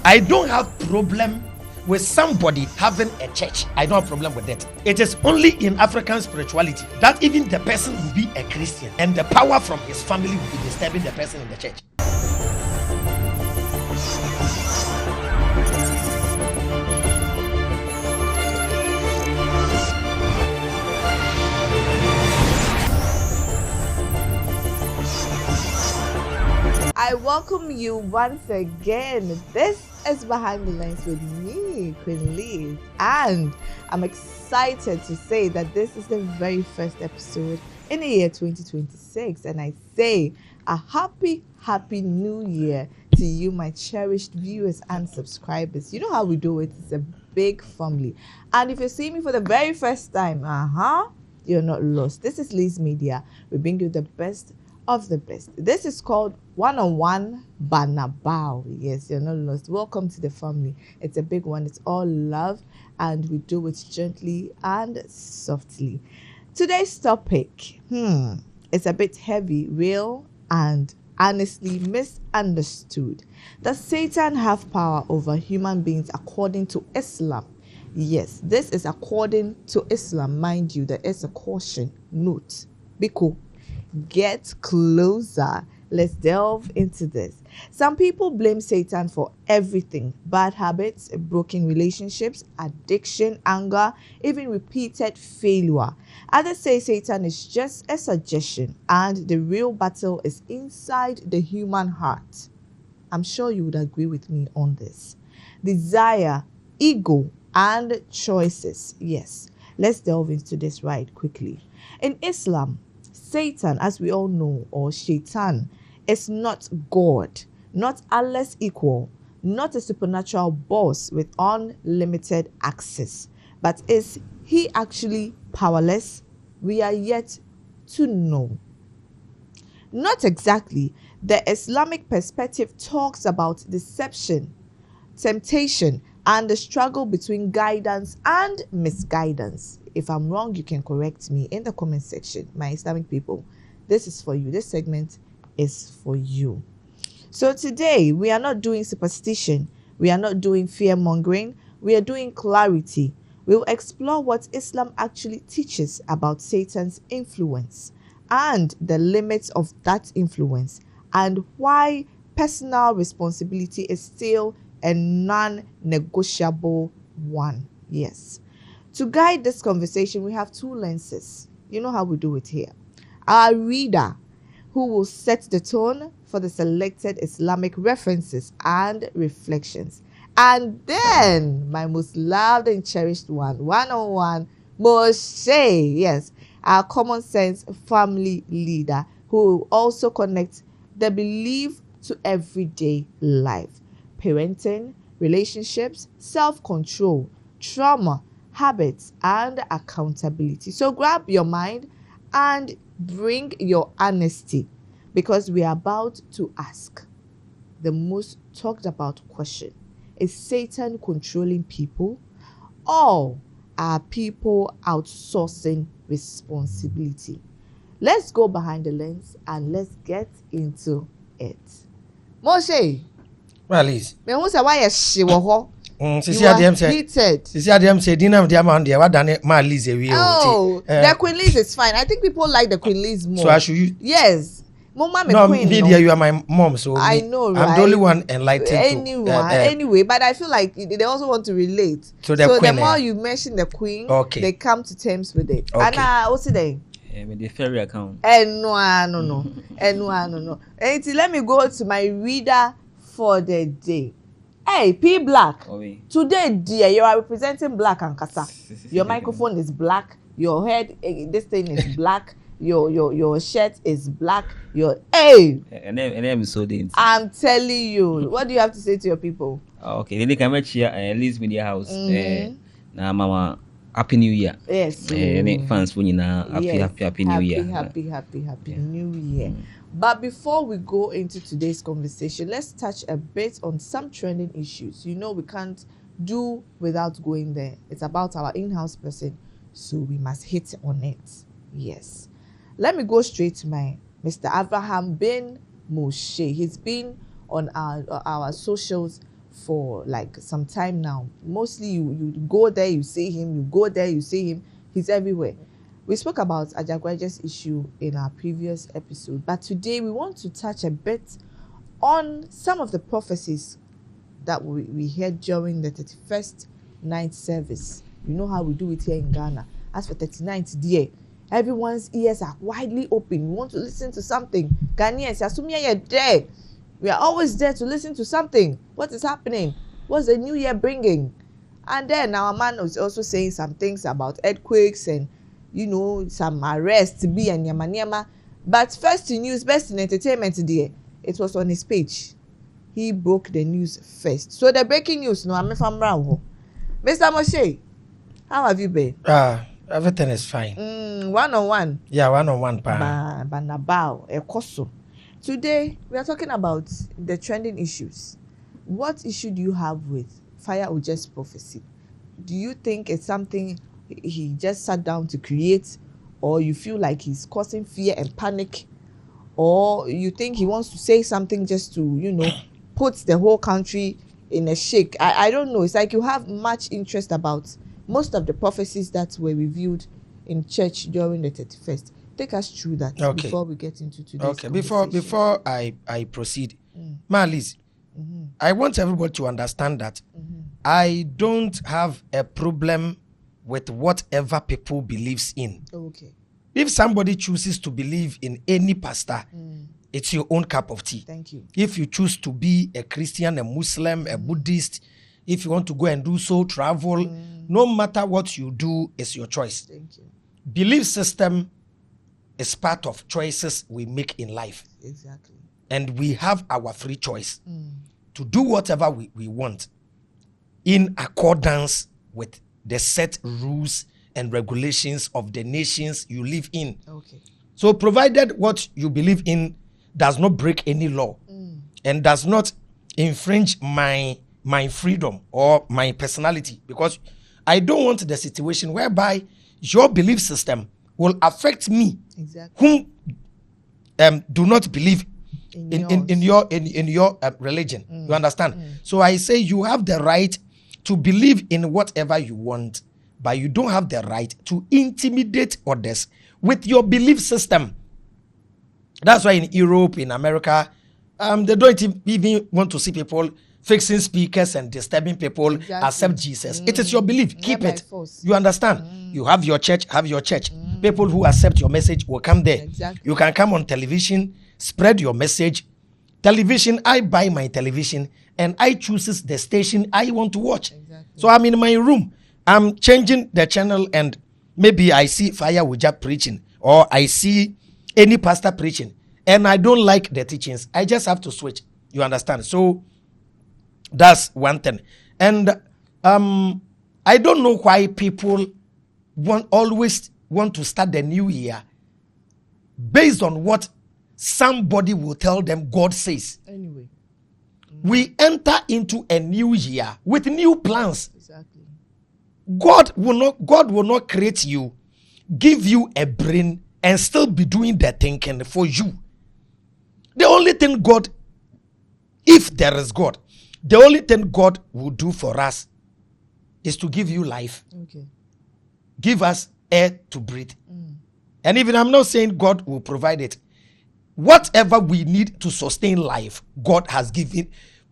I don't have problem with somebody having a church. I don't have problem with that. It is only in African spirituality that even the person will be a Christian and the power from his family will be disturbing the person in the church. I welcome you once again. This is Behind the Lens with me, Iblīs, and I'm excited to say that this is the very first episode in the year 2026, and I say a happy new year to you, my cherished viewers and subscribers. You know how we do it. It's a big family, and if you see me for the very first time, you're not lost. This is Liz Media. We bring you the best of the best. This is called One-on-One Banabao. Yes, you're not lost. Welcome to the family. It's a big one. It's all love, and we do it gently and softly. Today's topic, it's a bit heavy, real, and honestly misunderstood. Does Satan have power over human beings according to Islam? Yes, this is according to Islam. Mind you, there is a caution note. Be cool. Get closer. Let's delve into this. Some people blame Satan for everything: bad habits, broken relationships, addiction, anger, even repeated failure. Others say Satan is just a suggestion and the real battle is inside the human heart. I'm sure you would agree with me on this. Desire, ego, and choices. Yes, let's delve into this right quickly. In Islam, Satan, as we all know, or Shayṭān, is not God, not Allah's equal, not a supernatural boss with unlimited access. But is he actually powerless? We are yet to know. Not exactly. The Islamic perspective talks about deception, temptation, and the struggle between guidance and misguidance. If I'm wrong, you can correct me in the comment section. My Islamic people, this is for you. This segment is for you. So today, we are not doing superstition. We are not doing fear-mongering. We are doing clarity. We'll explore what Islam actually teaches about Satan's influence and the limits of that influence, and why personal responsibility is still a non-negotiable one. Yes. To guide this conversation, we have two lenses. You know how we do it here. Our reader, who will set the tone for the selected Islamic references and reflections. And then, my most loved and cherished one-on-one, Moshe. Yes, our common sense family leader, who will also connect the belief to everyday life. Parenting, relationships, self-control, trauma, habits, and accountability. So grab your mind and bring your honesty, because we are about to ask the most talked about question: is Satan controlling people, or are people outsourcing responsibility? Let's go behind the lens and let's get into it. Moshe, Well, Liz. me who say why you are heated. The Queen Liz is fine. I think people like the Queen Liz more. So I should use. Yes. Mama, No, Queen, Lydia, you are my mom, so I know, right? I'm the only one enlightened. Anyway, but I feel like they also want to relate. So the so Queen, the more you mention the Queen, okay, they come to terms with it. Okay. And what's it then? With the ferry account. No. And let me go to my reader for the day. Hey, P Black. Oh, oui. Today, dear, you are representing Black and Kasa. Your microphone is black. Your head, this thing is black. Your shirt is black. And then so didn't. I'm telling you. What do you have to say to your people? Okay, then they come back here and Liz Media House. Now, Mama, Happy New Year. Yes. Fans for you now. Happy New Year. Happy New Year. But before we go into today's conversation, let's touch a bit on some trending issues. You know, we can't do without going there. It's about our in-house person, so we must hit on it. Yes. Let me go straight to my Mr. Abraham bin Moshe. He's been on our socials for like some time now. Mostly you go there, you see him, you go there, you see him. He's everywhere. We spoke about Ajagwaje's issue in our previous episode, but today we want to touch a bit on some of the prophecies that we heard during the 31st night service. You know how we do it here in Ghana. As for 39th day, everyone's ears are widely open. We want to listen to something. Ghanaians, Asumia, you're there. We are always there to listen to something. What is happening? What's the new year bringing? And then our man was also saying some things about earthquakes and, you know, some arrests to be and yama. But first in news, best in entertainment today, it was on his page. He broke the news first. So the breaking news, no, I'm from Brown. Mr. Moshe, how have you been? Everything is fine. 1-on-1. Yeah, 1-on-1, pa. Banabao, Ekoso. Today, we are talking about the trending issues. What issue do you have with Fire Oje's prophecy? Do you think it's something he just sat down to create, or you feel like he's causing fear and panic, or you think he wants to say something just to, you know, put the whole country in a shake? I don't know. It's like you have much interest about most of the prophecies that were revealed in church during the 31st. Take us through that before we get into today's conversation. Before I proceed, Marlies, I want everybody to understand that I don't have a problem with whatever people believes in. Okay. If somebody chooses to believe in any pastor, it's your own cup of tea. Thank you. If you choose to be a Christian, a Muslim, a Buddhist, if you want to go and do so, travel, no matter what you do, it's your choice. Thank you. Belief system is part of choices we make in life. Exactly. And we have our free choice to do whatever we want in accordance with the set rules and regulations of the nations you live in. Okay. So provided what you believe in does not break any law and does not infringe my freedom or my personality, because I don't want the situation whereby your belief system will affect me, exactly, whom do not believe in your religion. You understand? So I say you have the right to believe in whatever you want, but you don't have the right to intimidate others with your belief system. That's why in Europe, in America, they don't even want to see people fixing speakers and disturbing people accept Jesus. It is your belief. Keep it. You understand? You have your church, have your church. People who accept your message will come there. Exactly. You can come on television, spread your message. Television, I buy my television and I chooses the station I want to watch. Exactly. So I'm in my room. I'm changing the channel and maybe I see Fire Oja preaching or I see any pastor preaching and I don't like the teachings. I just have to switch. You understand? So that's one thing. And I don't know why people always want to start the new year based on what somebody will tell them God says. Anyway. We enter into a new year with new plans. Exactly. God will not create you, give you a brain and still be doing the thinking for you. The only thing God, if there is God, the only thing God will do for us is to give you life. Okay. Give us air to breathe. And even I'm not saying God will provide it. Whatever we need to sustain life, God has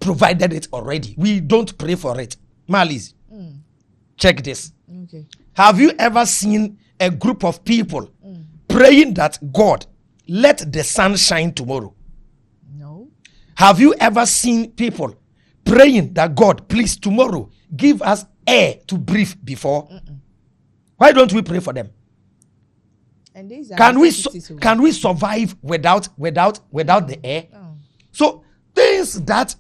provided it already. We don't pray for it. Marlies, check this. Okay. Have you ever seen a group of people praying that God, let the sun shine tomorrow? No. Have you ever seen people praying that God, please tomorrow give us air to breathe before? Why don't we pray for them? And these are Can we survive without the air? Oh. So things that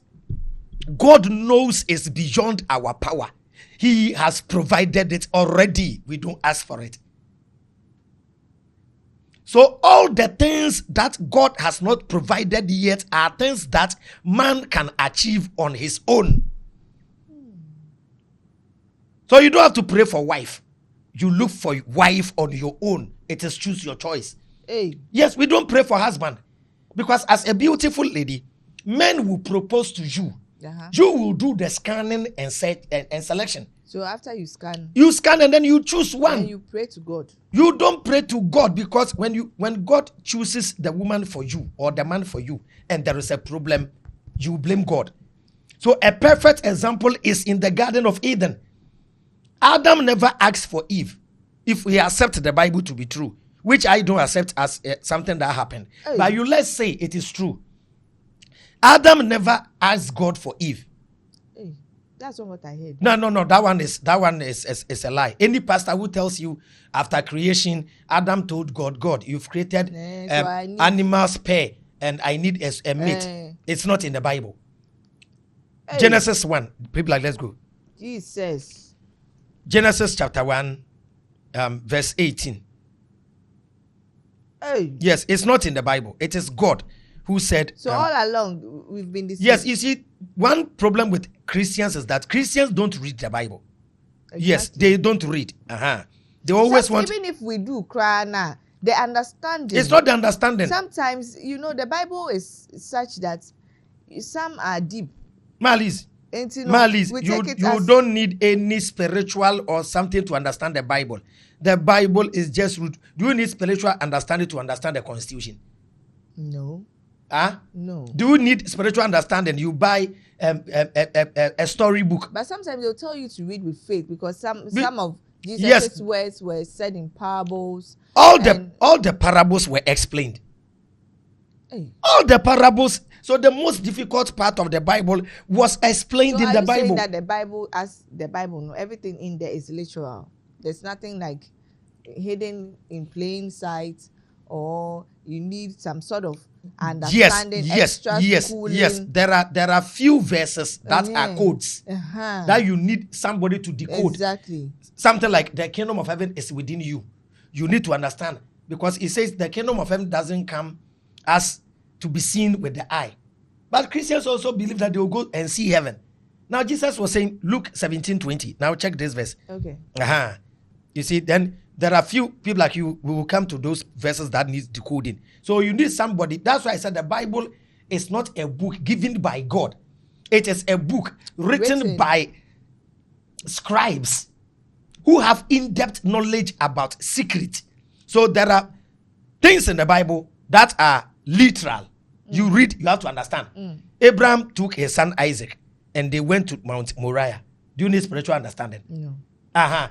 God knows is beyond our power, He has provided it already. We don't ask for it. So all the things that God has not provided yet are things that man can achieve on his own. So you don't have to pray for wife. You look for wife on your own. It is choose your choice. Hey. Yes, we don't pray for husband. Because as a beautiful lady, men will propose to you You will do the scanning and set and selection. So after you scan and then you choose one. and you pray to God. You don't pray to God, because when God chooses the woman for you or the man for you and there is a problem, you blame God. So a perfect example is in the Garden of Eden. Adam never asked for Eve, if we accept the Bible to be true, which I don't accept as something that happened. Hey. But let's say it is true. Adam never asked God for Eve. Hey, that's not what I heard. No. That one is a lie. Any pastor who tells you after creation, Adam told God, you've created so animals pair and I need a mate. It's not in the Bible. Hey. Genesis 1. People like, let's go. Jesus. Genesis chapter 1, verse 18. Hey. Yes, it's not in the Bible. It is God who said. So all along we've been deceived. Yes, you see, one problem with Christians is that Christians don't read the Bible. Exactly. Yes, they don't read. They always want. Even if we do cry now, the understanding. It's not the understanding. Sometimes, the Bible is such that some are deep. Malice, you don't need any spiritual or something to understand the Bible. The Bible is just root. Do you need spiritual understanding to understand the Constitution? No. No. Do you need spiritual understanding? You buy a storybook. But sometimes they'll tell you to read with faith, because some of Jesus' words were said in parables. All the parables were explained. Hey. All the parables. So the most difficult part of the Bible was explained in the Bible. Saying that the Bible, as the Bible, no, everything in there is literal. There's nothing like hidden in plain sight, or you need some sort of understanding. Yes. There are few verses that are codes that you need somebody to decode. Exactly. Something like the kingdom of heaven is within you. You need to understand, because it says the kingdom of heaven doesn't come as to be seen with the eye. But Christians also believe that they will go and see heaven. Now Jesus was saying, Luke 17:20. Now check this verse. Okay. You see, then there are few people like you who will come to those verses that needs decoding. So you need somebody. That's why I said the Bible is not a book given by God. It is a book written by scribes who have in-depth knowledge about secret. So there are things in the Bible that are literal. You read, you have to understand. Abraham took his son Isaac and they went to Mount Moriah. Do you need spiritual understanding? No.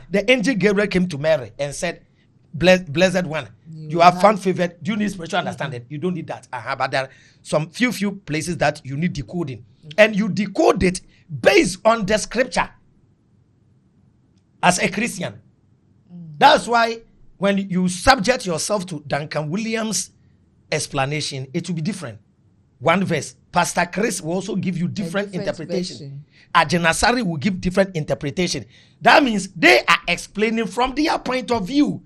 The angel Gabriel came to Mary and said, blessed one, you have found favor. Do you need spiritual understanding? You don't need that. But there are some few places that you need decoding. And you decode it based on the scripture as a Christian. That's why when you subject yourself to Duncan Williams' explanation, it will be different. One verse. Pastor Chris will also give you different interpretation. Ajenasari will give different interpretation. That means they are explaining from their point of view.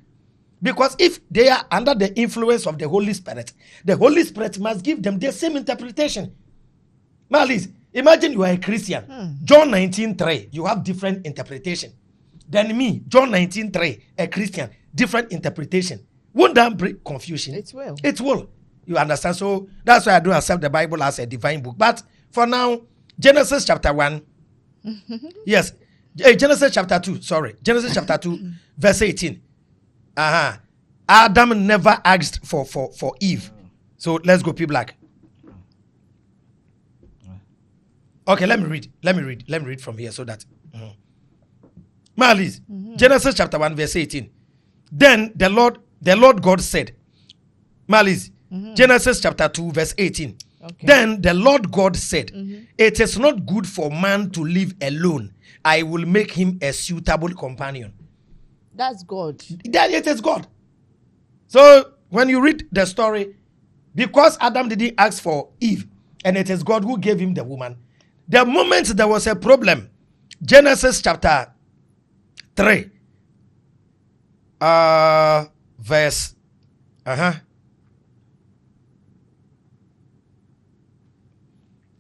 Because if they are under the influence of the Holy Spirit must give them the same interpretation. Malice, imagine you are a Christian. John 19:3, you have different interpretation. Then me, John 19:3, a Christian, different interpretation. Won't that bring confusion? It will. It will. You understand? So that's why I don't accept the Bible as a divine book. But for now, Genesis chapter 1. Yes. Genesis chapter 2. Sorry. Genesis chapter 2, verse 18. Adam never asked for Eve. So let's go, people like. Okay, let me read from here so that. Malice, Genesis chapter 1, verse 18. Then the Lord God said, Malice, Genesis chapter 2, verse 18. Okay. Then the Lord God said, it is not good for man to live alone. I will make him a suitable companion. That's God. That it is God. So when you read the story, because Adam didn't ask for Eve, and it is God who gave him the woman, the moment there was a problem, Genesis chapter 3, verse,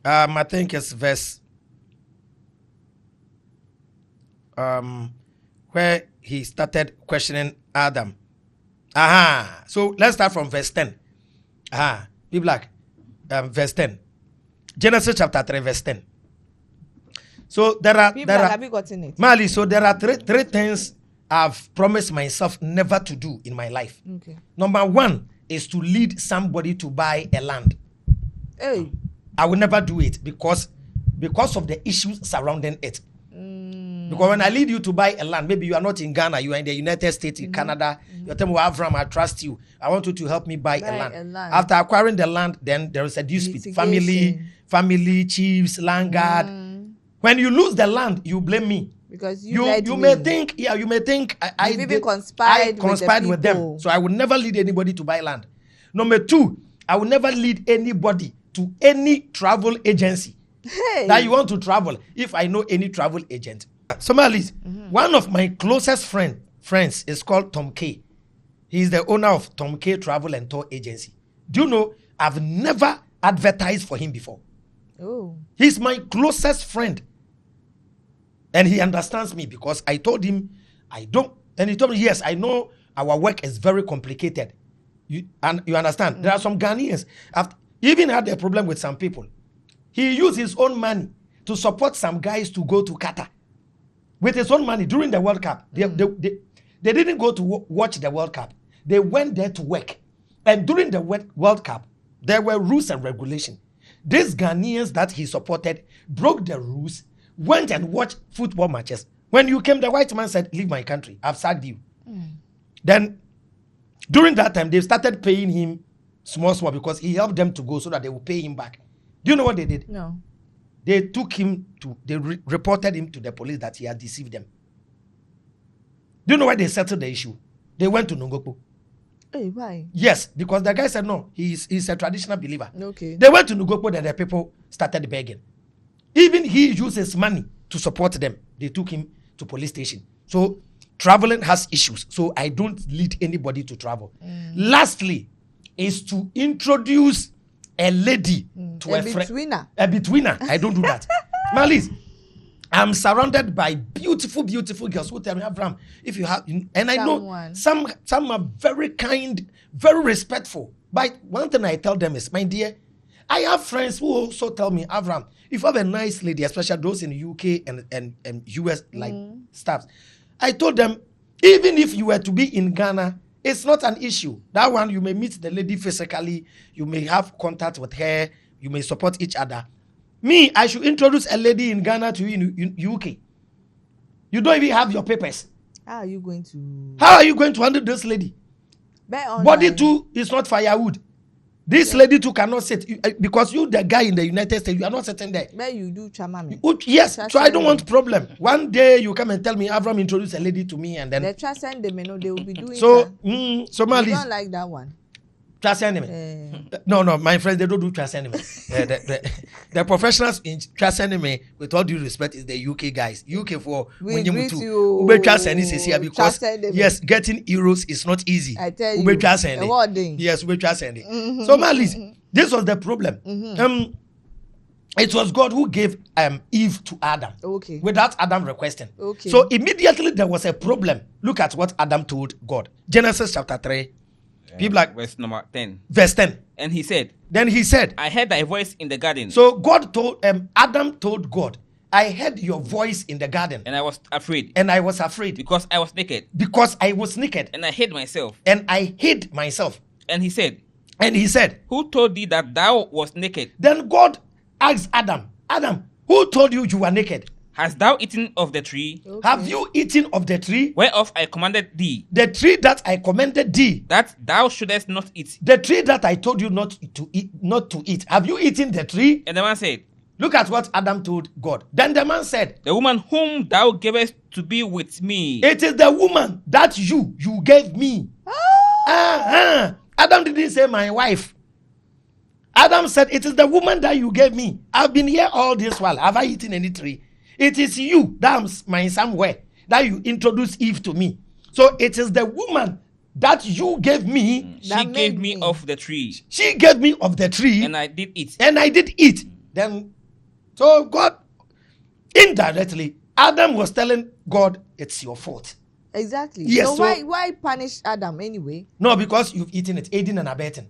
I think it's verse, where he started questioning Adam. So let's start from verse 10. Be black. Verse 10. Genesis chapter 3, verse 10. So there are have you gotten it? Mali, so there are three things I've promised myself never to do in my life. Okay. Number one is to lead somebody to buy a land. Hey. I will never do it because of the issues surrounding it. Because when I lead you to buy a land, maybe you are not in Ghana, you are in the United States, in Canada, you're telling me, Avram, I trust you. I want you to help me buy a land. After acquiring the land, then there is a dispute. Family, chiefs, land guard. When you lose the land, you blame me. Because you may think I conspired with them. So I will never lead anybody to buy land. Number two, I will never lead anybody to any travel agency that you want to travel. If I know any travel agent. Somalis, one of my closest friends is called Tom K. He is the owner of Tom K Travel and Tour Agency. Do you know, I've never advertised for him before. Oh. He's my closest friend. And he understands me because I told him I don't. And he told me, yes, I know our work is very complicated. You understand? There are some Ghanaians. He even had a problem with some people. He used his own money to support some guys to go to Qatar. With his own money during the World Cup. They didn't go to watch the World Cup. They went there to work. And during the World Cup, there were rules and regulations. These Ghanaians that he supported broke the rules, went and watched football matches. When you came, the white man said, leave my country. I've sacked you. Then, during that time, they started paying him small because he helped them to go so that they will pay him back. Do you know what they did? No. They took him reported him to the police that he had deceived them. Do you know why they settled the issue? They went to Nongokpo. Hey, why? Yes, because the guy said no, he's a traditional believer. Okay. They went to Nongokpo, then the people started begging. Even he used his money to support them. They took him to police station. So traveling has issues. So I don't lead anybody to travel. Lastly, is to introduce a lady to a friend. A betweener. I don't do that. Malis, I'm surrounded by beautiful girls who tell me, Abraham, if you have, and I know some are very kind, very respectful. But one thing I tell them is, my dear, I have friends who also tell me, Abraham, if you have a nice lady, especially those in the UK and US like staffs, I told them, even if you were to be in Ghana, it's not an issue. That one, you may meet the lady physically, you may have contact with her, you may support each other. Me, I should introduce a lady in Ghana to you in UK. You don't even have your papers. How are you going to handle this lady? Online. Body too is not firewood. This lady too cannot sit because you, the guy in the United States, you are not sitting there. But you do chamami. Yes, so I don't want problem. One day you come and tell me, Avram introduce a lady to me, and then they trust them, they will be doing so. So Somalis, you don't like that one. Trust enemy. No, my friends, they don't do trust enemy. The professionals in trust enemy, with all due respect, is the UK guys. UK for we greet you. You. Trust enemy here because yes, getting euros is not easy. I tell you. Trust enemy. Yes, trust enemy. So Malis, this was the problem. It was God who gave Eve to Adam. Okay. Without Adam requesting. Okay. So immediately there was a problem. Look at what Adam told God. Genesis chapter 3. People like verse number 10. Verse 10. And he said, I heard thy voice in the garden. So God told Adam told God, I heard your voice in the garden. And I was afraid. Because I was naked. And I hid myself. And he said, who told thee that thou was naked? Then God asked Adam, who told you you were naked? Hast thou eaten of the tree? Okay. Have you eaten of the tree? Whereof I commanded thee. The tree that I commanded thee. That thou shouldest not eat. The tree that I told you not to eat. Have you eaten the tree? And the man said, look at what Adam told God. Then the man said, the woman whom thou gavest to be with me. It is the woman that you gave me. Adam didn't say my wife. Adam said, it is the woman that you gave me. I've been here all this while. Have I eaten any tree? It is you, that's my somewhere, that you introduced Eve to me. So it is the woman that you gave me. She gave me of the tree. She gave me of the tree. And I did eat. Then, so God, indirectly, Adam was telling God, it's your fault. Exactly. Yes, so why punish Adam anyway? No, because you've eaten it, aiding and abetting.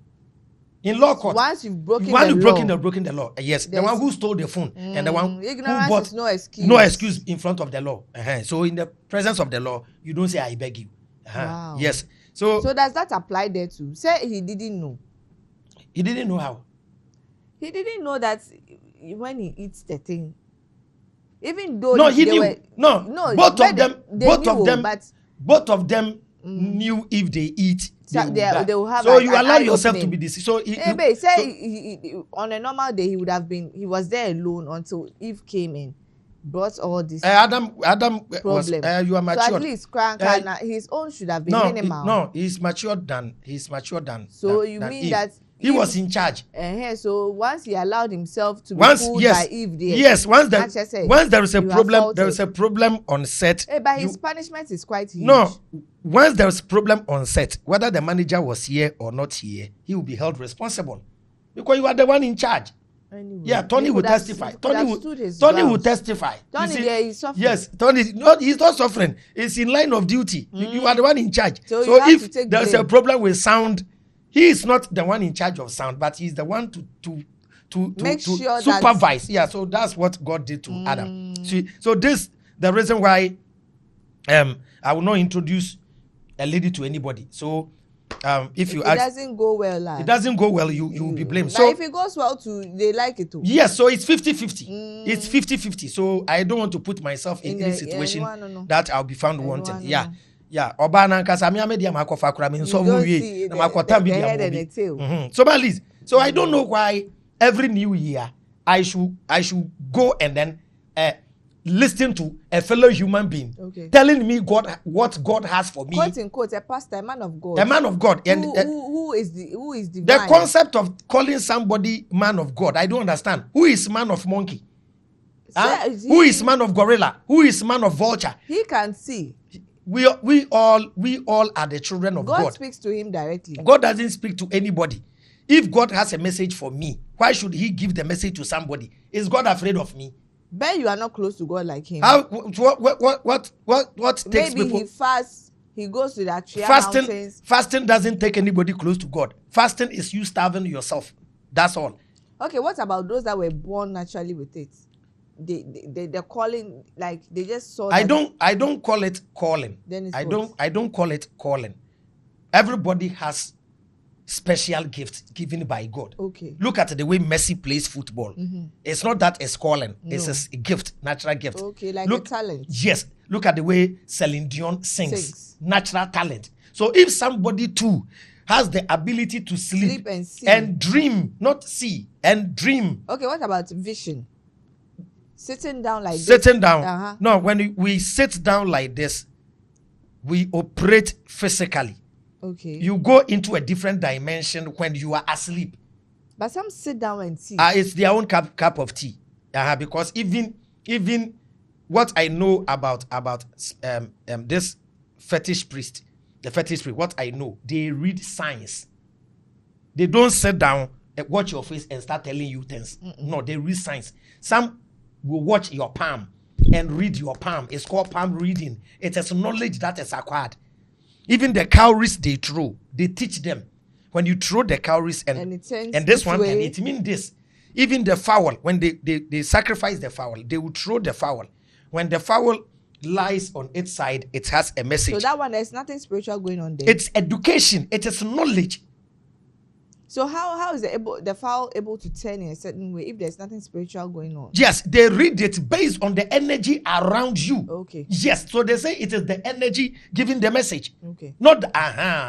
In law court. Once you've broken the law. Yes. The one who stole the phone and the one who bought is no excuse. No excuse in front of the law. So in the presence of the law, you don't say I beg you. Wow. Yes. So does that apply there too? Say he didn't know. He didn't know how. He didn't know that when he eats the thing, even though he knew. Both of them knew if they eat. They will have so you allow yourself to be deceived. So on a normal day he was there alone until Eve came in, brought all this. Adam was you are matured. So at least his own should have been minimal. He's matured than. So you mean Eve. that he was in charge. So once he allowed himself to be fooled by Eve there. Yes, once there is a problem, there is a problem on set. But his punishment is quite huge. No, once there is a problem on set, whether the manager was here or not here, he will be held responsible. Because you are the one in charge. Anyway, yeah, Tony will testify. Tony will testify. Tony, he's suffering. Yes, Tony, he's not suffering. It's in line of duty. You are the one in charge. So if there's a problem with sound, he is not the one in charge of sound, but he's the one to make sure supervise. Yeah, so that's what God did to Adam. So this the reason why I will not introduce a lady to anybody. So if you ask, doesn't go well, it doesn't go well, you will be blamed. But so if it goes well too, they like it too. Yes, so it's 50-50. It's 50-50. So I don't want to put myself in any situation that I'll be found wanted. Yeah. Obana nkasa me amedi amakofa kura me nso wie na makota bi dia. So Iblīs. So I don't know why every new year I should go and then listen to a fellow human being telling me what God has for me. Quote in quote, a pastor, a man of God. A man of God. And who is divine? The concept of calling somebody man of God, I don't understand. Who is man of monkey? Who is man of gorilla? Who is man of vulture? He can see. We all are the children of God. God speaks to him directly. God doesn't speak to anybody. If God has a message for me, why should he give the message to somebody? Is God afraid of me? But you are not close to God like him. What takes maybe people? He fasts. He goes to that tree mountains. Fasting doesn't take anybody close to God. Fasting is you starving yourself. That's all. Okay, what about those that were born naturally with it? They're calling, like they just saw. I don't call it calling. Then I don't call it calling. Everybody has special gifts given by God. Okay. Look at the way Messi plays football. It's not that it's calling. No. It's a gift, natural gift. Okay, like a talent. Yes. Look at the way Celine Dion sings. Natural talent. So if somebody too has the ability to sleep and see and dream, not see, and dream. Okay, what about vision? Sitting down like this. Sitting down. No, when we sit down like this, we operate physically. Okay. You go into a different dimension when you are asleep. But some sit down and see. It's their own cup of tea. Because even what I know about this fetish priest, what I know, they read signs. They don't sit down and watch your face and start telling you things. No, they read signs. Some will watch your palm and read your palm. It's called palm reading. It is knowledge that is acquired. Even the cowries they throw, they teach them. When you throw the cowries and this one, and it means this. Even the fowl, when they sacrifice the fowl, they will throw the fowl. When the fowl lies on its side, it has a message. So that one, there's nothing spiritual going on there. It's education. It is knowledge. So how is the fowl able to turn in a certain way if there's nothing spiritual going on? Yes, they read it based on the energy around you. Okay. Yes, so they say it is the energy giving the message. Okay. Not the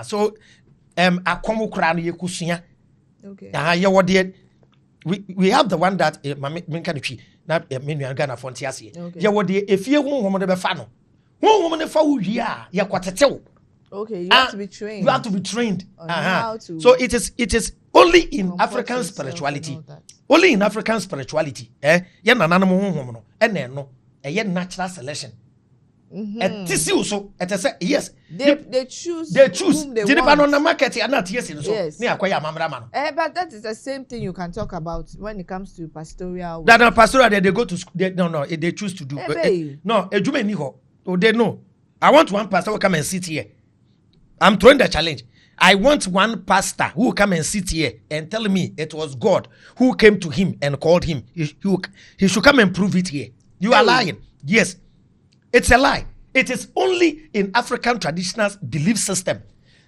So akomo kra no yekusia. Okay. We have the one that menka ne twi na menu Ghana fonte ase. Ye wo de efie honhom de be fa no. Honhom ne fa wo wi a ye kwatetew. Okay, you have to be trained. You have to be trained. How to so it is only in African spirituality. Only in African spirituality. Ye nananom honhom no ene no ye natural selection. So yes. They choose. Whom they want. But that is the same thing you can talk about when it comes to pastoral. That pastoral they go to they choose to do. No, they know. I want one pastor to come and sit here. I'm throwing the challenge. I want one pastor who will come and sit here and tell me it was God who came to him and called him. He should come and prove it here. You are lying. Yes, it's a lie. It is only in African traditional belief system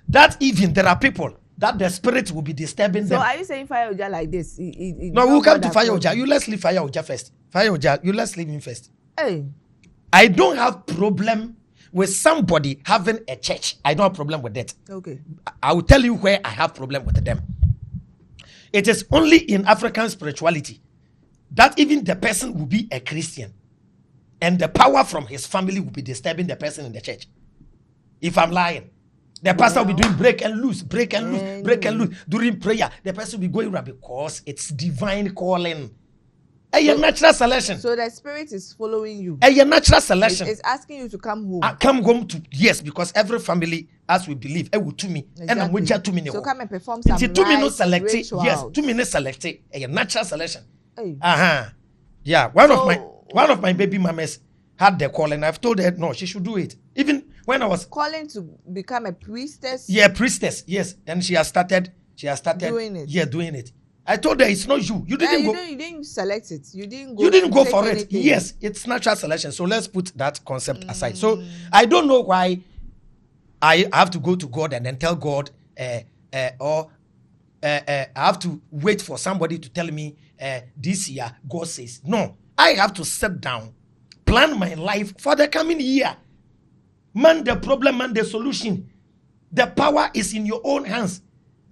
that even there are people that the spirit will be disturbing them. So are you saying fire Oja like this? No, we'll come to fire Oja. You let's leave fire Oja first. Fire Oja, you let's leave him first. Hey. I don't have problem with somebody having a church. I don't have problem with that. Okay. I will tell you where I have problem with them. It is only in African spirituality that even the person will be a Christian and the power from his family will be disturbing the person in the church. If I'm lying, the pastor will be doing break and loose during prayer. The person will be going around because it's divine calling. A natural selection. So the spirit is following you. A natural selection. It's asking you to come home. Come home to, yes, because every family, as we believe, it will to me. And I'm with you 2 minutes. So come and perform some rituals. Yes, 2 minutes select. A natural selection. Hey. Yeah, one of my baby mamas had the call, and I've told her no, she should do it. Even when I was calling to become a priestess. Yeah, priestess. Yes, and she has started doing it. Yeah, doing it. I told her it's not you. You didn't go. You didn't select it. You didn't go for anything. it. Yes, it's natural selection. So let's put that concept aside. So I don't know why I have to go to God and then tell God, or I have to wait for somebody to tell me this year God says. No, I have to sit down, plan my life for the coming year. Man, the problem, man, the solution. The power is in your own hands.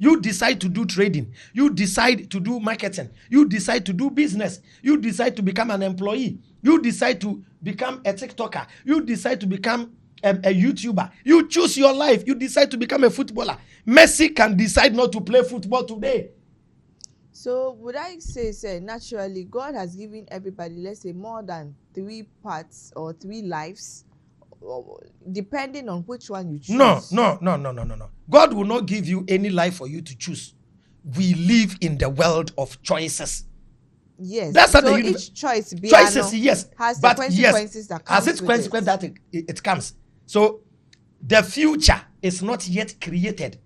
You decide to do trading. You decide to do marketing. You decide to do business. You decide to become an employee. You decide to become a TikToker. You decide to become a YouTuber. You choose your life. You decide to become a footballer. Messi can decide not to play football today. So would I say naturally God has given everybody, let's say, more than 3 parts or 3 lives, depending on which one you choose? No. God will not give you any life for you to choose. We live in the world of choices. Yes. That's so each choice yes, has but the consequences that comes has its consequence that it comes. So the future is not yet created.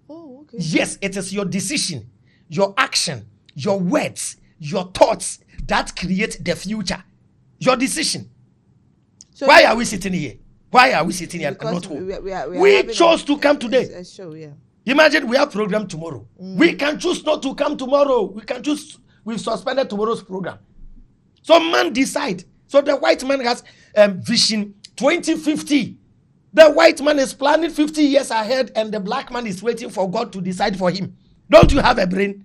Oh, okay. Yes, it is your decision, your action, your words, your thoughts that create the future. Your decision. So why are we sitting here? Why are we sitting here and not home? We chose to come today. A show, yeah. Imagine we have program tomorrow. We can choose not to come tomorrow. We can choose. We've suspended tomorrow's program. So man decide. So the white man has vision 2050. The white man is planning 50 years ahead, and the black man is waiting for God to decide for him. Don't you have a brain?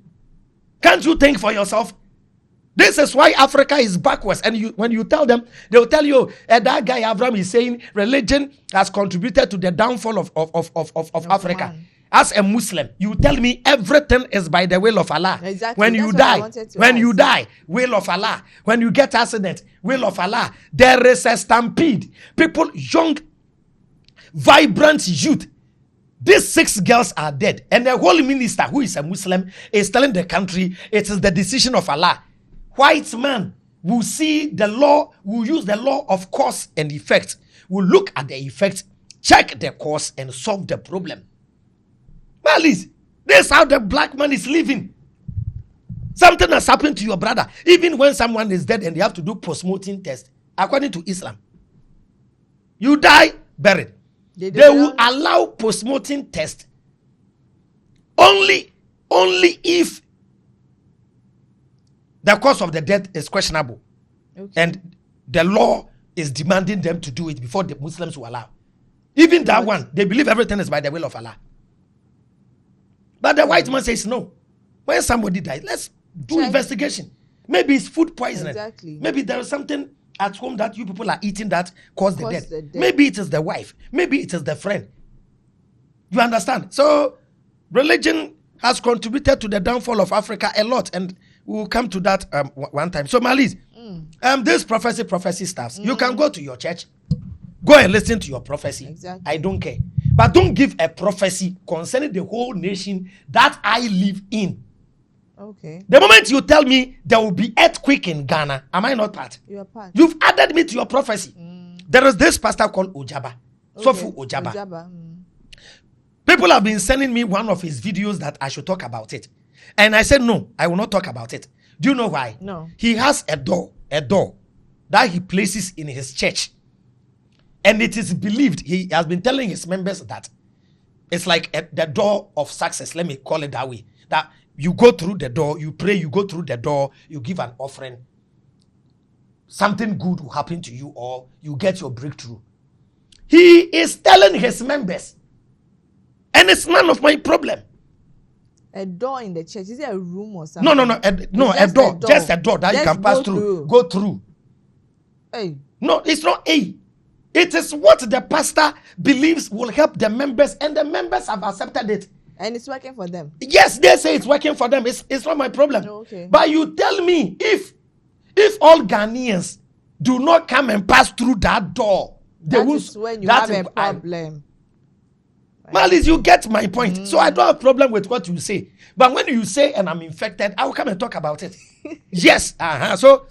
Can't you think for yourself? This is why Africa is backwards. And when you tell them, they will tell you, that guy Abraham is saying religion has contributed to the downfall of Africa. As a Muslim, you tell me everything is by the will of Allah. Exactly. When you die, will of Allah. When you get accident, will of Allah. There is a stampede. People, young, vibrant youth. These 6 girls are dead. And the whole minister, who is a Muslim, is telling the country it is the decision of Allah. White man will see the law, will use the law of cause and effect, will look at the effect, check the cause, and solve the problem. Malis, this is how the black man is living. Something has happened to your brother. Even when someone is dead and they have to do post-mortem test, according to Islam, you die, buried. They will allow post-mortem test only if the cause of the death is questionable. Okay. And the law is demanding them to do it before the Muslims will allow. Even that one, they believe everything is by the will of Allah. But the white man says no. When somebody dies, let's do investigation. Maybe it's food poisoning. Exactly. Maybe there is something at home that you people are eating that caused the death. Maybe it is the wife. Maybe it is the friend. You understand? So religion has contributed to the downfall of Africa a lot, and we will come to that one time. So Malis, this prophecy stuff, you can go to your church, go and listen to your prophecy. Exactly. I don't care. But don't give a prophecy concerning the whole nation that I live in. Okay. The moment you tell me there will be earthquake in Ghana, am I not part? You are part. You've added me to your prophecy. There is this pastor called Ojaba. Okay. Sofu Ojaba. People have been sending me one of his videos that I should talk about it. And I said, no, I will not talk about it. Do you know why? No. He has a door that he places in his church. And it is believed, he has been telling his members that it's like the door of success. Let me call it that way. That you go through the door, you pray, you go through the door, you give an offering. Something good will happen to you or you get your breakthrough. He is telling his members. And it's none of my problem. A door in the church, is it a room or something? No, a door. Just a door that you can pass through. Go through. Hey. No, it's not a. It is what the pastor believes will help the members, and the members have accepted it. And it's working for them. Yes, they say it's working for them. It's not my problem. Okay. But you tell me if all Ghanaians do not come and pass through that door, they will. That is when you have a problem. Malice, you get my point. So I don't have a problem with what you say. But when you say and I'm infected, I will come and talk about it. Yes. So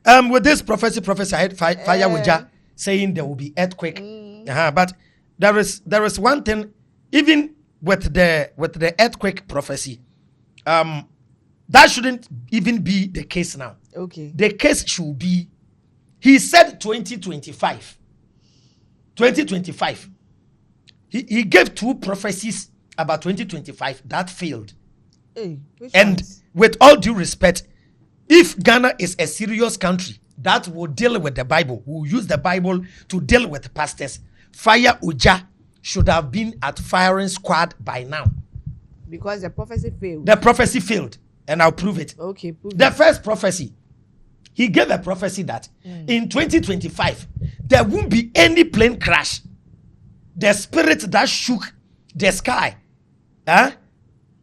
with this prophecy I had fire with Jah saying there will be earthquake. But there is one thing, even with the earthquake prophecy, that shouldn't even be the case now. Okay. The case should be, he said 2025. 2025. He gave two prophecies about 2025 that failed. Hey, and with all due respect, if Ghana is a serious country that will deal with the Bible, will use the Bible to deal with pastors, Fire Uja should have been at firing squad by now. Because the prophecy failed. The prophecy failed, and I'll prove it. Okay, prove the it. First prophecy, he gave a prophecy that in 2025 there won't be any plane crash. The spirits that shook the sky are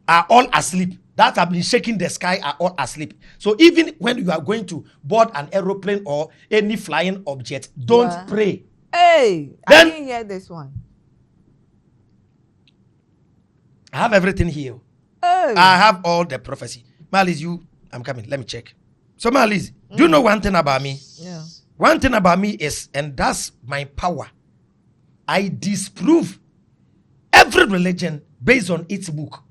all asleep. That have been shaking the sky are all asleep. So even when you are going to board an aeroplane or any flying object, don't pray. Hey, Then, I didn't hear this one. I have everything here. Hey. I have all the prophecy. Malice, I'm coming. Let me check. So Malice, do you know one thing about me? Yeah. One thing about me is, and that's my power, I disprove every religion based on its book.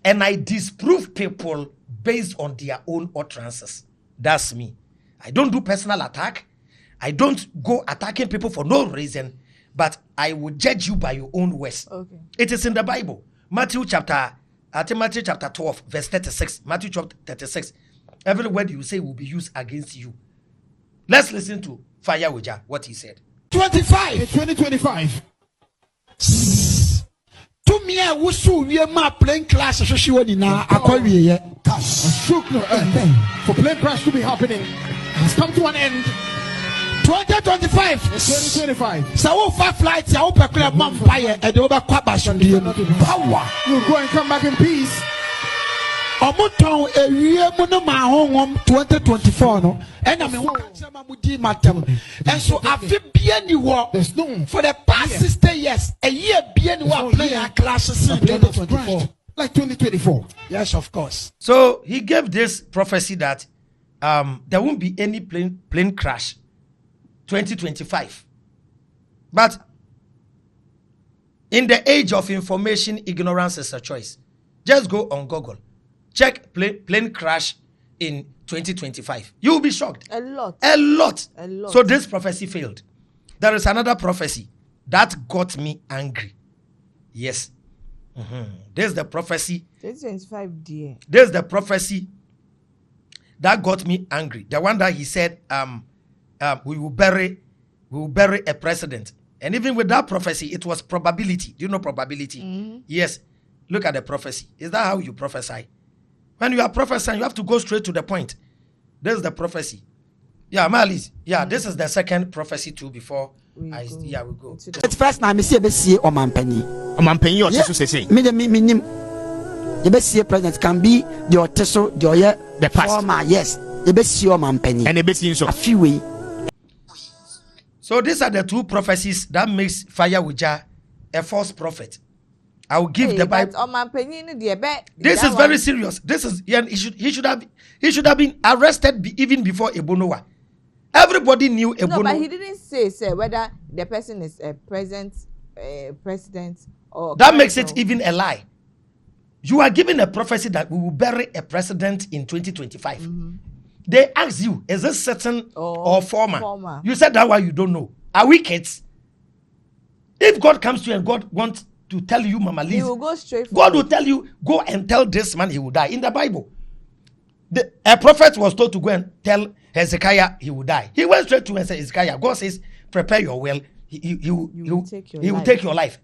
And I disprove people based on their own utterances. That's me. I don't do personal attack. I don't go attacking people for no reason. But I will judge you by your own words. Okay. It is in the Bible. Matthew chapter 12, verse 36. Matthew chapter 36. Every word you say will be used against you. Let's listen to Fire Uja, what he said. 2025. To me, I was so we are my plane class. So she was in our career. For plane crash to be happening, it's come to an end. 2025. 2025. So 5 flights. I hope I could have vampire and over Quabash on the power. You'll go and come back in peace. Omoton a year mono my home 2024 no and I'm matam and so I feel bien you walk for the past 60 years a year bien you player classes in 2024 like 2024. Yes, of course. So he gave this prophecy that there won't be any plane crash 2025. But in the age of information, ignorance is a choice. Just go on Google. Check plane crash in 2025. You will be shocked. A lot. So this prophecy failed. There is another prophecy that got me angry. Yes. This is the prophecy. 2025 dear. This is the prophecy that got me angry. The one that he said, we will bury a president. And even with that prophecy, it was probability. Do you know probability? Mm-hmm. Yes. Look at the prophecy. Is that how you prophesy? When you are prophesying, you have to go straight to the point. This is the prophecy. Yeah, Malice. Yeah, this is the second prophecy too before we go. It's first now, Monsieur Bessie or Mampany. Or Mampany, or Jesus say. Minim. The Bessie president can be your Tesso, the past. Yes, the Bessie or Mampany. And the Bessie so. A few way. So these are the two prophecies that makes Fire Uja a false prophet. I will give the Bible. This is very serious. This is he should have been arrested even before Ebonowa. Everybody knew Ebonowa. No, but he didn't say whether the person is a president That makes it even a lie. You are given a prophecy that we will bury a president in 2025. They ask you, is this certain or former? You said that why you don't know. Are we kids? If God comes to you and God wants to tell you, Mama Liz, he will go straight. God will tell you, go and tell this man he will die. In the Bible, a prophet was told to go and tell Hezekiah he will die. He went straight to and said, Hezekiah, God says, prepare your will. He will take your life.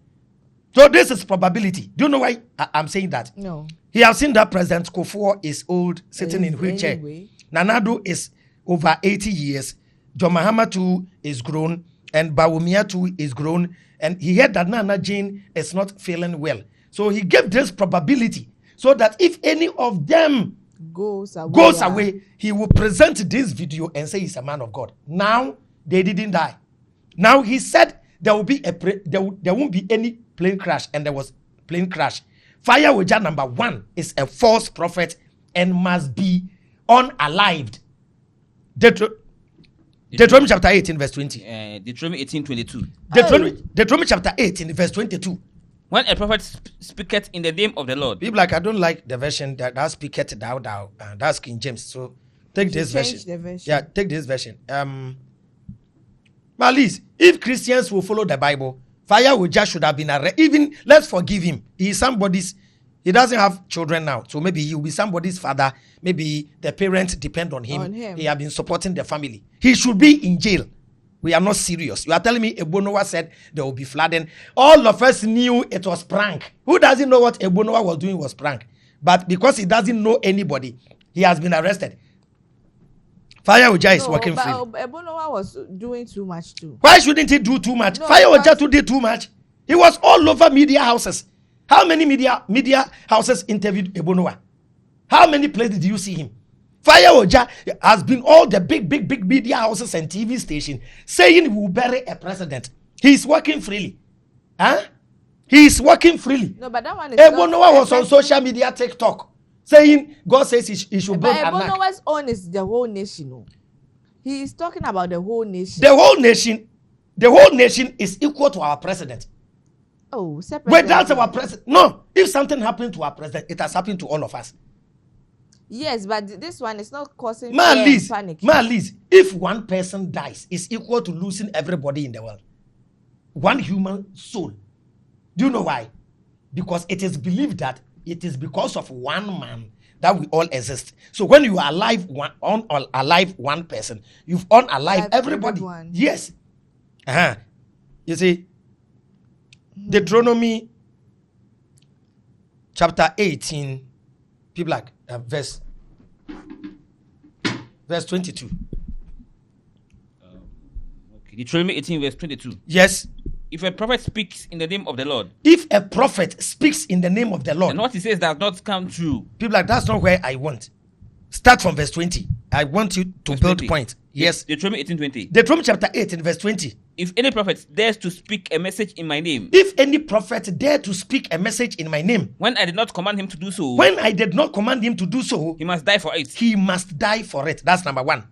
So this is probability. Do you know why I'm saying that? No. He has seen that President Kufuor is old, sitting in wheelchair. Anyway. Nanado is over 80 years. John Mahama too is grown. And Bawumia too is grown. And he heard that Nana Jane is not feeling well. So he gave this probability so that if any of them goes away, he will present this video and say he's a man of God. Now, they didn't die. Now, he said there will be there won't be any plane crash, and there was plane crash. Fire Oja number 1 is a false prophet and must be unalived. Deuteronomy chapter 18 verse 20. Deuteronomy 18:22. Deuteronomy chapter 18 verse 22. When a prophet speaketh in the name of the Lord. People like, I don't like the version that speaketh thou. That's King James. So take this version. Yeah, take this version. But at least, if Christians will follow the Bible, Fire Oja should have been arrested. Even, let's forgive him. He doesn't have children now. So maybe he will be somebody's father. Maybe the parents depend on him. He has been supporting the family. He should be in jail. We are not serious. You are telling me Ebonowa said there will be flooding. All of us knew it was prank. Who doesn't know what Ebonowa was doing was prank? But because he doesn't know anybody, he has been arrested. Fire Oja is working free. Ebonowa was doing too much too. Why shouldn't he do too much? Fire Oja too did too much. He was all over media houses. How many media houses interviewed Ebonowa? How many places did you see him? Fire Oja has been all the big media houses and TV stations saying he will bury a president. He's working freely. He is working freely. No, but that one is Ebonowa was on social media, TikTok, saying God says he should build an ark. Ebonowa's own is the whole nation. No? He is talking about the whole nation. The whole nation is equal to our president. Oh, separate. Without our president, no. If something happened to our president, it has happened to all of us. Yes, but this one is not causing panic. Liz, if one person dies, it's equal to losing everybody in the world. One human soul. Do you know why? Because it is believed that it is because of one man that we all exist. So when you are alive, one person, you've unalive everybody. Everyone. Yes. You see, Deuteronomy chapter 18, people like verse 22. Okay, Deuteronomy 18 verse 22. Yes. If a prophet speaks in the name of the Lord. If a prophet speaks in the name of the Lord. And what he says does not come true. People like, that's not where I want. Start from verse 20. I want you to verse build 20. Point. Yes. Deuteronomy 18:20. Deuteronomy chapter 18 verse 20. If any prophet dares to speak a message in my name. If any prophet dare to speak a message in my name. When I did not command him to do so. When I did not command him to do so. He must die for it. He must die for it. That's number one.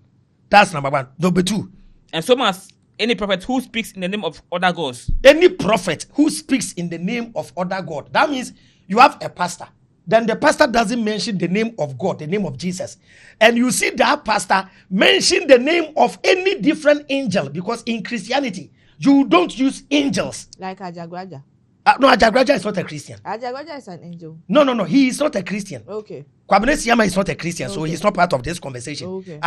Number 2. And so must any prophet who speaks in the name of other gods. Any prophet who speaks in the name of other God. That means you have a pastor. Then the pastor doesn't mention the name of God, the name of Jesus. And you see that pastor mention the name of any different angel, because in Christianity, you don't use angels. Like Ajagwaja. No, Ajagwaja is not a Christian. Ajagwaja is an angel. No, he is not a Christian. Okay. Kwabene Siyama is not a Christian, so he's not part of this conversation. Okay.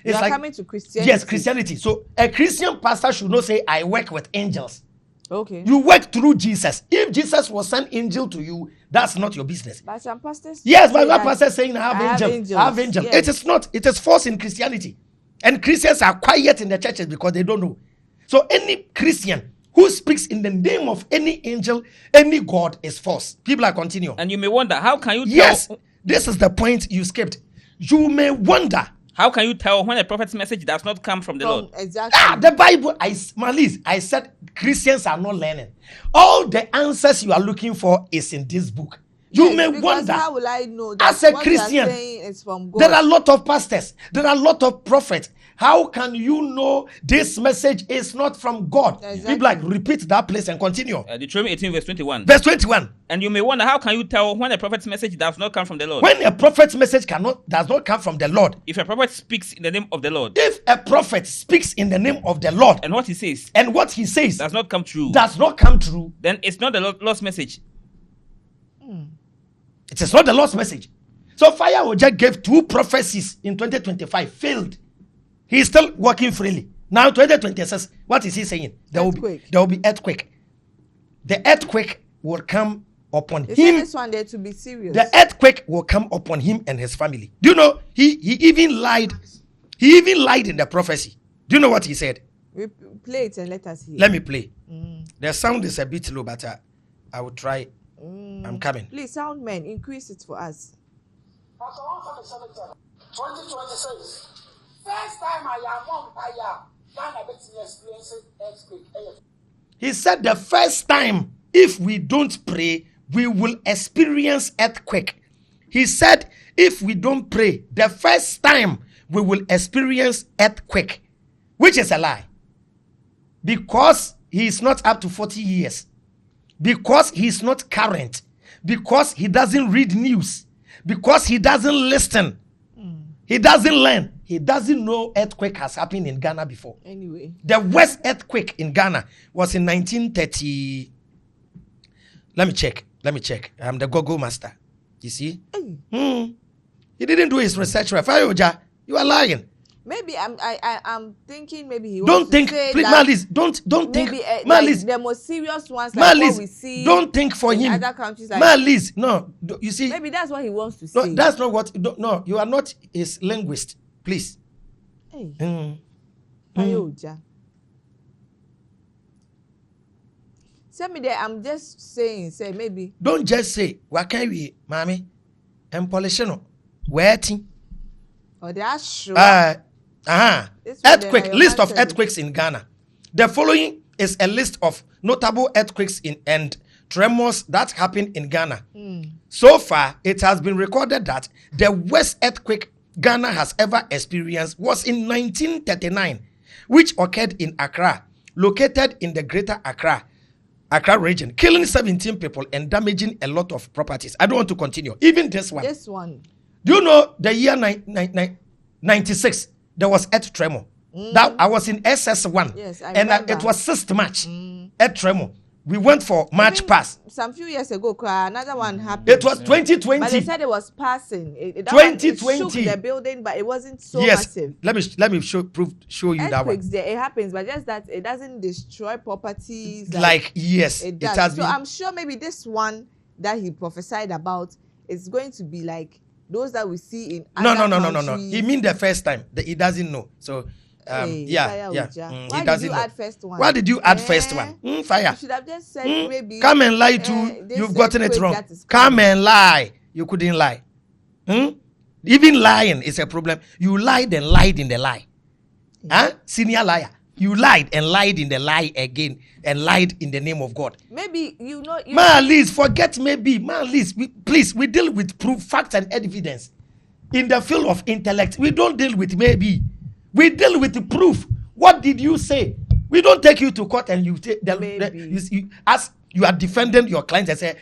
It's like coming to Christianity. Yes, Christianity. So a Christian pastor should not say, I work with angels. Okay. You work through Jesus. If Jesus was an angel to you, that's not your business. But some pastors. Yes, but one pastor saying I have angels. Yes. It is not. It is false in Christianity. And Christians are quiet in the churches because they don't know. So any Christian who speaks in the name of any angel, any God, is false. People are continuing. And you may wonder, how can you tell? Yes, this is the point you skipped. You may wonder. How can you tell when a prophet's message does not come from the Lord? Exactly. The Bible, I said Christians are not learning. All the answers you are looking for is in this book. You may wonder. How will I know that as a Christian, is from God? There are a lot of pastors. There are a lot of prophets. how can you know this message is not from God? Exactly. Be like, repeat that place and continue. Deuteronomy 18 verse 21. Verse 21. And you may wonder, how can you tell when a prophet's message does not come from the Lord? When a prophet's message does not come from the Lord. If a prophet speaks in the name of the Lord. If a prophet speaks in the name of the Lord. And what he says. And what he says. Does not come true. Does not come true. Then it's not the Lord's message. It is not the Lord's message. So Fire Oja gave 2 prophecies in 2025. Failed. He is still working freely. Now 2026, what is he saying? There will be earthquake. The earthquake will come upon him. This one there to be serious. The earthquake will come upon him and his family. Do you know he even lied? He even lied in the prophecy. Do you know what he said? We play it and let us hear. Let me play. The sound is a bit low, but I will try. I'm coming. Please, sound man, increase it for us. 2026. First time I am on fire. Ghana experiencing earthquake. He said the first time, if we don't pray, we will experience earthquake. He said, if we don't pray, the first time we will experience earthquake, which is a lie. Because he is not up to 40 years. Because he is not current. Because he doesn't read news. Because he doesn't listen. He doesn't learn. He doesn't know earthquake has happened in Ghana before. Anyway. The worst earthquake in Ghana was in 1930. Let me check. I'm the Google master. You see? He didn't do his research. Fayoja, you are lying. Maybe I'm thinking maybe he don't wants think, to say please, that Malice, don't think. maybe Malice, like the most serious ones like Malice, what we see don't think for in him. other countries. Like, Malice, no, you see. maybe that's what he wants to No, say. that's not what. No, you are not his linguist. Please. Hey. Ayoja. Tell me that I'm just saying, say maybe. Don't just say, what can we, mommy? And polishino. Waiting. Oh, that's sure. Earthquake, list of earthquakes in Ghana. The following is a list of notable earthquakes and tremors that happened in Ghana. So far, it has been recorded that the worst earthquake Ghana has ever experienced was in 1939, which occurred in Accra, located in the greater Accra region, killing 17 people and damaging a lot of properties. I don't want to continue. Even this one. Do you know the year 96, there was earth tremor. That I was in SS1. Yes, I and remember. It was 6th March. Earth tremor. We went for March pass. Some few years ago, another one happened. It was 2020. But they said it was passing. 2020. It shook the building, but it wasn't so yes. massive. Let me show you that one. There, it happens, but just that it doesn't destroy properties. Yes, it does. It has so been. I'm sure maybe this one that he prophesied about is going to be like those that we see in other countries. No. He mean the first time. He doesn't know. So Why did you add first one? Why did you add first one? Fire. You should have just said maybe. Come and lie too. You've gotten it wrong. Come and lie. You couldn't lie. Even lying is a problem. You lied and lied in the lie. Senior liar. You lied and lied in the lie again and lied in the name of God. Maybe Malice, forget maybe. Malice, please, we deal with proof, facts, and evidence. In the field of intellect, we don't deal with maybe. We deal with the proof. What did you say? We don't take you to court and you take as you are defending your client and say,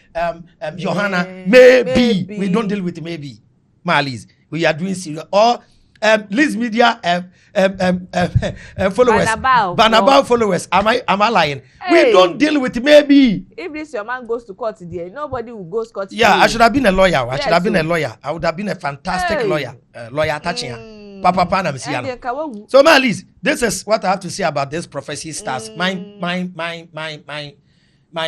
Johanna, maybe. We don't deal with maybe. Malice, we are doing serious. Or Liz Media followers, Banabao followers. Am I lying? Hey. We don't deal with maybe. If this your man goes to court today, nobody will go to court. Yeah, I should have been a lawyer. I should have been a lawyer. I would have been a fantastic lawyer. Lawyer touching. Papa Panam. So Malice, this is what I have to say about this prophecy stars. My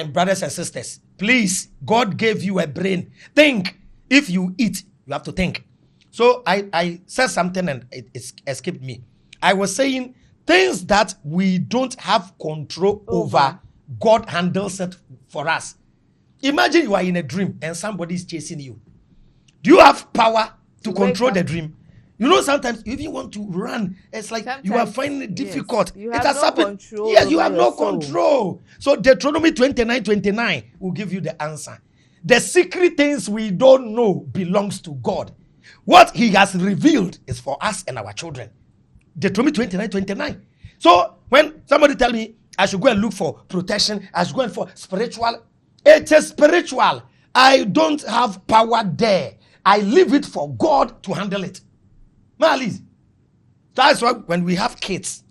brothers and sisters. Please, God gave you a brain. Think. If you eat, you have to think. So I said something and it escaped me. I was saying things that we don't have control over, God handles it for us. Imagine you are in a dream and somebody is chasing you. Do you have power to control the dream? You know, sometimes if you want to run, it's like sometimes, you are finding it difficult. Yes, it has happened. Yes, you have no control. So Deuteronomy 29:29 will give you the answer. The secret things we don't know belongs to God. What he has revealed is for us and our children. Deuteronomy 29:29. So when somebody tell me I should go and look for protection, I should go and for spiritual, it is spiritual. I don't have power there. I leave it for God to handle it. Malice. That's why when we have kids,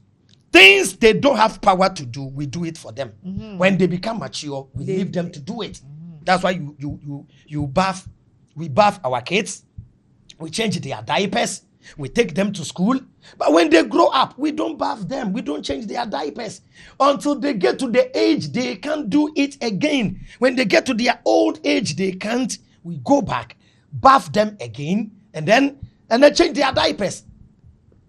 things they don't have power to do, we do it for them. When they become mature, we leave them to do it. That's why we bath our kids, we change their diapers, we take them to school. But when they grow up, we don't bath them, we don't change their diapers until they get to the age they can't do it again. When they get to their old age, they can't. We go back, bath them again, and then change their diapers.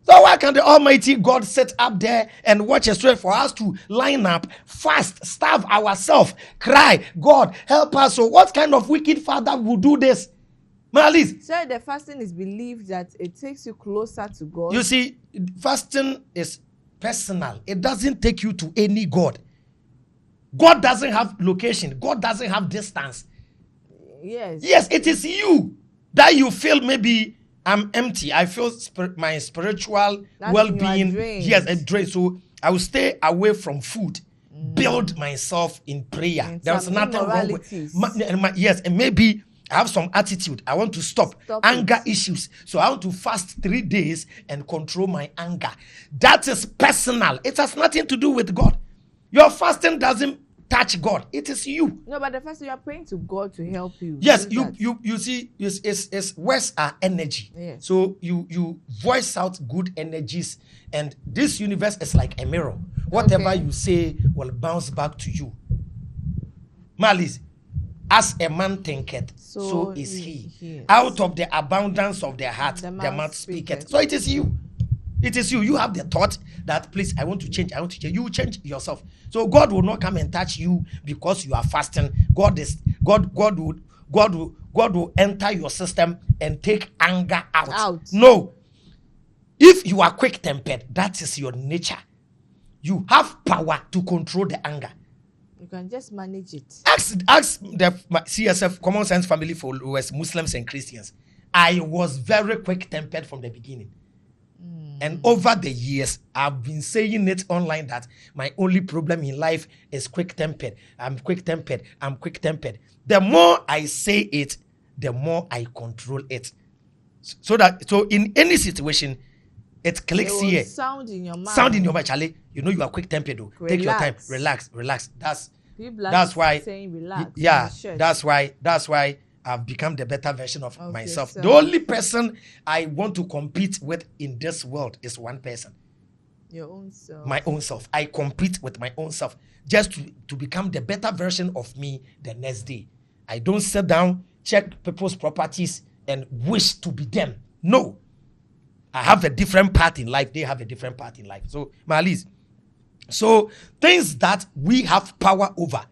So why can the Almighty God sit up there and watch a story for us to line up, fast, starve ourselves, cry, God, help us? So what kind of wicked father will do this? Malice. So the fasting is believed that it takes you closer to God. You see, fasting is personal. It doesn't take you to any God. God doesn't have location. God doesn't have distance. Yes. Yes, it is you that you feel maybe I'm empty. I feel my spiritual well-being. Yes, a drain. So I will stay away from food, build myself in prayer. And there's nothing wrong with yes, and maybe I have some attitude. I want to stop anger issues. So I want to fast 3 days and control my anger. That is personal. It has nothing to do with God. Your fasting doesn't touch God. It is you. No, but the first you are praying to God to help you. Yes, you see, it's words are energy. Yes. So you voice out good energies, and this universe is like a mirror. Whatever you say will bounce back to you. Malice, as a man thinketh, so is he. Yes. Out of the abundance of their heart, the mouth speaketh. So it is you. It is you. You have the thought that, please, I want to change. You change yourself. So God will not come and touch you because you are fasting. God will enter your system and take anger out. No. If you are quick-tempered, that is your nature. You have power to control the anger. You can just manage it. Ask the CSF Common Sense Family followers, Muslims and Christians. I was very quick-tempered from the beginning. And over the years, I've been saying it online that my only problem in life is quick-tempered. I'm quick-tempered. The more I say it, the more I control it. So in any situation, it clicks here. Sound in your mind. Charlie. You know you are quick-tempered. Take your time. Relax. That's why. Saying relax. Yeah. That's why I've become the better version of myself. So the only person I want to compete with in this world is one person. Your own self. My own self. I compete with my own self just to become the better version of me the next day. I don't sit down, check people's properties, and wish to be them. No. I have a different path in life. They have a different path in life. So, Malice. So, things that we have power over,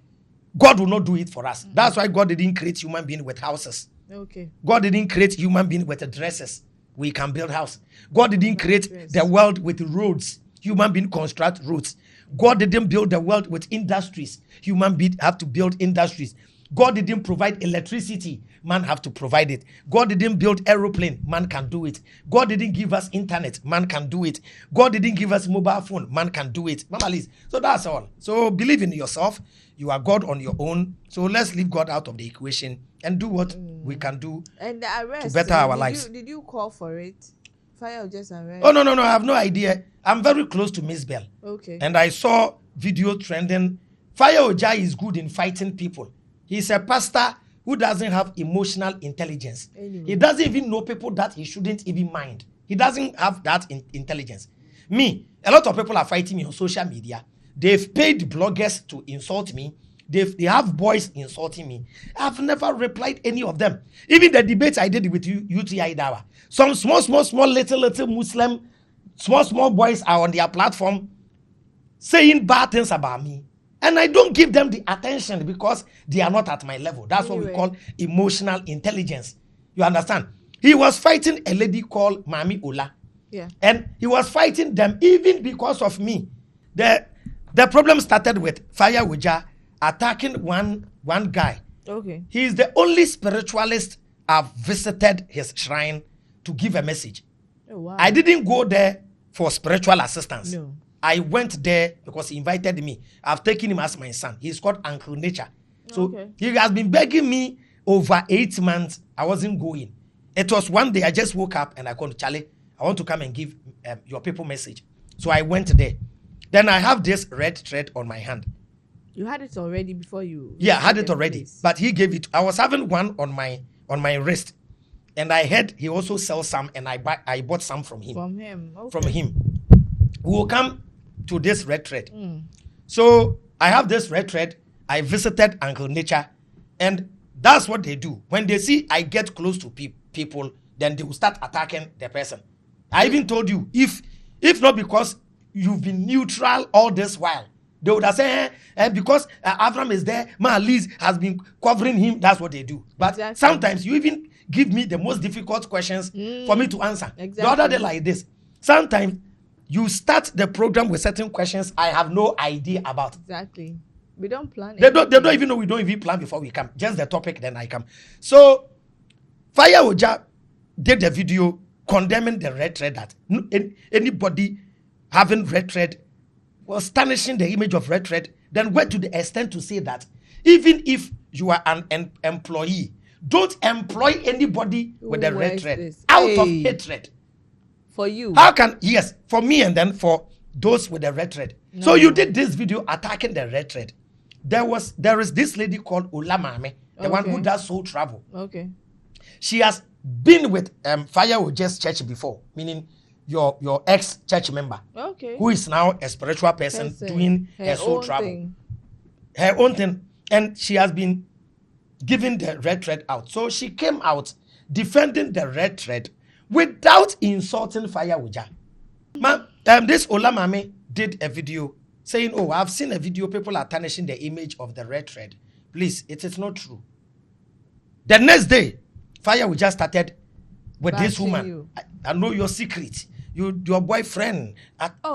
God will not do it for us. That's why God didn't create human being with houses. Okay. God didn't create human being with dresses. We can build house. God didn't create the world with roads. Human being construct roads. God didn't build the world with industries. Human being have to build industries. God didn't provide electricity. Man have to provide it. God didn't build aeroplane. Man can do it. God didn't give us internet. Man can do it. God didn't give us mobile phone. Man can do it. Mama Liz. So that's all. So believe in yourself. You are God on your own. So let's leave God out of the equation and do what we can do and the arrest, to better our lives. Did you call for it? Fire or just arrest? Oh, no. I have no idea. I'm very close to Miss Bell. Okay. And I saw video trending. Fire Ojai is good in fighting people. He's a pastor who doesn't have emotional intelligence. Anyway. He doesn't even know people that he shouldn't even mind. He doesn't have that intelligence. Me, a lot of people are fighting me on social media. They've paid bloggers to insult me. They have boys insulting me. I've never replied any of them. Even the debates I did with UTI Dawa. Some small, little Muslim, small boys are on their platform saying bad things about me. And I don't give them the attention because they are not at my level. That's what we call emotional intelligence. You understand? He was fighting a lady called Mami Ola. Yeah. And he was fighting them even because of me. The problem started with Fire Wija attacking one guy. Okay. He is the only spiritualist I've visited his shrine to give a message. Oh, wow. I didn't go there for spiritual assistance. No. I went there because he invited me. I've taken him as my son. He's called Uncle Nature. So he has been begging me over 8 months. I wasn't going. It was one day I just woke up and I called Charlie. I want to come and give your people message. So I went there. Then I have this red thread on my hand. You had it already before you. Yeah, I had it already. But he gave it. I was having one on my wrist. And I heard he also sells some, and I bought some from him. From him. Okay. From him. We will come to this red thread. So I have this red thread. I visited Uncle Nature, and that's what they do. When they see I get close to people, then they will start attacking the person. I even told you, if not because you've been neutral all this while, they would have said, because Avram is there, Liz has been covering him. That's what they do. But sometimes you even give me the most difficult questions for me to answer. The other day like this. Sometimes you start the program with certain questions I have no idea about. Exactly. We don't plan. They don't even know we don't even plan before we come. Just the topic, then I come. So Fire Oja did the video condemning the red thread, that anybody having red thread was tarnishing the image of red thread, then went to the extent to say that even if you are an employee, don't employ anybody with the red thread out of hatred. For you. How can, yes, for me and then for those with the red thread. No. So you did this video attacking the red thread. There is this lady called Olamame, the one who does soul travel. Okay. She has been with Fire Oja's church before, meaning your ex-church member, who is now a spiritual person doing her soul travel. Her own thing. And she has been giving the red thread out. So she came out defending the red thread without insulting Fire Oja. This Olamame did a video saying, oh, I've seen a video, people are tarnishing the image of the red thread. Please, it is not true. The next day, Fire Oja started with this woman. I know your secret. Your boyfriend.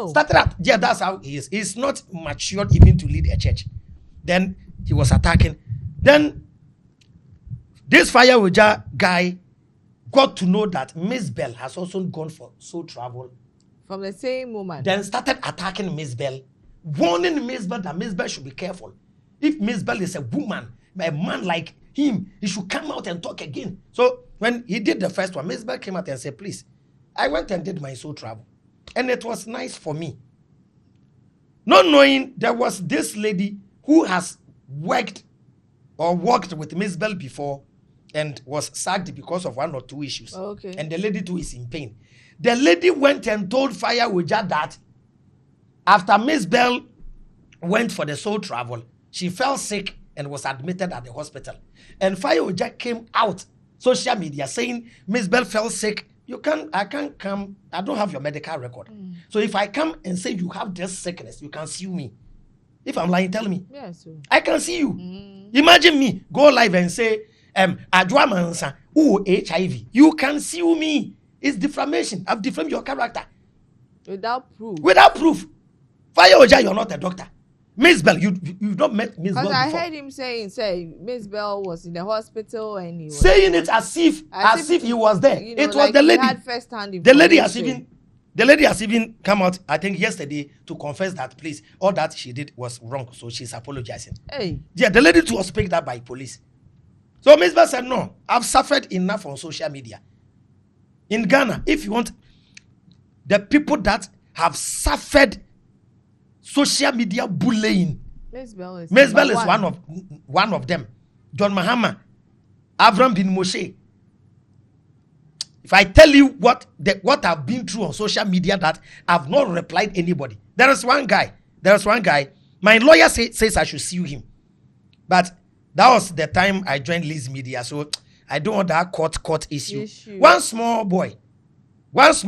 Started out. Yeah, that's how he is. He's not matured even to lead a church. Then he was attacking. Then this Fire Oja guy got to know that Miss Bell has also gone for soul travel. From the same woman. Then started attacking Miss Bell, warning Miss Bell that Miss Bell should be careful. If Miss Bell is a woman, a man like him, he should come out and talk again. So when he did the first one, Miss Bell came out and said, please, I went and did my soul travel. And it was nice for me. Not knowing there was this lady who has worked with Miss Bell before and was sacked because of 1 or 2 issues. Okay. And the lady too is in pain. The lady went and told Fire Oja that after Miss Bell went for the soul travel, she fell sick and was admitted at the hospital. And Fire Oja came out social media saying Miss Bell fell sick. I can't come. I don't have your medical record. So if I come and say you have this sickness, you can sue me. If I'm lying, tell me. Yes. I can see you. Imagine me go live and say, Adwa Mansa, HIV. You can sue me. It's defamation. I've defamed your character. Without proof. Without proof. Fire Oja, you're not a doctor. Miss Bell, you've not met Miss Bell before. I heard him say Miss Bell was in the hospital and he was saying it as if he was there. It was the lady. Had first-hand the lady has even come out, I think yesterday, to confess that please, all that she did was wrong. So she's apologizing. Hey. Yeah, the lady too was picked up by police. So Miss Bell said, no, I've suffered enough on social media. In Ghana, if you want the people that have suffered social media bullying, Miss Bell is one of them. John Mahama, Avram bin Moshe. If I tell you what I've been through on social media that I've not replied anybody. There is one guy. My lawyer says I should sue him. But that was the time I joined Liz Media. So I don't want that court issue. One small boy is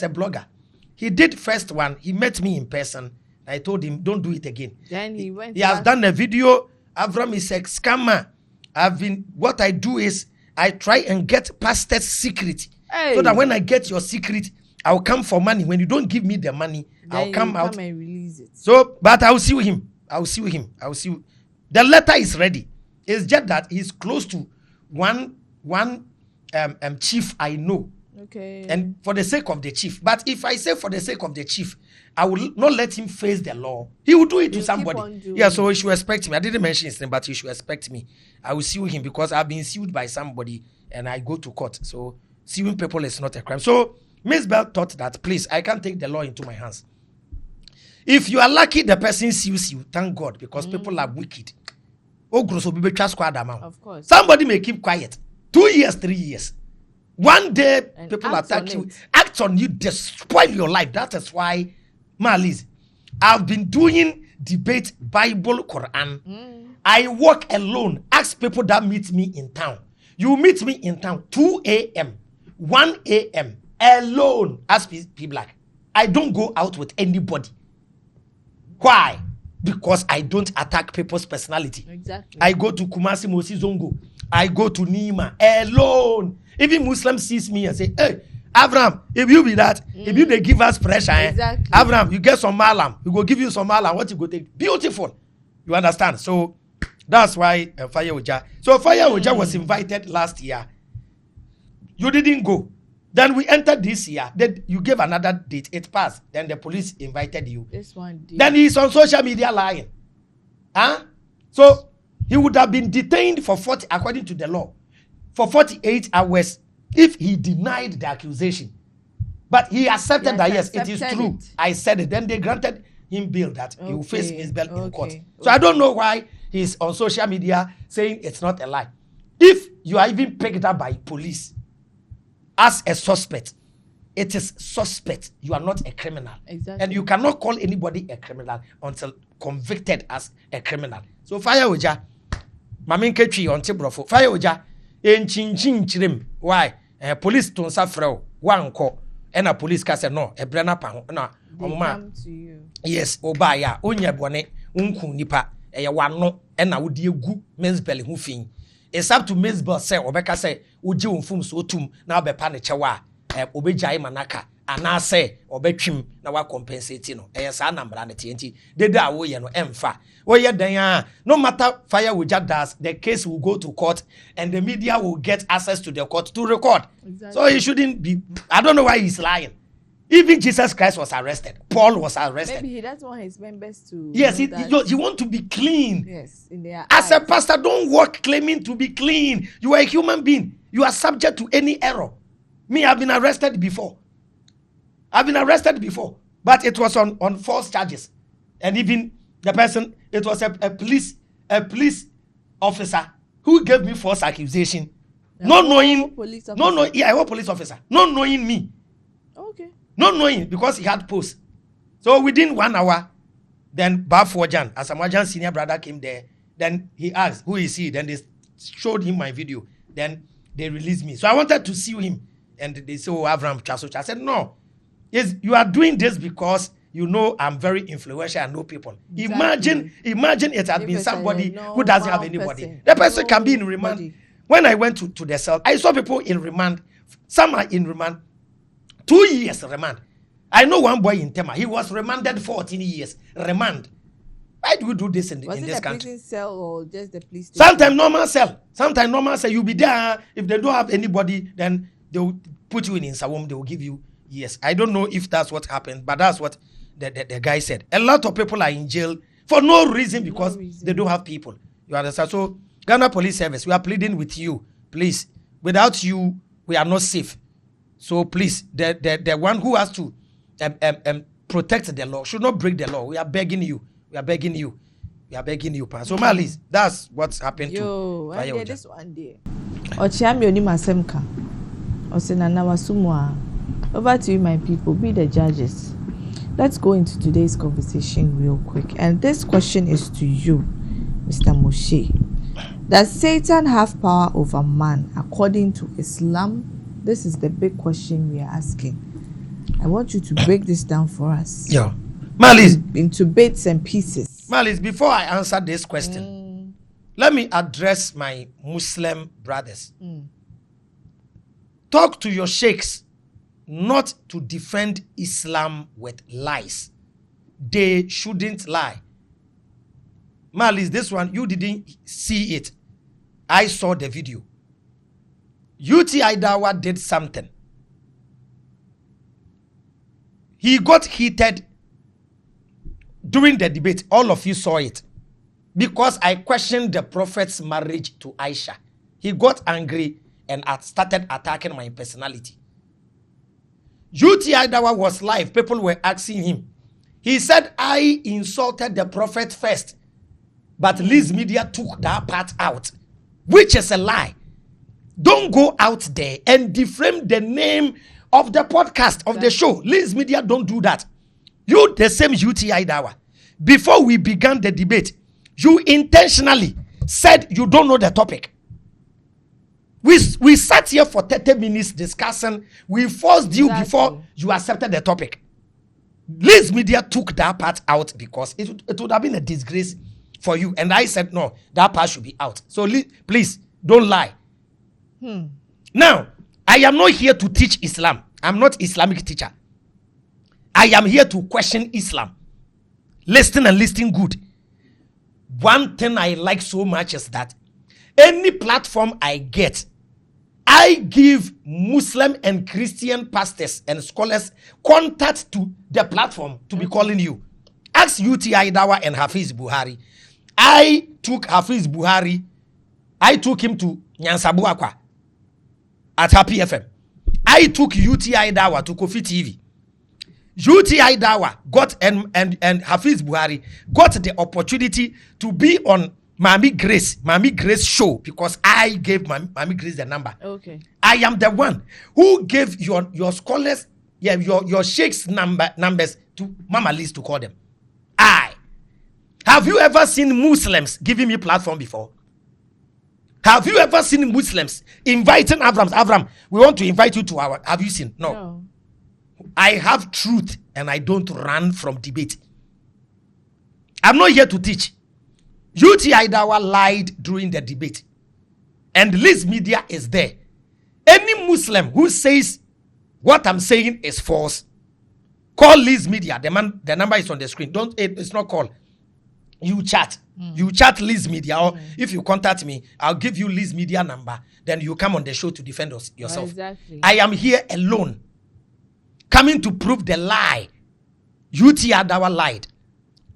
a blogger. He did first one. He met me in person. I told him, don't do it again. Then he went. He has done a video. Avram is a scammer. What I do is I try and get pastor's secret. So that when I get your secret, I'll come for money. When you don't give me the money, then I'll come out and release it. So, but I'll sue him. The letter is ready. It's just that he's close to one chief I know Okay. And for the sake of the chief. But if I say for the sake of the chief, I will not let him face the law. He will do it to somebody. Yeah, so he should respect me. I didn't mention his name, but he should respect me. I will sue him because I've been sued by somebody and I go to court. So suing people is not a crime. So Miss Bell thought that, please, I can't take the law into my hands. If you are lucky, the person sues you. Thank God, because people are wicked. Of course. Somebody may keep quiet. 2 years, 3 years. One day, And people act attack on you, it. act on you, they spoil your life. That is why, Malis, I've been doing debate Bible, Qur'an. I walk alone. Ask people that meet me in town. You meet me in town 2 a.m., 1 a.m., alone. Ask people like, I don't go out with anybody. Why? Because I don't attack people's personality. Exactly. I go to Kumasi Mosi Zongo. I go to Nima alone. Even Muslim sees me and say, hey, Abraham, if you be that, if you they give us pressure, Exactly. Abraham, you get some malam. We go give you some malam. What you go take? Beautiful. You understand? So that's why Fire Oja. So Fire Oja was invited last year. You didn't go. Then we entered this year. Then you gave another date. It passed. Then the police invited you. This one did. Then he's on social media lying. So he would have been detained for 40, according to the law, for 48 hours if he denied the accusation. But he accepted that, yes, it is true. I said it. Then they granted him bail that he will face Miss Bell in court. So I don't know why he's on social media saying it's not a lie. If you are even picked up by police as a suspect, it is suspect. You are not a criminal. Exactly. And you cannot call anybody a criminal until convicted as a criminal. So Fire Oja, Mamin Ketri on Tibrofo, Fire Oja, in Chin Chirim. Why? Police don't suffer one call, and a police case no, a brenna pan. No, come to you. Yes, Obaya, Unya Bone, Unku Nipa, a one no, and I would gu Miss Belly hoofing. It's up to Miss Bell say, Obeka say, Uji Fum so tum, now be panichawa, Obejai Manaka, and I say, Obechim, now what compensate no, as a number and TNT, they da away no emfa. Oh, yeah, then, no matter Fire Oja does, the case will go to court and the media will get access to the court to record. Exactly. So he shouldn't be, I don't know why he's lying. Even Jesus Christ was arrested. Paul was arrested. Maybe he doesn't want his members to. Yes, he want to be clean. Yes, in their As eyes. a pastor, don't walk claiming to be clean. You are a human being. You are subject to any error. Me, I've been arrested before. But it was on false charges. And even the person, it was a police officer who gave me false accusation. Not knowing. Police officer. No, yeah, I was police officer. Not knowing me. Okay. Not knowing because he had posts. So within 1 hour, then Bafojan, as a Majan senior brother came there, then he asked, who is he? Then they showed him my video. Then they released me. So I wanted to sue him. And they said, oh, Abraham Chasocha. I said, no. Yes, you are doing this because you know I'm very influential and know people. Exactly. Imagine it had If been it's somebody a who doesn't have normal anybody. person. The person can be in remand. Nobody. When I went to the cell, I saw people in remand. Some are in remand. 2 years remand. I know one boy in Tema. He was remanded 14 years. Remand. Why do we do this in this country? Was it the prison cell or just the police station? Sometimes normal cell. You'll be there. If they don't have anybody, then they will put you in Sawom. They will give you years. I don't know if that's what happened, but that's what the guy said. A lot of people are in jail for no reason because they don't have people. You understand? So Ghana Police Service, we are pleading with you, please. Without you, we are not safe. So please, the one who has to protect the law should not break the law. We are begging you. So Malis, that's what's happened to Fire Oja. This one day. Ochiami oni masemka. Osenana wasumwa. Over to you, my people. Be the judges. Let's go into today's conversation real quick. And this question is to you, Mr. Moshe. Does Satan have power over man according to Islam? This is the big question we are asking. I want you to break this down for us. Yeah. Malis, into bits and pieces. Malis, before I answer this question, let me address my Muslim brothers. Talk to your sheikhs not to defend Islam with lies. They shouldn't lie. Malis, this one, you didn't see it. I saw the video. UTI Dawa did something. He got heated during the debate. All of you saw it. Because I questioned the prophet's marriage to Aisha. He got angry and started attacking my personality. UTI Dawa was live. People were asking him. He said, I insulted the prophet first. But Liz Media took that part out, which is a lie. Don't go out there and defame the name of the podcast, of the show. Liz Media, don't do that. You, the same UTI Dawa. Before we began the debate, you intentionally said you don't know the topic. We sat here for 30 minutes discussing. We forced you before you accepted the topic. Liz Media took that part out because it would have been a disgrace for you. And I said, no, that part should be out. So please, don't lie. Now, I am not here to teach Islam. I'm not Islamic teacher. I am here to question Islam. Listen and listen good. One thing I like so much is that any platform I get, I give Muslim and Christian pastors and scholars contact to the platform to be calling you. Ask UTI Dawa and Hafiz Buhari. I took Hafiz Buhari, I took him to Nyansabu Akwa at Happy FM. I took UTI Dawa to Kofi TV. UTI Dawa got and Hafiz Buhari got the opportunity to be on Mami Grace show because I gave Mami Grace the number. Okay. I am the one who gave your scholars, your sheikhs numbers to Mama Liz to call them. Have you ever seen Muslims giving me platform before? Have you ever seen Muslims inviting Avram, we want to invite you to our, have you seen? No. I have truth and I don't run from debate. I'm not here to teach. UTI Dawa lied during the debate. And Liz Media is there. Any Muslim who says what I'm saying is false, call Liz Media. The number is on the screen. It's not call. You chat. You chat Liz Media. Or if you contact me, I'll give you Liz Media number. Then you come on the show to defend yourself. Exactly. I am here alone, coming to prove the lie. UTI Dawa lied.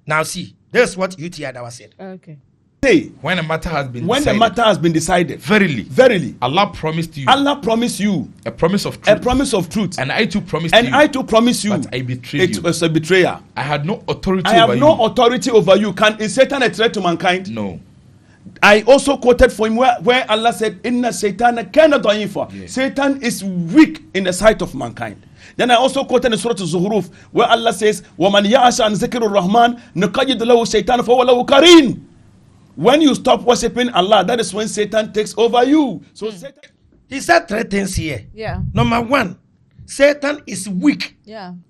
Now see, this is what UTI Dawa said. Okay. Say, when a matter has been when decided, the matter has been decided, verily, Allah promised you a promise of truth, and I too promised you, but I betrayed you. It was a betrayer. I had no authority I have over no you. authority over you. Is Satan a threat to mankind? No. I also quoted for him where Allah said, Inna Shayṭāna kana da'ifa. Satan is weak in the sight of mankind. Then I also quoted in Surah Al-Zuhruf where Allah says, وَمَنْ يَعْشَ عَنْ ذِكْرِ الرَّحْمَنِ نُقَيِّدْ لَهُ شَيْطَانَ فَهُوَ لَهُ قَرِينٌ. When you stop worshiping Allah, that is when Satan takes over you. So Satan, he said 3 things here. Yeah. Number 1, Satan is weak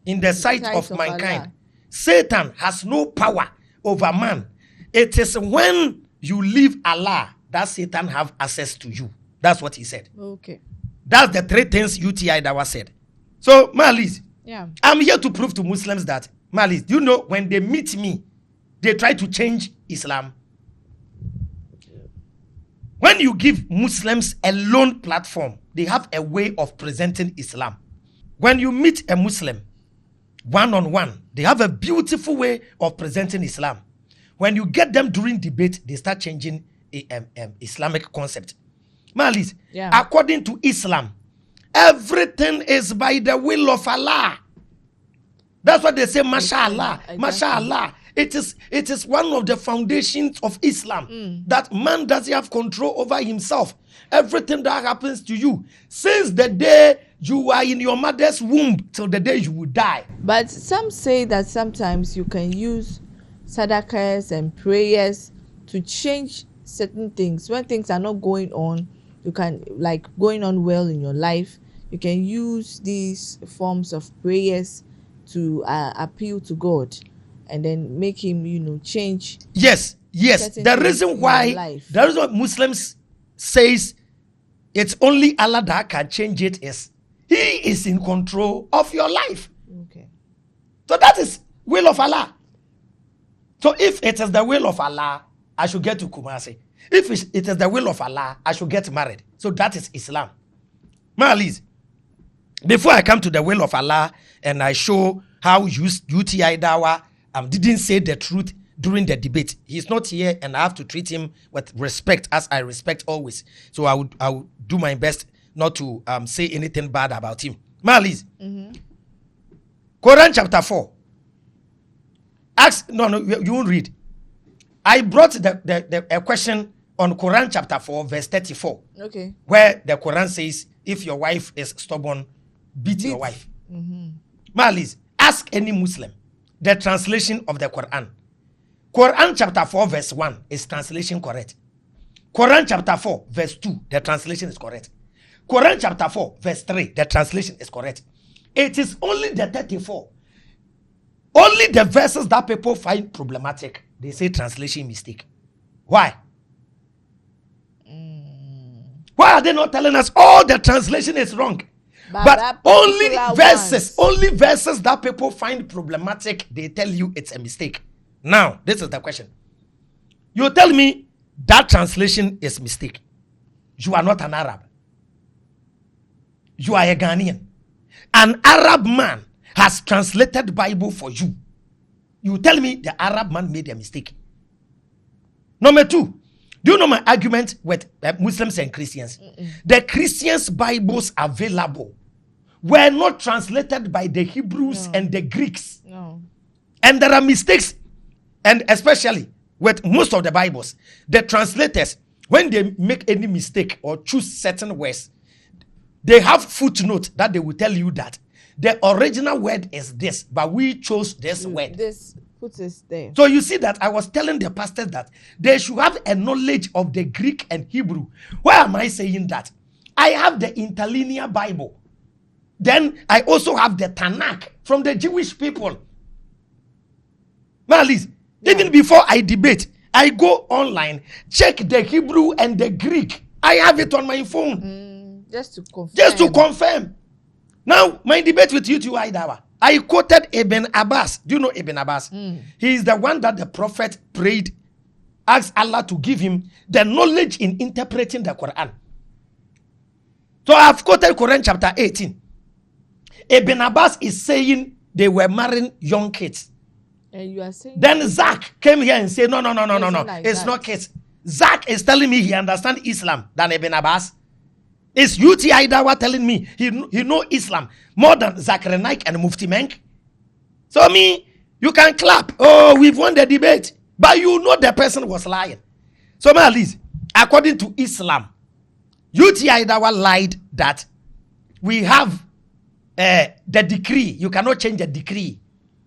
in the sight of mankind. Allah. Satan has no power over man. It is when you leave Allah that Satan have access to you. That's what he said. Okay. That's the 3 things UTI Dawa said. So, Malis, Yeah. I'm here to prove to Muslims that, Malis, you know, when they meet me, they try to change Islam. When you give Muslims a lone platform, they have a way of presenting Islam. When you meet a Muslim one-on-one, they have a beautiful way of presenting Islam. When you get them during debate, they start changing Islamic concept. Malis, according to Islam, everything is by the will of Allah. That's what they say, mashallah, mashallah. It is one of the foundations of Islam that man doesn't have control over himself. Everything that happens to you, since the day you are in your mother's womb till the day you will die. But some say that sometimes you can use sadaqahs and prayers to change certain things. When things are not going on, you can, like going on well in your life, you can use these forms of prayers to appeal to God and then make him, change. Yes. The reason why Muslims says it's only Allah that can change it is He is in control of your life. Okay. So that is will of Allah. So if it is the will of Allah, I should get to Kumasi. If it is the will of Allah, I should get married. So that is Islam. Malis, before I come to the will of Allah and I show how UTI Dawa didn't say the truth during the debate. He's not here, and I have to treat him with respect, as I respect always. So I would do my best not to say anything bad about him. Malis, Quran chapter 4. You won't read. I brought a question on Quran chapter 4, verse 34. Okay. Where the Quran says, if your wife is stubborn, beat your wife. Malis, ask any Muslim the translation of the Quran. Quran chapter 4, verse 1 is translation correct. Quran chapter 4, verse 2, the translation is correct. Quran chapter 4, verse 3, the translation is correct. It is only the 34. Only the verses that people find problematic, they say translation mistake. Why? Why are they not telling us all the translation is wrong? But only verses that people find problematic, they tell you it's a mistake. Now, this is the question. You tell me that translation is mistake. You are not an Arab. You are a Ghanaian. An Arab man has translated Bible for you. You tell me the Arab man made a mistake. Number 2, do you know my argument with Muslims and Christians? The Christians' Bibles available were not translated by the Hebrews and the Greeks. No. And there are mistakes. And especially with most of the Bibles, the translators, when they make any mistake or choose certain words, they have footnotes that they will tell you that the original word is this, but we chose this word. This puts us there. So you see that I was telling the pastors that they should have a knowledge of the Greek and Hebrew. Why am I saying that? I have the interlinear Bible. Then I also have the Tanakh from the Jewish people. Malis, even before I debate, I go online, check the Hebrew and the Greek. I have it on my phone. Just to confirm. Just to confirm. Now, my debate with you two, I quoted Ibn Abbas. Do you know Ibn Abbas? He is the one that the prophet prayed, asked Allah to give him the knowledge in interpreting the Quran. So I have quoted Quran chapter 18. Ibn Abbas is saying they were marrying young kids. And you are saying then Zach came here and said, no. Like it's that. not kids. Zach is telling me he understands Islam than Ibn Abbas. It's UTI Dawa telling me he know Islam more than Zakir Naik and Mufti Menk. So you can clap. Oh, we've won the debate. But you know the person was lying. So Malis, according to Islam, UTI Dawa lied that we have the decree. You cannot change the decree.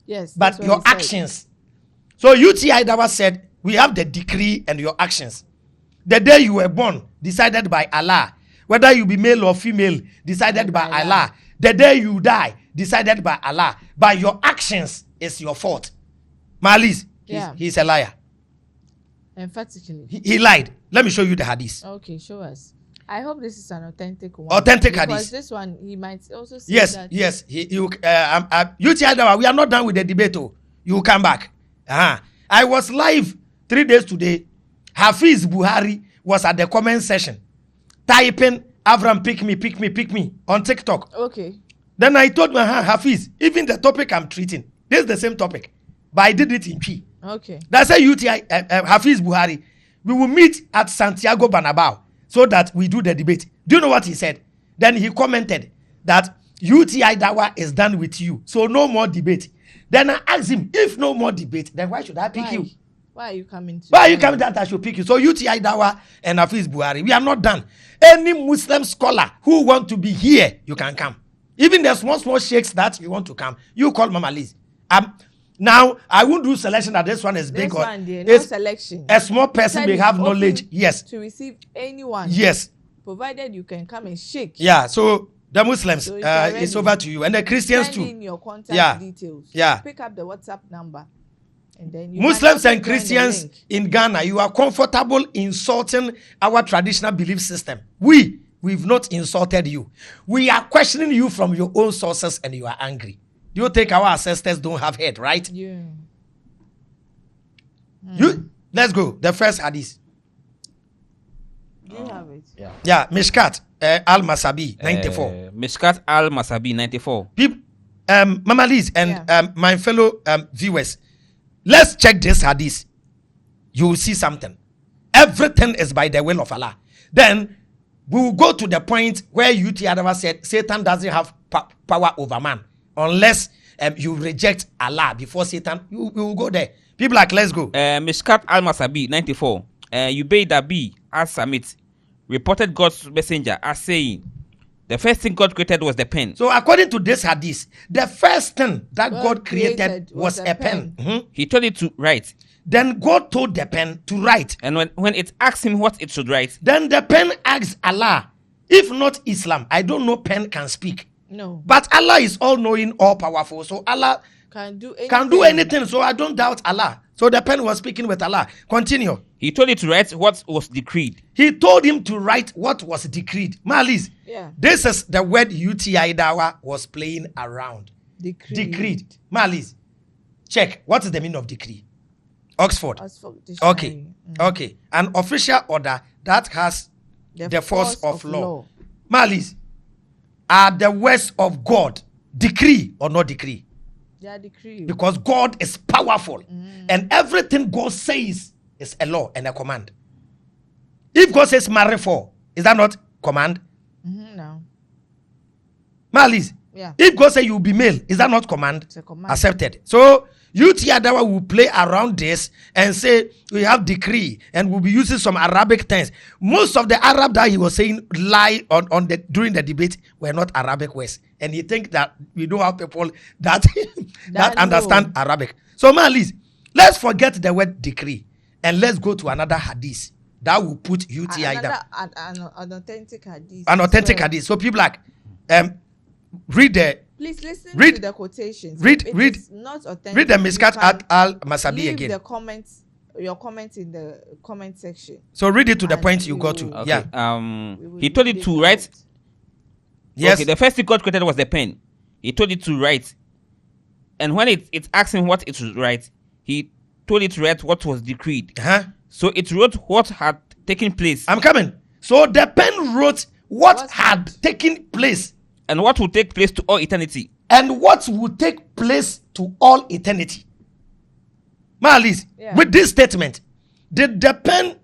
Yes. But your actions. So UTI Dawa said, we have the decree and your actions. The day you were born, decided by Allah. Whether you be male or female, decided by Allah. The day you die, decided by Allah. But your actions is your fault. Malis, he's a liar. Emphatically. He lied. Let me show you the hadith. Okay, show us. I hope this is an authentic one. Authentic because hadith. This one, he might also say that. Yes. UTI Dawa, we are not done with the debate. You come back. I was live 3 days today. Hafiz Buhari was at the comment section typing Avram pick me on TikTok. Okay. Then I told my Hafiz, even the topic I'm treating, this is the same topic, but I did it in P. Okay. That's a UTI Hafiz Buhari. We will meet at Santiago Bernabeu so that we do the debate. Do you know what he said? Then he commented that UTI Dawa is done with you, so no more debate. Then I asked him, if no more debate, then why should I pick you? Why are you coming to? Why are you coming that I should pick you? So UTI Dawa and Hafiz Buhari, we are not done. Any Muslim scholar who want to be here, you can come. Even the small sheikhs that you want to come, you call Mama Liz. Now I won't do selection that this one is big. This one there, no selection. A small person may have knowledge. Yes. To receive anyone. Yes. Provided you can come and shake. Yeah. So the Muslims, it's over to you, and the Christians too. Send in your contact details. Yeah. Pick up the WhatsApp number. And then Muslims and Christians in Ghana, you are comfortable insulting our traditional belief system. We've not insulted you. We are questioning you from your own sources, and you are angry. Do you think our ancestors don't have head, right? Yeah. Let's go. The first hadith. Do you have it? Yeah. Mishkat Al-Masabi, 94. Mishkat Al-Masabi, 94. Mama Liz and my fellow viewers, let's check this hadith. You will see something. Everything is by the will of Allah. Then we will go to the point where UT Adama said Satan doesn't have power over man unless you reject Allah before Satan. We will go there. People like, let's go. Mishkat al-Masabi 94. Ubay Dabi al-Samit reported God's messenger as saying, the first thing God created was the pen. So according to this hadith, the first thing that God created was a pen. Mm-hmm. He told it to write. Then God told the pen to write. And when it asked him what it should write, then the pen asked Allah, if not Islam, I don't know pen can speak. No. But Allah is all-knowing, all-powerful. So Allah can do anything. So I don't doubt Allah. So the pen was speaking with Allah. Continue. He told it to write what was decreed. He told him to write what was decreed. Malis, this is the word UTI Dawa was playing around. Decreed. Malis, check. What is the meaning of decree? Oxford. Okay. Okay. An official order that has the force of law. Malis, are the words of God decree or not decree? They are decree. Because God is powerful. And everything God says is a law and a command. If God says marry for, is that not command? No. Malis, if God says you will be male, is that not command? It's a command. Accepted. So UT Adawa will play around this and say we have decree and we'll be using some Arabic terms. Most of the Arab that he was saying during the debate were not Arabic words. And he think that we don't have people that understand Arabic. So Malis, let's forget the word decree and let's go to another hadith that will put UTI down. An authentic hadith. An authentic hadith. So people like read the. Please listen to the quotations. Read the Mishkat al-Masabi again. The comments, your comments in the comment section. So read it to the point you got to. Okay. Yeah. He told it to write. Yes. Okay, the first thing God created was the pen. He told it to write. And when it asked him what it should write, he told it to write what was decreed. So it wrote what had taken place. I'm coming. So the pen wrote what had taken place. And what will take place to all eternity. And what will take place to all eternity. Malis, with this statement, did the pen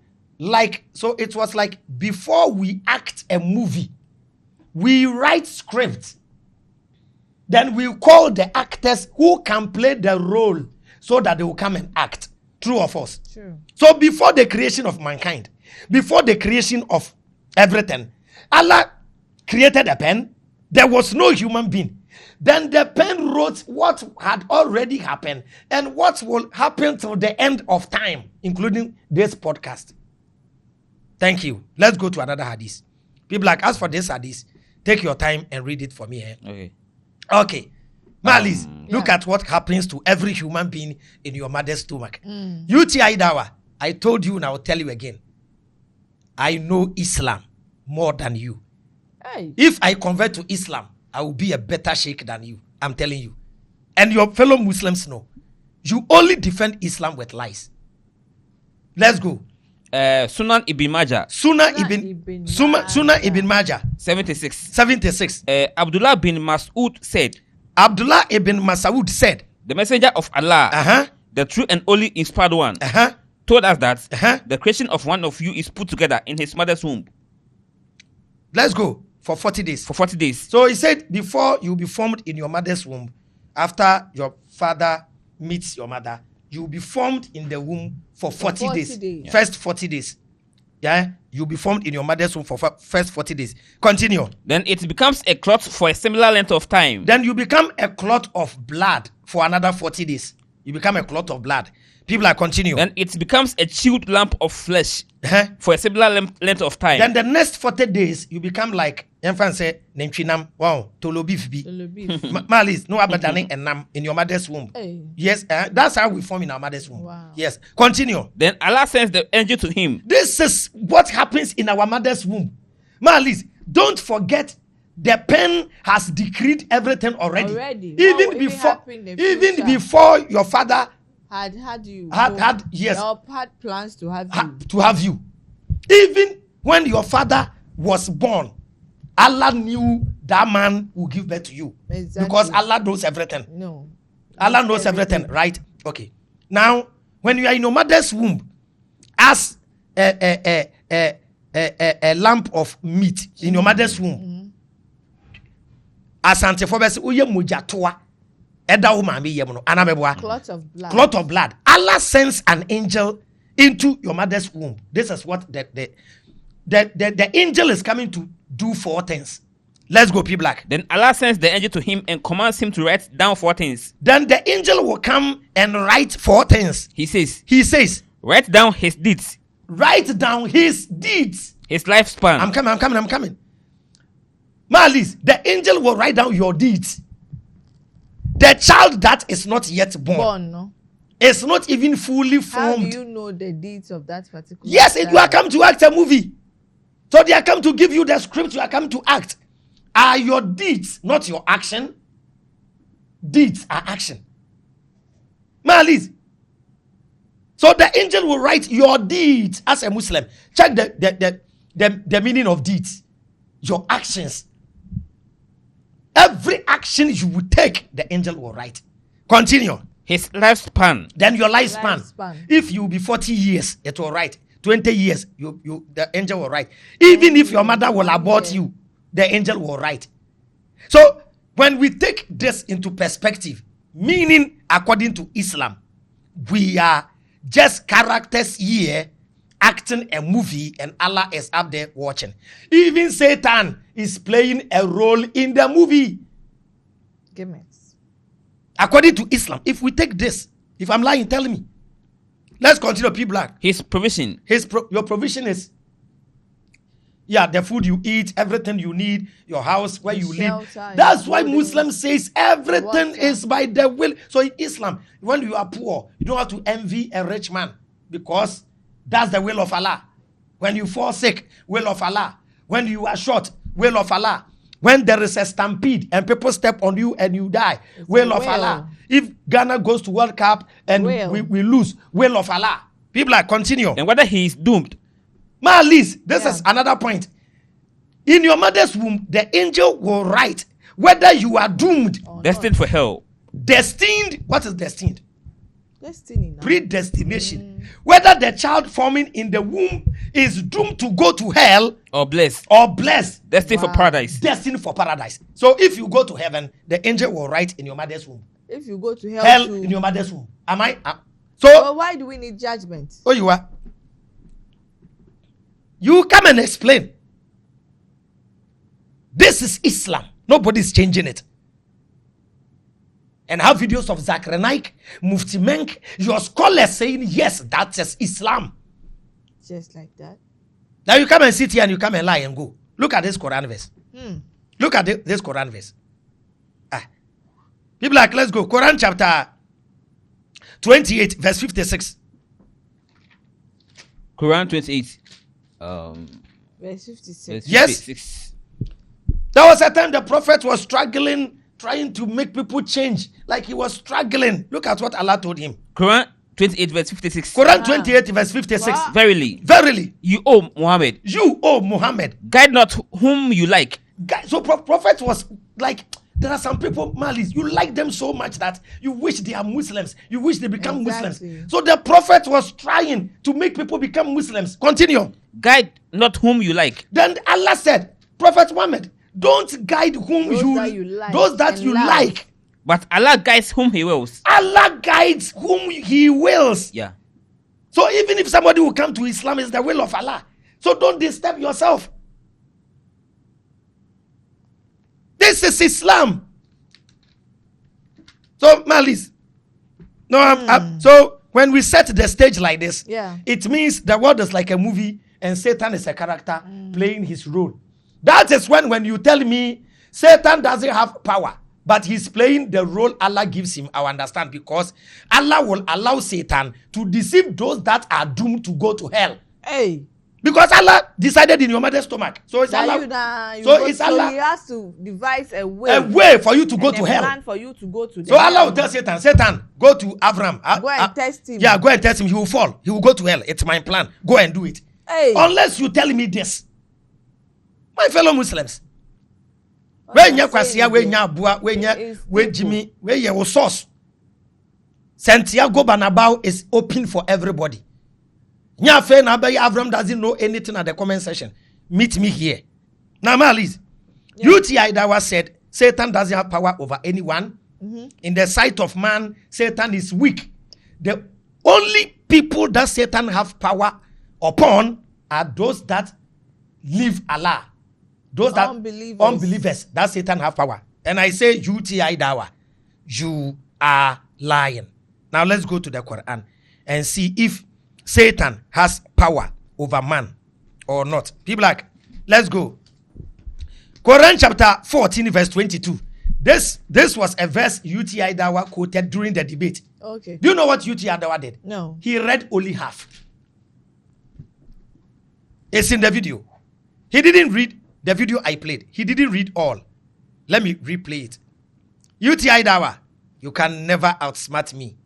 so it was like before we act a movie, we write scripts. Then we call the actors who can play the role so that they will come and act. True or false? True. So before the creation of mankind, before the creation of everything, Allah created a pen. There was no human being. Then the pen wrote what had already happened and what will happen till the end of time, including this podcast. Thank you. Let's go to another hadith. People like, as for this hadith, take your time and read it for me. Okay. Malis, look at what happens to every human being in your mother's stomach. UTI Dawa, I told you and I will tell you again. I know Islam more than you. Hey. If I convert to Islam, I will be a better sheikh than you. I'm telling you. And your fellow Muslims know. You only defend Islam with lies. Let's go. Sunan Ibn Majah. Sunan Ibn Majah. 76. Abdullah bin Mas'ud said. Abdullah ibn Mas'ud said. The messenger of Allah, the true and only inspired one, told us that the creation of one of you is put together in his mother's womb. Let's go. For 40 days. For 40 days. So he said, before you be formed in your mother's womb, after your father meets your mother, you will be formed in the womb for 40 days. Yeah. First 40 days. Yeah? You'll be formed in your mother's womb for first 40 days. Continue. Then it becomes a clot for a similar length of time. Then you become a clot of blood for another 40 days. You become a clot of blood. People are continue. Then it becomes a chewed lump of flesh for a similar length of time. Then the next 40 days, you become like, tolobif bi. Malis, no abadane and nam in your mother's womb. Hey. Yes, that's how we form in our mother's womb. Wow. Yes, continue. Then Allah sends the angel to him. This is what happens in our mother's womb. Malis, don't forget the pen has decreed everything already. Even before your father had plans to have you. Even when your father was born, Allah knew that man will give birth to you. Exactly. Because Allah knows everything. No. Allah knows everything, right? Okay. Now, when you are in your mother's womb, as a lump of meat in your mother's womb, as antiphobes, clot of blood. Allah sends an angel into your mother's womb. This is what the angel is coming to do 4 things. Let's go, P Black. Then Allah sends the angel to him and commands him to write down 4 things. Then the angel will come and write 4 things. He says, write down his deeds. Write down his deeds. His lifespan. I'm coming. Malis, the angel will write down your deeds. The child that is not yet born No? is not even fully How formed. do you know the deeds of that particular Yes, child? you are come to act a movie. So they are come to give you the script you are come to act. Are your deeds not your action? Deeds are action. Malis. So the angel will write your deeds as a Muslim. Check the meaning of deeds. Your actions. Every action you will take, the angel will write. Continue. His lifespan. Then your lifespan. If you be 40 years, it will write. 20 years, the angel will write. Even if your mother will abort you, the angel will write. So when we take this into perspective, meaning according to Islam, we are just characters here acting a movie and Allah is up there watching. Even Shayṭān is playing a role in the movie. Gimmicks. According to Islam, if we take this, if I'm lying, tell me. Let's continue, P Black. His provision. Your provision is, the food you eat, everything you need, your house, where you live. That's why Muslim says everything is by the will. So in Islam, when you are poor, you don't have to envy a rich man because that's the will of Allah. When you fall sick, will of Allah. When you are short, will of Allah. When there is a stampede and people step on you and you die, will of Allah. If Ghana goes to World Cup and we lose, will of Allah. People are continue. And whether he is doomed. Malis, this is another point. In your mother's womb, the angel will write whether you are doomed. Destined for hell. Destined. What is destined? Destiny. Predestination. Whether the child forming in the womb is doomed to go to hell or blessed. Destined for paradise. Destined for paradise. So if you go to heaven, the angel will write in your mother's womb. If you go to hell in your mother's womb. Am I? So why do we need judgment? Oh, you are. You come and explain. This is Islam. Nobody's changing it. And have videos of Zakir Naik, Mufti Menk, your scholars saying, yes, that is Islam. Just like that. Now you come and sit here and you come and lie and go. Look at this Quran verse. Look at this Quran verse. People like, let's go. Quran chapter 28, verse 56. Quran 28. Verse 56. Yes. There was a time the prophet was struggling, trying to make people change. Like he was struggling. Look at what Allah told him. Quran 28 verse 56. Quran 28 verse 56. Wow. Verily. You, O Muhammad. Guide not whom you like. So prophet was like, there are some people, Malis, you like them so much that you wish they are Muslims. You wish they become Muslims. So the prophet was trying to make people become Muslims. Continue. Guide not whom you like. Then Allah said, Prophet Muhammad, don't guide those that you like. But Allah guides whom he wills. Allah guides whom he wills. Yeah. So even if somebody will come to Islam, it's the will of Allah. So don't disturb yourself. This is Islam. So Malis, so when we set the stage like this, it means the world is like a movie and Satan is a character playing his role. That is when you tell me Satan doesn't have power, but he's playing the role Allah gives him. I understand, because Allah will allow Satan to deceive those that are doomed to go to hell. Hey. Because Allah decided in your mother's stomach. So it's Allah. So he has to devise a way for you to go to hell. Plan for you to go to so Allah will tell Satan, go to Abraham. Go and test him. Yeah, go and test him. He will fall. He will go to hell. It's my plan. Go and do it. Hey. Unless you tell me this. My fellow Muslims, When you kwasia, when you bua, when you Jimmy, where you source. Santiago Banabao is open for everybody. Nyafe na bay Avram doesn't know anything at the comment section. Meet me here. Now, Malis, UTI Dawa said Satan doesn't have power over anyone. In the sight of man, Satan is weak. The only people that Satan have power upon are those that leave Allah. Those that unbelievers that Satan have power. And I say UTI Dawa, you are lying. Now let's go to the Quran and see if Satan has power over man or not. People like, let's go. Quran chapter 14 verse 22. This was a verse UTI Dawa quoted during the debate. Okay. Do you know what UTI Dawa did? No. He read only half. It's in the video. He didn't read the video I played. He didn't read all. Let me replay it. UTI Dawa, you can never outsmart me.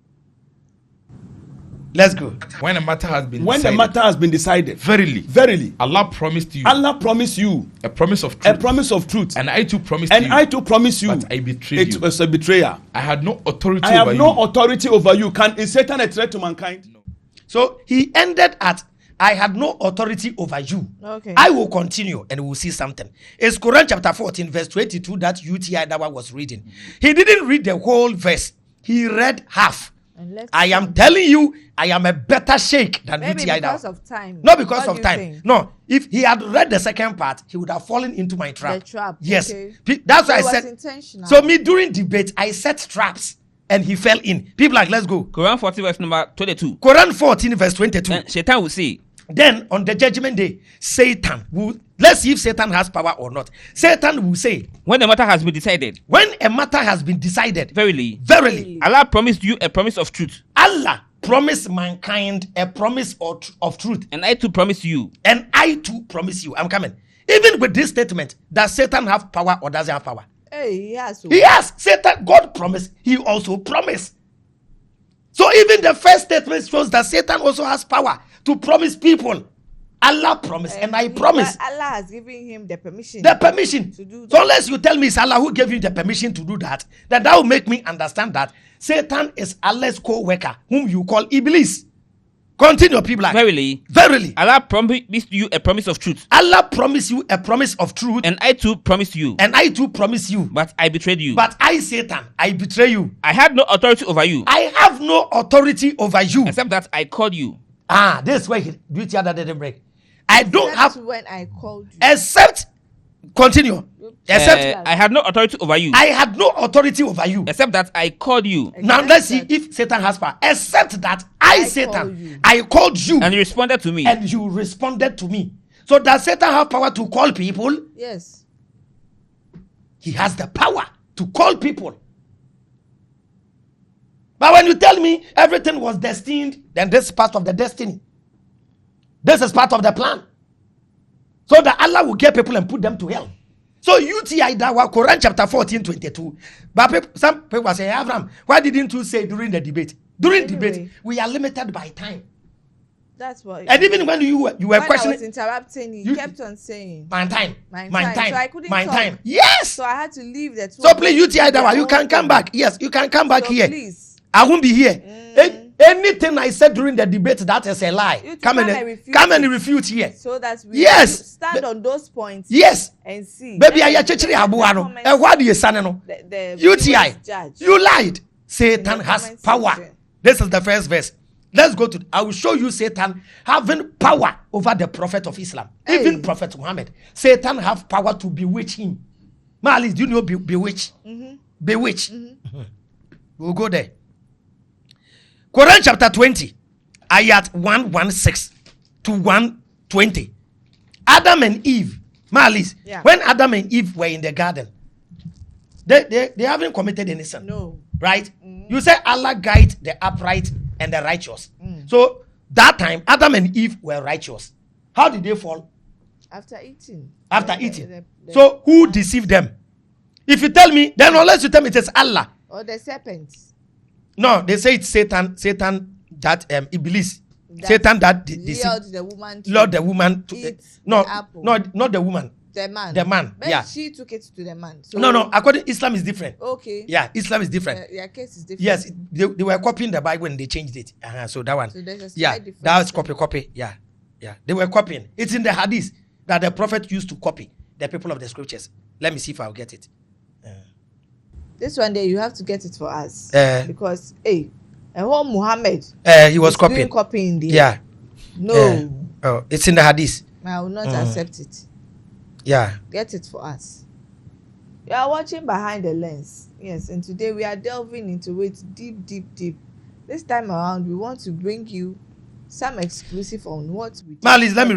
Let's go. When a matter has been when decided, the matter has been decided, verily, Allah promised you a promise of truth. A promise of truth. And I too promised and you. I too promise you. But I betrayed you. It was a betrayer. I had no authority I have over you. no authority over you. Is Satan a threat to mankind? No. So he ended at, I had no authority over you. Okay. I will continue and we'll see something. It's Quran chapter 14 verse 22 that UTI Dawa was reading. He didn't read the whole verse. He read half. I am telling you, I am a better sheikh than Maybe UTI Dawa. because of time. Not because What of do you time. think? No, if he had read the second part, he would have fallen into my trap. The trap. Yes. Okay. That's why I It was said. intentional. So me during debate, I set traps and he fell in. People like, let's go. Quran 14 verse number 22. Quran 14 verse 22. And Shayṭān will say, Then on the judgment day, Satan will, let's see if Satan has power or not. Satan will say, when the matter has been decided, when a matter has been decided, verily, Allah promised you a promise of truth. Allah promised mankind a promise of truth. And I too promise you. And I too promise you. I'm coming. Even with this statement, does Satan have power or doesn't have power? Hey, he has. He has. Satan, God promised. He also promised. So even the first statement shows that Satan also has power to promise people. Allah promised and I promise. Allah has given him the permission. The permission. To do that. So unless you tell me it's Allah who gave you the permission to do that, then that will make me understand that Satan is Allah's co-worker, whom you call Iblīs. Continue, people. Like, verily, Allah promised you a promise of truth. Allah promised you a promise of truth. And I too promised you. And I too promise you. But I betrayed you. But I, Satan, I betray you. I had no authority over you. I have no authority over you. Except that I called you. This is where beauty other didn't break. I don't have. When I called you. Except, continue. Except I had no authority over you. I had no authority over you. Except that I called you. Now let's see if Satan has power. Except that I Satan, I called you. And you responded to me. And you responded to me. So does Satan have power to call people? Yes. He has the power to call people. But when you tell me everything was destined, then this is part of the destiny. This is part of the plan. So that Allah will get people and put them to hell. So UTI Dawa, Quran chapter 14, 22. But some people say, Avram, why didn't you say during the debate? During debate, we are limited by time. That's what. And even when you were questioning, I was interrupting, you kept on saying, my time. So I couldn't my talk. time. Yes. So I had to leave that. So please, UTI Dawa, you can come back. Yes, you can come back here. Please. I won't be here. Anything I said during the debate, that is a lie. Come and refute here. So that we stand on those points. Yes. And see. Baby, I actually abuano. And what do you say no? UTI. You lied. Satan has power. This is the first verse. Let's go to. I will show you Satan having power over the prophet of Islam. Even Prophet Muhammad. Satan have power to bewitch him. Malis, do you know bewitch? Bewitch. We'll go there. Quran chapter 20, ayat 116 to 120. Adam and Eve, Malis, when Adam and Eve were in the garden, they haven't committed any sin. No. Right? You say Allah guides the upright and the righteous. So that time, Adam and Eve were righteous. How did they fall? After eating. After eating. So who deceived them? If you tell me, then unless you tell me it is Allah. Or the serpents. No, they say it's Satan that Iblīs. Satan that lured the woman to lured the woman to eat no, the apple. no, not the woman. The man. The man. But yeah. she took it to the man. So No. According Islam is different. Okay. Yeah, Islam is different. Your case is different. Yes, they were copying the Bible when they changed it. So that one. So there's a slight Yeah, difference. that was copy. Yeah. They were copying. It's in the hadith that the prophet used to copy the people of the scriptures. Let me see if I'll get it. This one day you have to get it for us. Because and whole Muhammad he was copying. Copying there. Yeah. No. Oh, it's in the hadith. I will not accept it. Yeah. Get it for us. You are watching Behind the Lens. Yes, and today we are delving into it deep. This time around, we want to bring you some exclusive on what we do. Malis, let me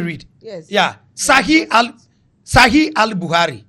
read. Yes. Yeah. Sahih al-Bukhari,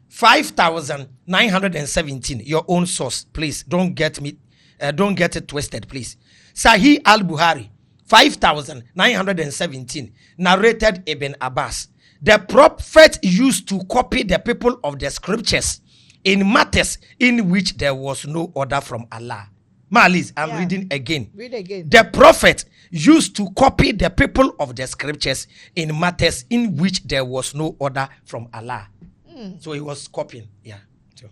5,917. Your own source, please. Don't get it twisted, please. Sahih al-Bukhari, 5,917. Narrated Ibn Abbas. The prophet used to copy the people of the scriptures in matters in which there was no order from Allah. Malis, I'm reading again. Read again. The prophet used to copy the people of the scriptures in matters in which there was no order from Allah. So he was copying. Yeah. So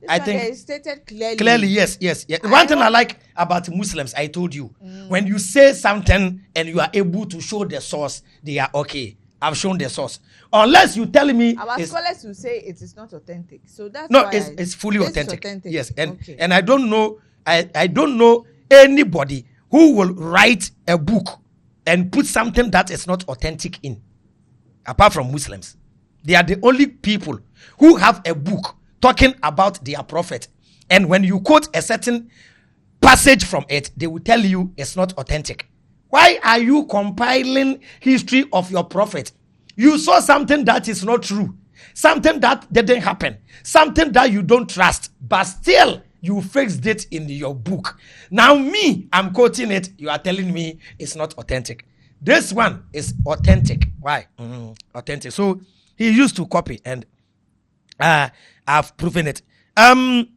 I think it's stated clearly. Clearly, yes. One thing I like about Muslims, I told you, when you say something and you are able to show the source, they are okay. I've shown the source. Unless you tell me our scholars will say it is not authentic. So that's no, why it's fully authentic. Yes, and okay. and I don't know anybody who will write a book and put something that is not authentic in, apart from Muslims. They are the only people who have a book talking about their prophet, and when you quote a certain passage from it, they will tell you it's not authentic. Why are you compiling history of your prophet? You saw something that is not true, something that didn't happen, something that you don't trust, but still you fixed it in your book. Now me, I'm quoting it. You are telling me it's not authentic. This one is authentic. Why? Authentic. So he used to copy, and I've proven it. Quran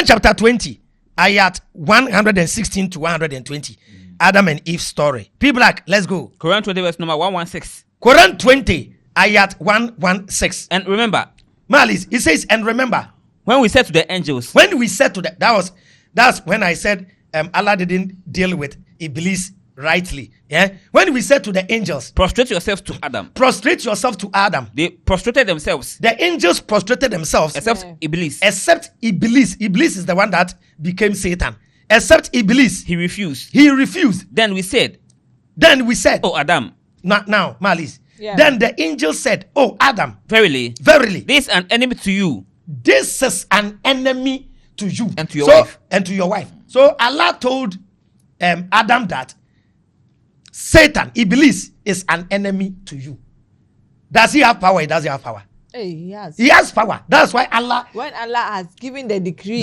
chapter 20, ayat 116 to 120. Adam and Eve story. People like, let's go. Quran 20 verse number 116. Quran 20, ayat 116. And remember, Malis, he says, and remember, when we said to the angels, when we said to the, that's when I said Allah didn't deal with Iblīs rightly. Yeah. When we said to the angels, prostrate yourself to Adam. Prostrate yourself to Adam. They prostrated themselves. The angels prostrated themselves. Except Iblīs. Except Iblīs. Iblīs is the one that became Shayṭān. Except Iblīs. He refused. Then we said, oh Adam. Now, Malis. Yeah. Then the angel said, oh Adam. Verily. This is an enemy to you. This is an enemy to you. And to your wife. And to your wife. So Allah told Adam that Shayṭān, Iblīs, is an enemy to you. Does he have power? He doesn't have power. Hey, he has. He has power. That's why Allah. When Allah has given the decree.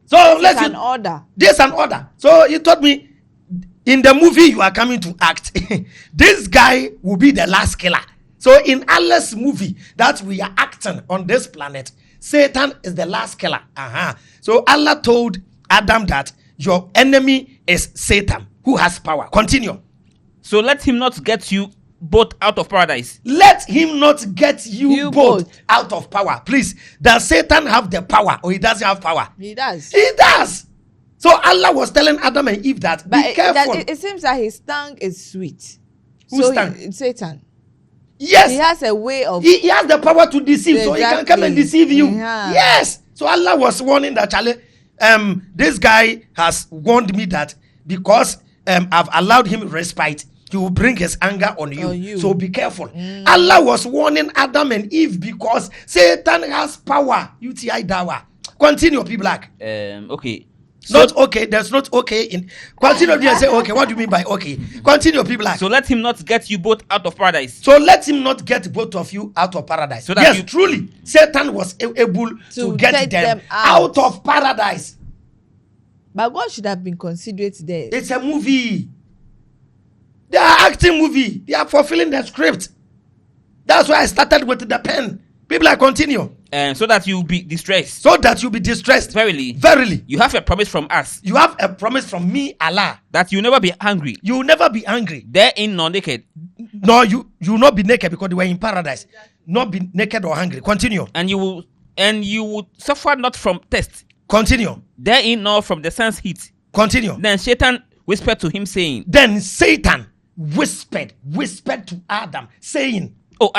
So this is an order. There's an order. So you told me in the movie you are coming to act. This guy will be the last killer. So in Allah's movie that we are acting on this planet, Shayṭān is the last killer. So Allah told Adam that your enemy is Shayṭān, who has power. Continue. So let him not get you both out of paradise. Let him not get you both out of power. Please, does Shayṭān have the power or he doesn't have power? He does. He does. So Allah was telling Adam and Eve that, be careful. It seems that his tongue is sweet. Whose tongue? Shayṭān. Yes. He has a way of... He has the power to deceive, Exactly. so he can come and deceive you. Yeah. Yes. So Allah was warning that, Charlie, this guy has warned me that because I've allowed him respite, he will bring his anger on you. So be careful. Allah was warning Adam and Eve because Shayṭān has power. UTI dawa. Continue, people like. Okay. Not okay. There's not okay in. Continue and say okay. What do you mean by okay? Continue, people like. So let him not get you both out of paradise. So let him not get both of you out of paradise. So that yes, truly, Shayṭān was able to get them out of paradise. But God should have been considerate there. It's a movie. They are acting movie. They are fulfilling the script. That's why I started with the pen. People are continue. So that you'll be distressed. Verily. You have a promise from us. You have a promise from me, Allah. That you'll never be hungry. You will never be hungry. Therein nor naked. No, you will not be naked because they were in paradise. Not be naked or hungry. Continue. And you will suffer not from thirst. Continue. Therein nor from the sun's heat. Continue. Then Shayṭān whispered to him, saying, Then Satan whispered to Adam, saying, Oh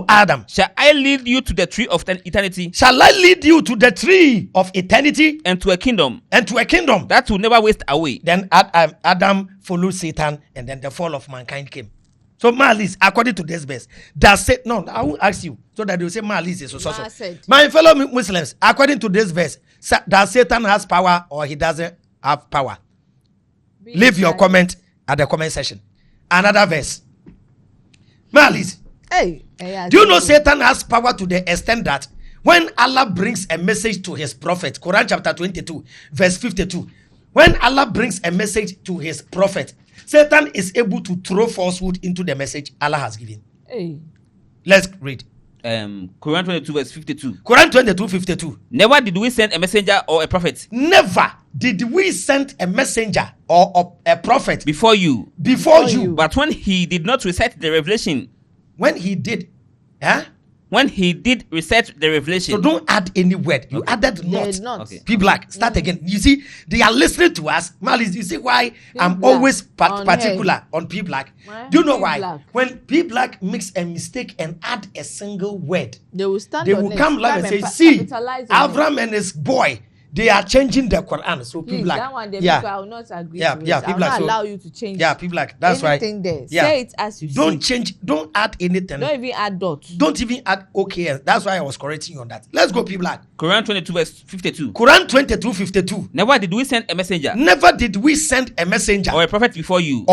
Adam, shall I lead you to the tree of eternity? Shall I lead you to the tree of eternity? And to a kingdom That will never waste away. Then Adam followed Satan, and then the fall of mankind came. So Malice, according to this verse, does say no? I will ask you so that they will say Malice is so. My fellow Muslims, according to this verse, does Satan has power or he doesn't have power? Leave your comment at the comment section. Another verse, Malice. Hey, do you know Satan has power to the extent that when Allah brings a message to his prophet, Quran chapter 22, verse 52, when Allah brings a message to his prophet, Satan is able to throw falsehood into the message Allah has given. Hey. Let's read. Quran 22 verse 52. Quran 22, 52. Never did we send a messenger or a prophet. Never did we send a messenger or a prophet before you. But when he did not recite the revelation. When he did recite the revelation. So don't add any word. You added not. Okay. People start again. You see, they are listening to us. Malice, you see why I'm always particular on people like. Do you know why? When people makes a mistake and add a single word, they will come live and say, see, Abraham and his boy, they are changing the Quran. So people that one, people I will not agree with. Yeah, people I will not allow you to change. Yeah, people that's why. There. Say it as you don't change. Don't add anything. Don't even add dot. Don't even add okay. That's why I was correcting you on that. Let's go, people. Quran 22 verse 52. Quran 22, 52. Never did we send a messenger. Never did we send a messenger or a prophet before you.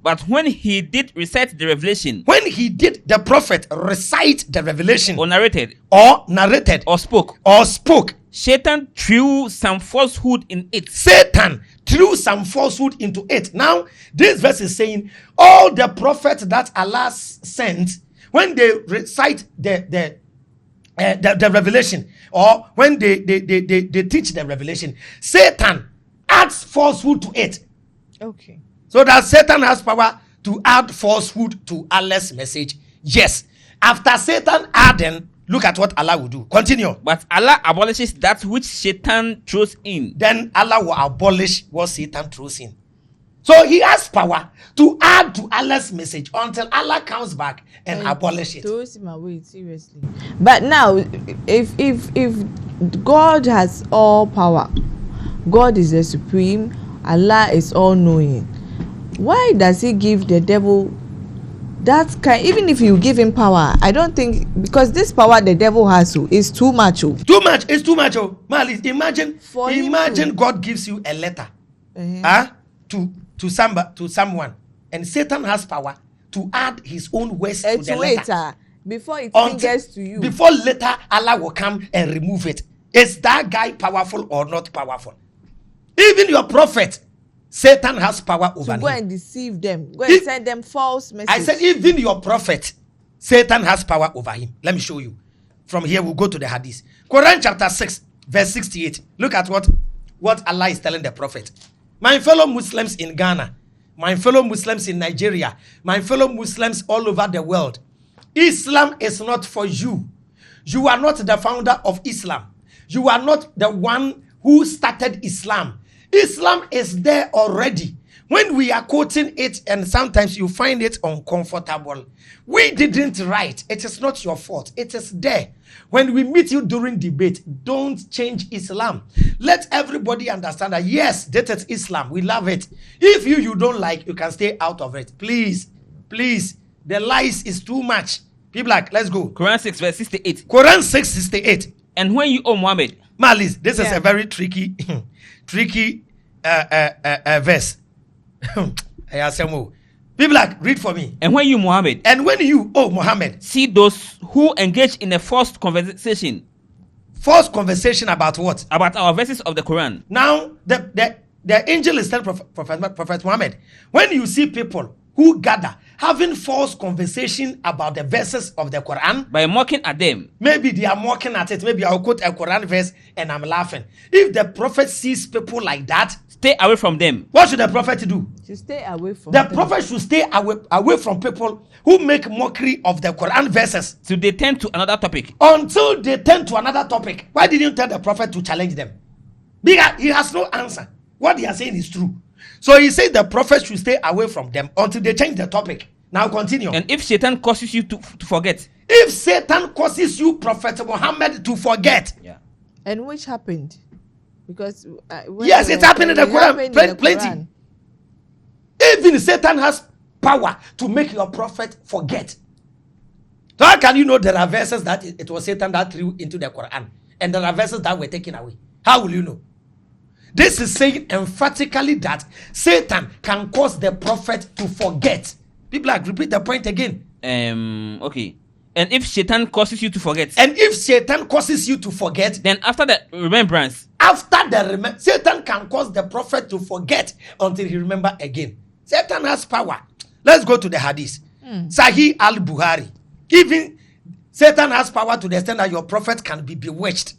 But when he did recite the revelation. When he did the prophet recite the revelation. Or narrated. Or spoke. Shayṭān threw some falsehood in it. Satan threw some falsehood into it. Now, this verse is saying all the prophets that Allah sent, when they recite the revelation, or when they teach the revelation, Satan adds falsehood to it. Okay. So that Satan has power to add falsehood to Allah's message. Yes. After Satan adding, look at what Allah will do. Continue. But Allah abolishes that which Shayṭān throws in. Then Allah will abolish what Satan throws in. So he has power to add to Allah's message until Allah comes back and abolish it. Throws him away, seriously. But now, if God has all power, God is the supreme, Allah is all knowing, why does he give the devil that kind? Even if you give him power, I don't think, because this power the devil has is too much. It's too much. Malice, imagine God gives you a letter to someone, and Satan has power to add his own words to the letter. Before it even gets to you. Before later Allah will come and remove it. Is that guy powerful or not powerful? Even your prophet, Satan has power over him. Go and deceive them. Go and send them false messages. I said even your prophet, Satan has power over him. Let me show you. From here we'll go to the hadith. Quran chapter 6 verse 68. Look at what Allah is telling the prophet. My fellow Muslims in Ghana, my fellow Muslims in Nigeria, my fellow Muslims all over the world, Islam is not for you. You are not the founder of Islam. You are not the one who started Islam. Islam is there already. When we are quoting it and sometimes you find it uncomfortable, we didn't write. It is not your fault. It is there. When we meet you during debate, don't change Islam. Let everybody understand that yes, that is Islam. We love it. If you don't like, you can stay out of it. Please. The lies is too much. People let's go. Quran 6 verse 68. Quran 6 68. And when you, O Muhammad. Malice, this is a very tricky verse. People read for me. And when you, Muhammad. And when you, oh Muhammad. See those who engage in a forced conversation. Forced conversation about what? About our verses of the Quran. Now, the angel is telling Prophet Muhammad, when you see people who gather, having false conversation about the verses of the Quran. By mocking at them. Maybe they are mocking at it. Maybe I'll quote a Quran verse and I'm laughing. If the prophet sees people like that, stay away from them. What should the prophet do? To stay away from The them. prophet should stay away from people who make mockery of the Quran verses. So they turn to another topic. Until they turn to another topic. Why didn't you tell the prophet to challenge them? Because he has no answer. What they are saying is true. So he said the prophet should stay away from them until they change the topic. Now continue. And if Shayṭān causes you to forget. If Satan causes you, Prophet Muhammad, to forget. Yeah. And which happened? Because yes, it happened in the Quran. Plenty. Even Satan has power to make your prophet forget. So how can you know there are verses that it was Satan that threw into the Quran and there are verses that were taken away? How will you know? This is saying emphatically that Satan can cause the prophet to forget. People like, repeat the point again. Okay. And if Shayṭān causes you to forget. And if Satan causes you to forget. Then after the remembrance. Satan can cause the prophet to forget until he remember again. Satan has power. Let's go to the hadith. Sahih al-Bukhari. Even Satan has power to the extent that your prophet can be bewitched.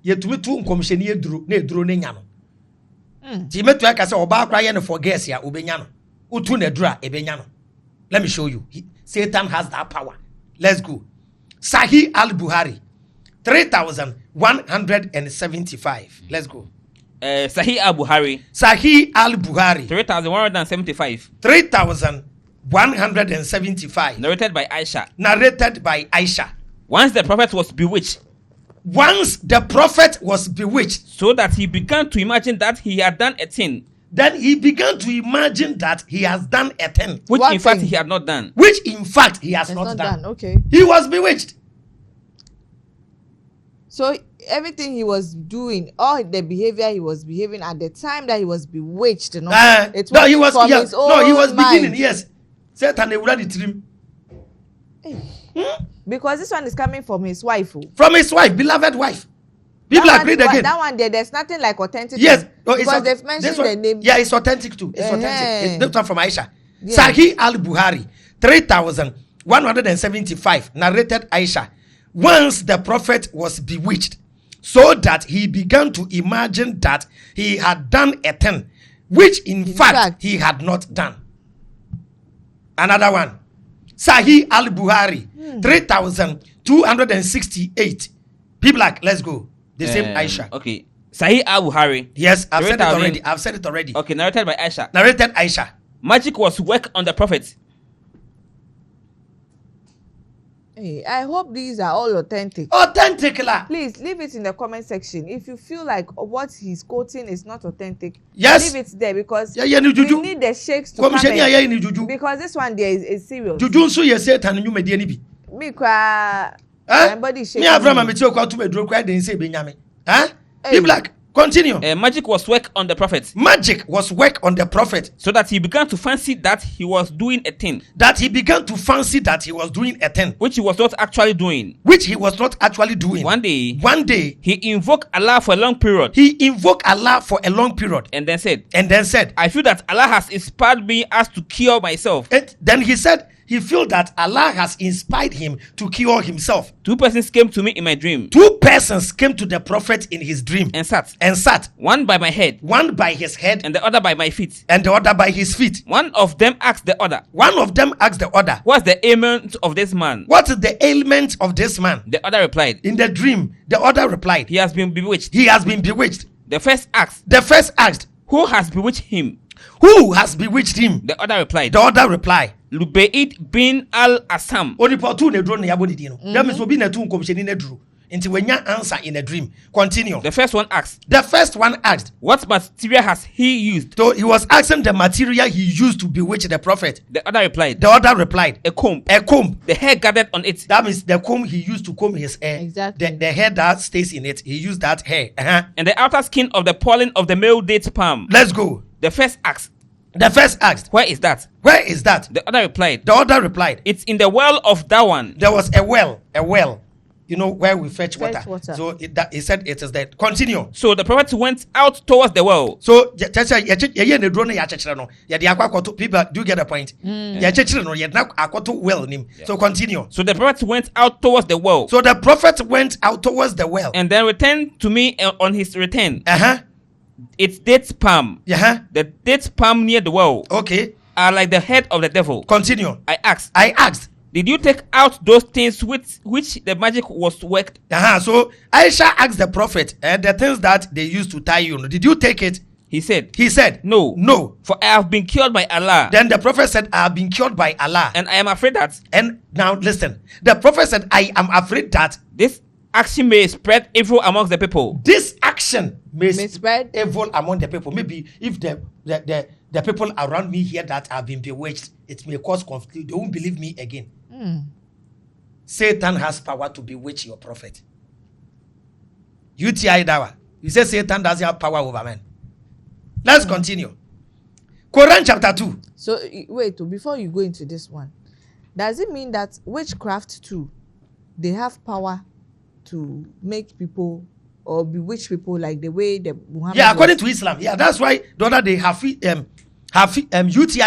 Let me show you. Satan has that power. Let's go. Sahih al-Bukhari 3175. Let's go. Sahih al-Bukhari. Sahih al-Bukhari 3175. 3175. Narrated by Aisha. Narrated by Aisha. Once the prophet was bewitched. Once the prophet was bewitched. So that he began to imagine that he had done a thing. Then he began to imagine that he has done a thing. Which in fact he had not done. Which in fact he has not done. Okay. He was bewitched. So everything he was doing, all the behavior he was behaving at the time that he was bewitched, you know, his beginning, yes. Satan ready to him. Because this one is coming from his wife. From his wife, beloved wife. People agreed again. That one there's nothing like authentic. Yes. Because they've mentioned the name. Yeah, it's authentic too. It's authentic. It's this one from Aisha. Yeah. Sahih al-Bukhari 3175. Narrated Aisha. Once the prophet was bewitched, so that he began to imagine that he had done a thing, which in fact he had not done. Another one. Sahih al-Bukhari 3268. People like, let's go. The same Aisha. Okay. Sahih al-Bukhari. Yes, I've said it already. Okay, narrated by Aisha. Narrated Aisha. Magic was work on the prophet. Hey, I hope these are all authentic. Authentic, la. Please leave it in the comment section. If you feel like what he's quoting is not authentic, yes, leave it there because we need the sheikhs to come in, because this one there is serious. Juju so you say tan you me ni bi. Me cry. My body shaking. Me Abraham me tell to me dro cry den say benyame. Be black. Continue. Magic was work on the prophet. Magic was work on the prophet. So that he began to fancy that he was doing a thing. That he began to fancy that he was doing a thing. Which he was not actually doing. Which he was not actually doing. One day. He invoked Allah for a long period. And then said. I feel that Allah has inspired me as to cure myself. And then he said, he felt that Allah has inspired him to cure himself. 2 persons came to me in my dream. 2 persons came to the prophet in his dream. And sat. One by my head. One by his head. And the other by my feet. And the other by his feet. One of them asked the other. What's the ailment of this man? What is the ailment of this man? The other replied. In the dream, the other replied. He has been bewitched. The first asked. Who has bewitched him? The other replied. Lubayid bin al-Asam. That means be na tu nkomsheni na duru. Nti wenya answer in a dream. Continue. The first one asked. What material has he used? So he was asking the material he used to bewitch the prophet. The other replied. A comb. The hair gathered on it. That means the comb he used to comb his hair. Exactly. The hair that stays in it, he used that hair. And the outer skin of the pollen of the male date palm. Let's go. The first asked. Where is that? The other replied. It's in the well of that one. There was a well. you know, where we fetch water. So he said it is that. Continue. So the prophet went out towards the well. So people, do you get the point? Well. So continue. So the prophet went out towards the well. So the prophet went out towards the well. And then returned to me on his return. It's date palm. The date palm near the well. Okay. Are like the head of the devil. Continue. I asked. Did you take out those things which the magic was worked? So Aisha asked the prophet, the things that they used to tie you, did you take it? He said, No. For I have been cured by Allah. Then the prophet said, I have been cured by Allah. And I am afraid that. And now listen. The prophet said, I am afraid that this action may spread evil amongst the people. This action may spread evil among the people. Maybe if the people around me hear that I've been bewitched, it may cause conflict. They won't believe me again. Satan has power to bewitch your prophet. UTI dawa. You say Satan doesn't have power over men. Let's continue. Quran chapter 2. So wait, before you go into this one, does it mean that witchcraft too, they have power to make people or bewitch people like the way the Muhammad? Yeah, according to Islam. Yeah, that's why the other day UTI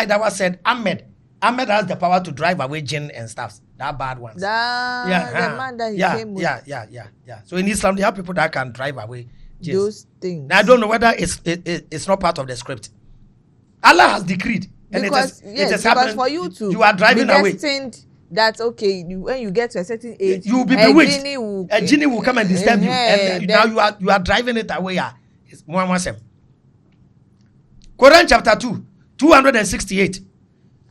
dawa said Ahmed has the power to drive away jinn and stuff. That bad ones. The man that he came with. Yeah. So in Islam, they have people that can drive away jinns. Those things. Now, I don't know whether it's not part of the script. Allah has decreed. And because because for you to you are driving away. That okay, when you get to a certain age, you will be bewitched. A genie will come and disturb you, and now you are driving it away. It's Quran chapter 2, 268.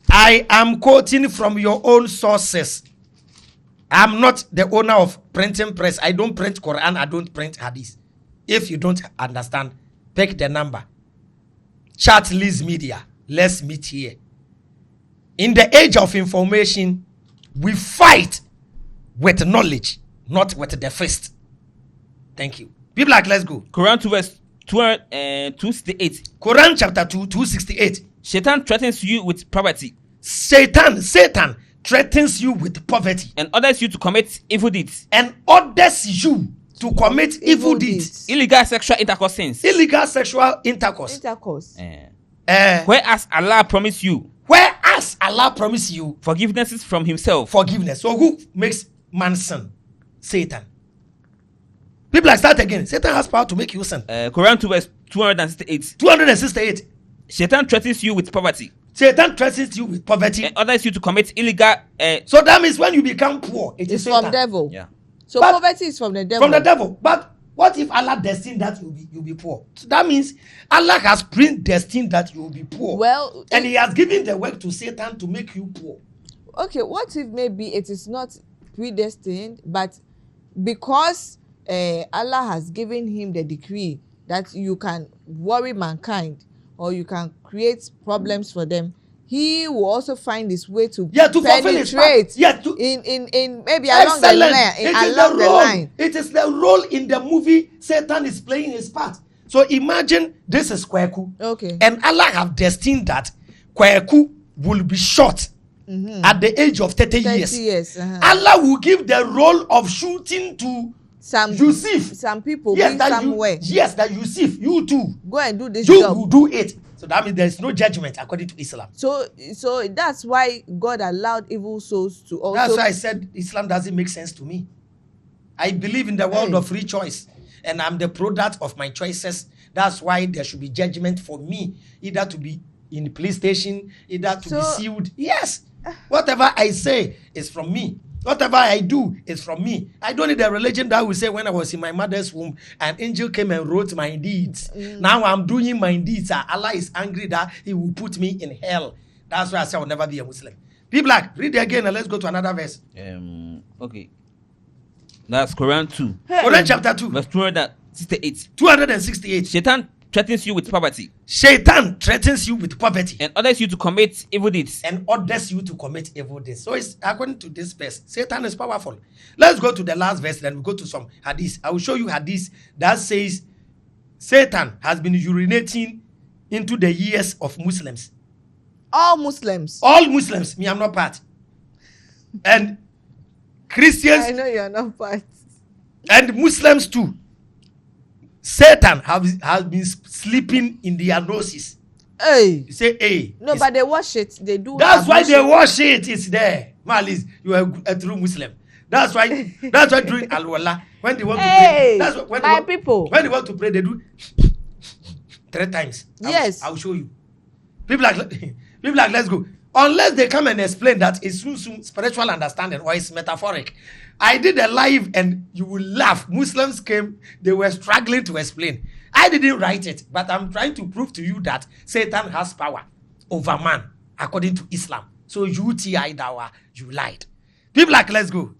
I am quoting from your own sources. I'm not the owner of printing press. I don't print Quran. I don't print Hadith. If you don't understand, pick the number. Chat Liz Media. Let's meet here. In the age of information, we fight with knowledge, not with the fist. Thank you. People like, let's go. Quran 2 verse 268. Quran chapter 2, 268. Shayṭān threatens you with poverty. Satan threatens you with poverty. And orders you to commit evil deeds. Illegal sexual intercourse sins. Whereas Allah promised you. Forgiveness from himself. So who makes man sin? Satan. People like start again. Satan has power to make you sin. Quran 2 verse 268. 268. Satan threatens you with poverty. And orders you to commit illegal. So that means when you become poor, it is from the devil. Yeah. So poverty is from the devil. But what if Allah destined that you'll be poor? So that means Allah has predestined that you will be poor. Well, and He has given the work to Satan to make you poor. Okay, what if maybe it is not predestined, but because Allah has given him the decree that you can worry mankind or you can create problems for them, he will also find his way to penetrate in maybe along the line. It is the role in the movie Satan is playing his part. So imagine this is Kweku. Okay. And Allah have destined that Kweku will be shot at the age of 30 years. Allah will give the role of shooting to Yusuf. Some people somewhere. That Yusuf, you too. Go and do this job. You will do it. So that means there is no judgment according to Islam. So that's why God allowed evil souls to also. That's why I said Islam doesn't make sense to me. I believe in the world of free choice, and I'm the product of my choices. That's why there should be judgment for me, either to be in the police station, either to be sealed. Yes, whatever I say is from me. Whatever I do is from me. I don't need a religion that will say when I was in my mother's womb, an angel came and wrote my deeds. Now I'm doing my deeds. Allah is angry that He will put me in hell. That's why I say I will never be a Muslim. Be black. Read it again and let's go to another verse. Okay. That's Quran 2. Quran chapter 2. Verse 268. 268. Shayṭān threatens you with poverty. And orders you to commit evil deeds. So it's according to this verse. Satan is powerful. Let's go to the last verse, then we go to some hadith. I will show you hadith that says Satan has been urinating into the ears of Muslims. All Muslims. Me, I'm not part. And Christians. I know you're not part. And Muslims too. Satan has been sleeping in their noses. Hey. You say, hey. No, but they wash it. They do. That's why they wash it. It's there. Malis, you are a true Muslim. That's why during Al-Wala, when they want to pray, that's when my people. When they want to pray, they do 3 times. Yes. I'll show you. People like, let's go. Unless they come and explain that it's soon spiritual understanding or it's metaphoric. I did a live and you will laugh. Muslims came, they were struggling to explain. I didn't write it, but I'm trying to prove to you that Satan has power over man according to Islam. So you you lied. People like, let's go.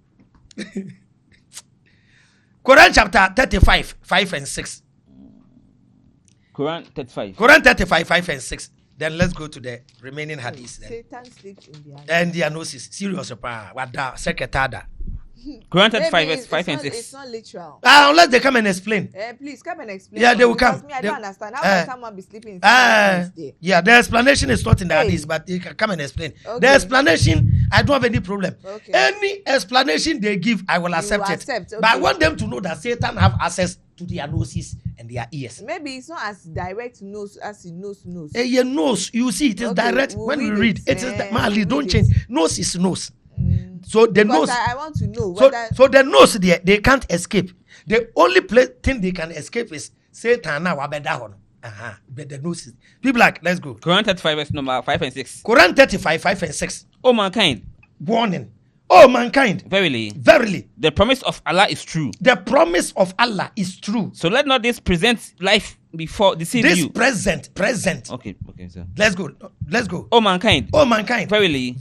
Quran chapter 35, 5 and 6. Quran 35. Quran 35, 5 and 6. Then let's go to the remaining hadiths. Satan sleeps in their And their noses. Serious. What the secretary? Quran 35 verse 5 and 6. It's not literal. Unless they come and explain. Please come and explain. Yeah, they will come. Me, I don't understand. How can someone be sleeping in someone's day? Yeah, the explanation is not in the hadith, but they can come and explain. Okay. The explanation, I don't have any problem. Okay. Any explanation they give, I will accept it. Okay. But I want them to know that Satan have access to their noses and their ears. Maybe it's not as direct nose as he knows. Your nose, you see, it is Okay, direct. we'll when we read read, it. it is We'll don't read change. it. Nose is nose. So the Because nose. I want to know whether. So the nose they can't escape. The only thing they can escape is Satan now but the nose is. People like, let's go. Quran 35 verse number 5 and 6. Quran 35, 5 and 6. O mankind, Warning. Oh mankind. verily, The promise of Allah is true. The promise of Allah is true. So let not this present life before deceive This you. present. Okay, sir. Let's go. O mankind, Verily.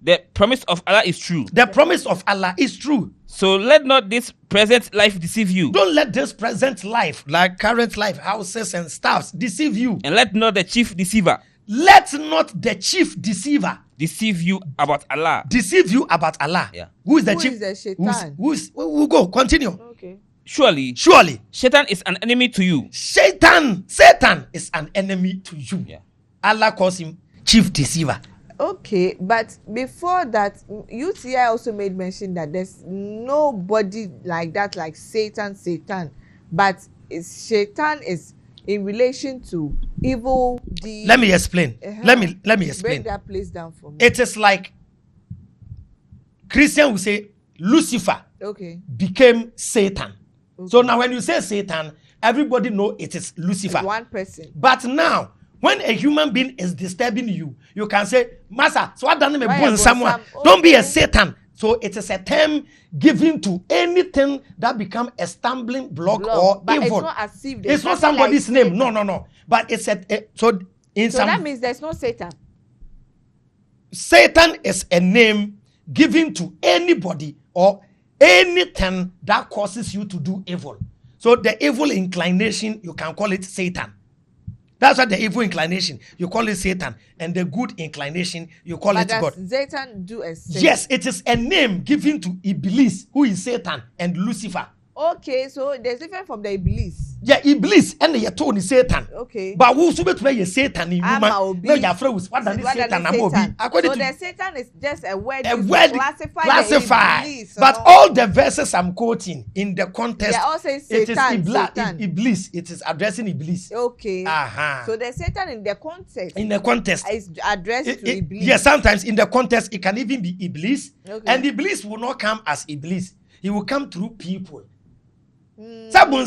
the promise of Allah is true. The promise of Allah is true. So let not this present life deceive you. Don't let this present life, like current life, houses and stuffs, deceive you. And let not the chief deceiver Let not the chief deceiver deceive you about Allah. Yeah. Who is the Who chief? is the Shayṭān? We'll go. Continue. Okay. Surely, Shaytan is an enemy to you. Satan is an enemy to you. Yeah. Allah calls him chief deceiver. Okay, but before that, UTI also made mention that there's nobody like that, like Satan, but Shaytan is in relation to evil deeds. Let me explain. Let me explain. Break that place down for me. It is like Christian will say Lucifer became Satan. Okay. So now when you say Satan, everybody know it is Lucifer. It's one person. But now, when a human being is disturbing you, you can say, Master, so what done me born someone? Don't be a Satan. So it is a term given to anything that become a stumbling block or but evil. It's not as if it's not somebody's like name. No. But it's so that means there's no Satan. Satan is a name given to anybody or anything that causes you to do evil. So the evil inclination, you can call it Satan. That's why the evil inclination, you call it Satan. And the good inclination, you call it God. Satan do a Satan? Yes, it is a name given to Iblīs, who is Satan, and Lucifer. Okay, so there's different from the Iblīs. Yeah, Iblīs and the told is Satan. Okay. But who's to be Satan in human? No, your friend was what than Satan. According so the Satan is just a word. Classify. Iblīs, but all the verses I'm quoting in the context, all say it Satan, is Satan. Iblīs. It is addressing Iblīs. Okay. Uh-huh. So the Satan in the context. Is addressed to Iblīs. Yes, sometimes in the context it can even be Iblīs, okay. and Iblīs will not come as Iblīs. He will come through people. No. Will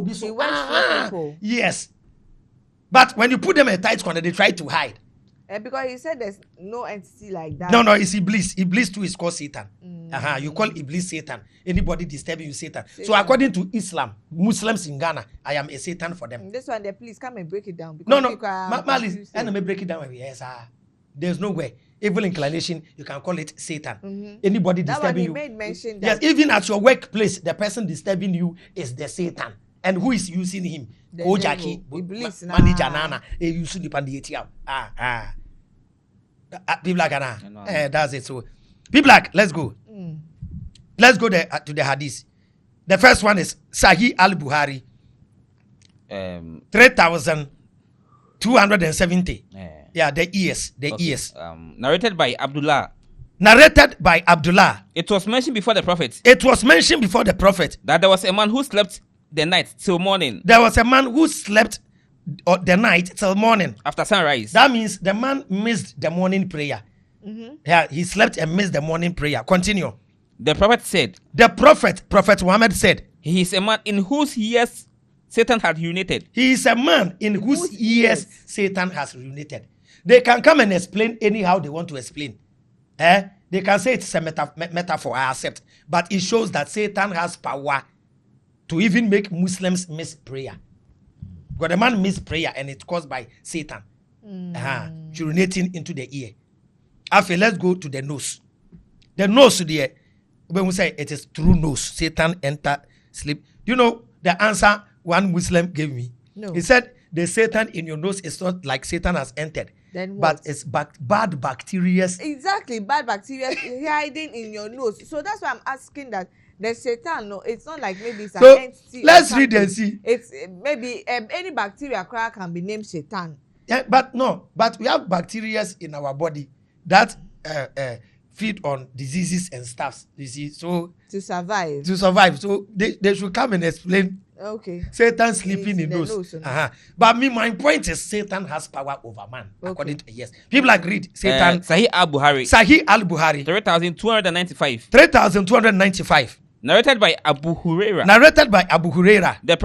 be so. He went through people. Yes, but when you put them in a tight corner, they try to hide. Because he said there's no entity like that. No, it's Iblīs. Iblīs too is called Satan. You call Iblīs Satan. Anybody disturbing you, Satan. So according to Islam, Muslims in Ghana, I am a Satan for them. This one, please come and break it down. No, Malis, and me break it down. Yes, there's no way. Evil inclination, you can call it Satan. Anybody disturbing you. Made mention that. Yes, even at your workplace, the person disturbing you is the Satan. And who is using him? Ojaki, manager Nana, using the panditi. People like that's it. So, people like, let's go. Let's go there to the hadith. The first one is Sahih al-Bukhari. 3,270. Yeah, the ears. Narrated by Abdullah narrated by Abdullah. It was mentioned before the prophet It was mentioned before the prophet that there was a man who slept the night till morning. There was a man who slept the night till morning. After sunrise. That means the man missed the morning prayer. Yeah, he slept and missed the morning prayer. Continue. The prophet said, The Prophet Muhammad said, he is a man in whose ears Satan had urinated. he is a man in whose ears Satan has urinated. They can come and explain anyhow they want to explain. They can say it's a metaphor, I accept. But it shows that Satan has power to even make Muslims miss prayer. Because the man missed prayer and it's caused by Satan. Urinating into the ear. After, let's go to the nose. The nose there, when we say it is through nose, Satan enter sleep. Do you know the answer one Muslim gave me? No. He said, the Satan in your nose is not like Satan has entered. Then what? But it's bad bacteria. Exactly, bad bacteria hiding in your nose. So that's why I'm asking that the Shayṭān, no, it's not like maybe it's an entity. Let's read and see. It's maybe any bacteria can be named Shayṭān. Yeah, but we have bacteria in our body that feed on diseases and stuff. You see, so to survive. So they should come and explain. Okay. Satan sleeping in those. But my point is Satan has power over man. Okay. According to yes. People agreed. Satan. Sahih al-Bukhari. 3295. 3295. Narrated by Abu Huraira. The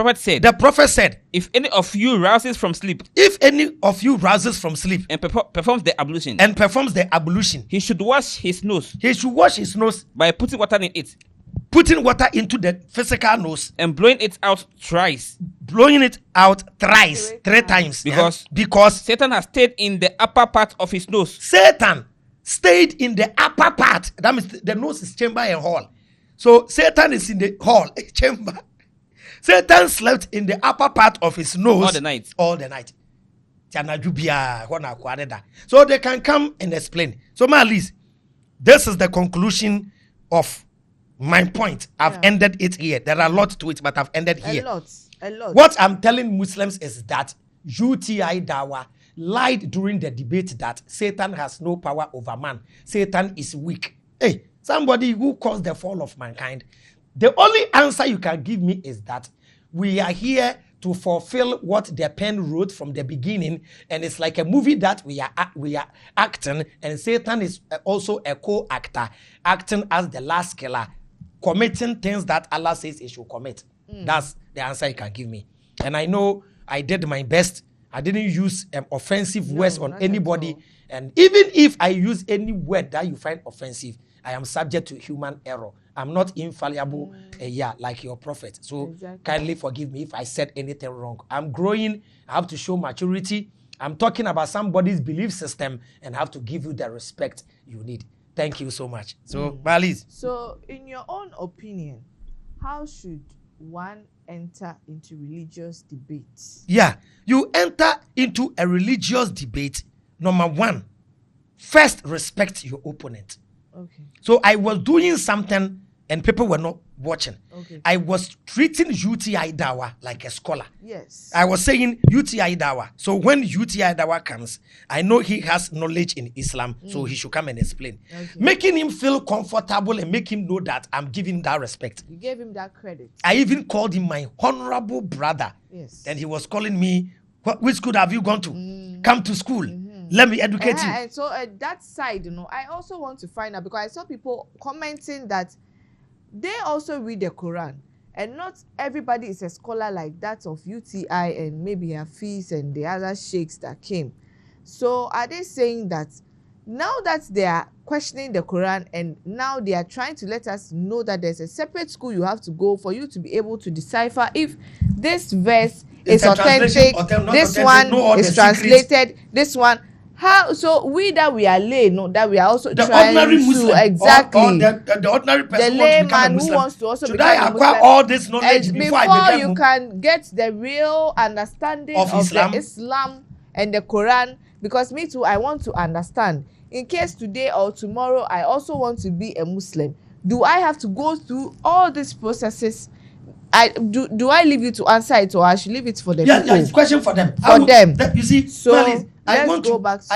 prophet said, if any of you rouses from sleep and performs the ablution, he should wash his nose by putting water in it, into the physical nose and blowing it out thrice, three times, because Satan has stayed in the upper part of his nose. Satan stayed in the upper part. That means the nose is chamber and hall. So Satan is in the hall, chamber. Satan slept in the upper part of his nose all the night. So they can come and explain. So Malis, this is the conclusion of my point. I've ended it here. There are a lot to it, but I've ended here. A lot. What I'm telling Muslims is that UTI Dawa lied during the debate that Satan has no power over man. Satan is weak. Hey, somebody who caused the fall of mankind. The only answer you can give me is that we are here to fulfill what the pen wrote from the beginning, and it's like a movie that we are acting, and Satan is also a co-actor, acting as the last killer, committing things that Allah says he should commit. That's the answer you can give me. And I know I did my best. I didn't use offensive words on anybody. And even if I use any word that you find offensive, I am subject to human error. I'm not infallible, like your prophet. So kindly forgive me if I said anything wrong. I'm growing. I have to show maturity. I'm talking about somebody's belief system and have to give you the respect you need. Thank you so much. So, Balis. So, in your own opinion, how should one enter into religious debates? Yeah, you enter into a religious debate. Number one, first respect your opponent. Okay. So I was doing something and people were not watching. Okay. I was treating UTI Dawa like a scholar. Yes. I was saying UTI Dawa. So when UTI Dawa comes, I know he has knowledge in Islam, so he should come and explain. Okay. Making him feel comfortable and make him know that I'm giving that respect. You gave him that credit. I even called him my honorable brother. Yes. And he was calling me, which school have you gone to? Come to school. Let me educate you. And so that side, I also want to find out, because I saw people commenting that they also read the Quran, and not everybody is a scholar like that of UTI and maybe Hafiz and the other sheikhs that came. So are they saying that now that they are questioning the Quran and now they are trying to let us know that there's a separate school you have to go for you to be able to decipher if this verse is authentic, this one is translated, this one. How so? We that we are lay, that we are also the trying ordinary Muslim, to exactly or the ordinary person, the layman who wants to also should become I acquire all this knowledge before I become you can get the real understanding of Islam? The Islam and the Quran? Because me too, I want to understand. In case today or tomorrow I also want to be a Muslim, do I have to go through all these processes? Do I leave you to answer it, or I should leave it for the people? Yeah, it's a question for them. You see, so Malice, I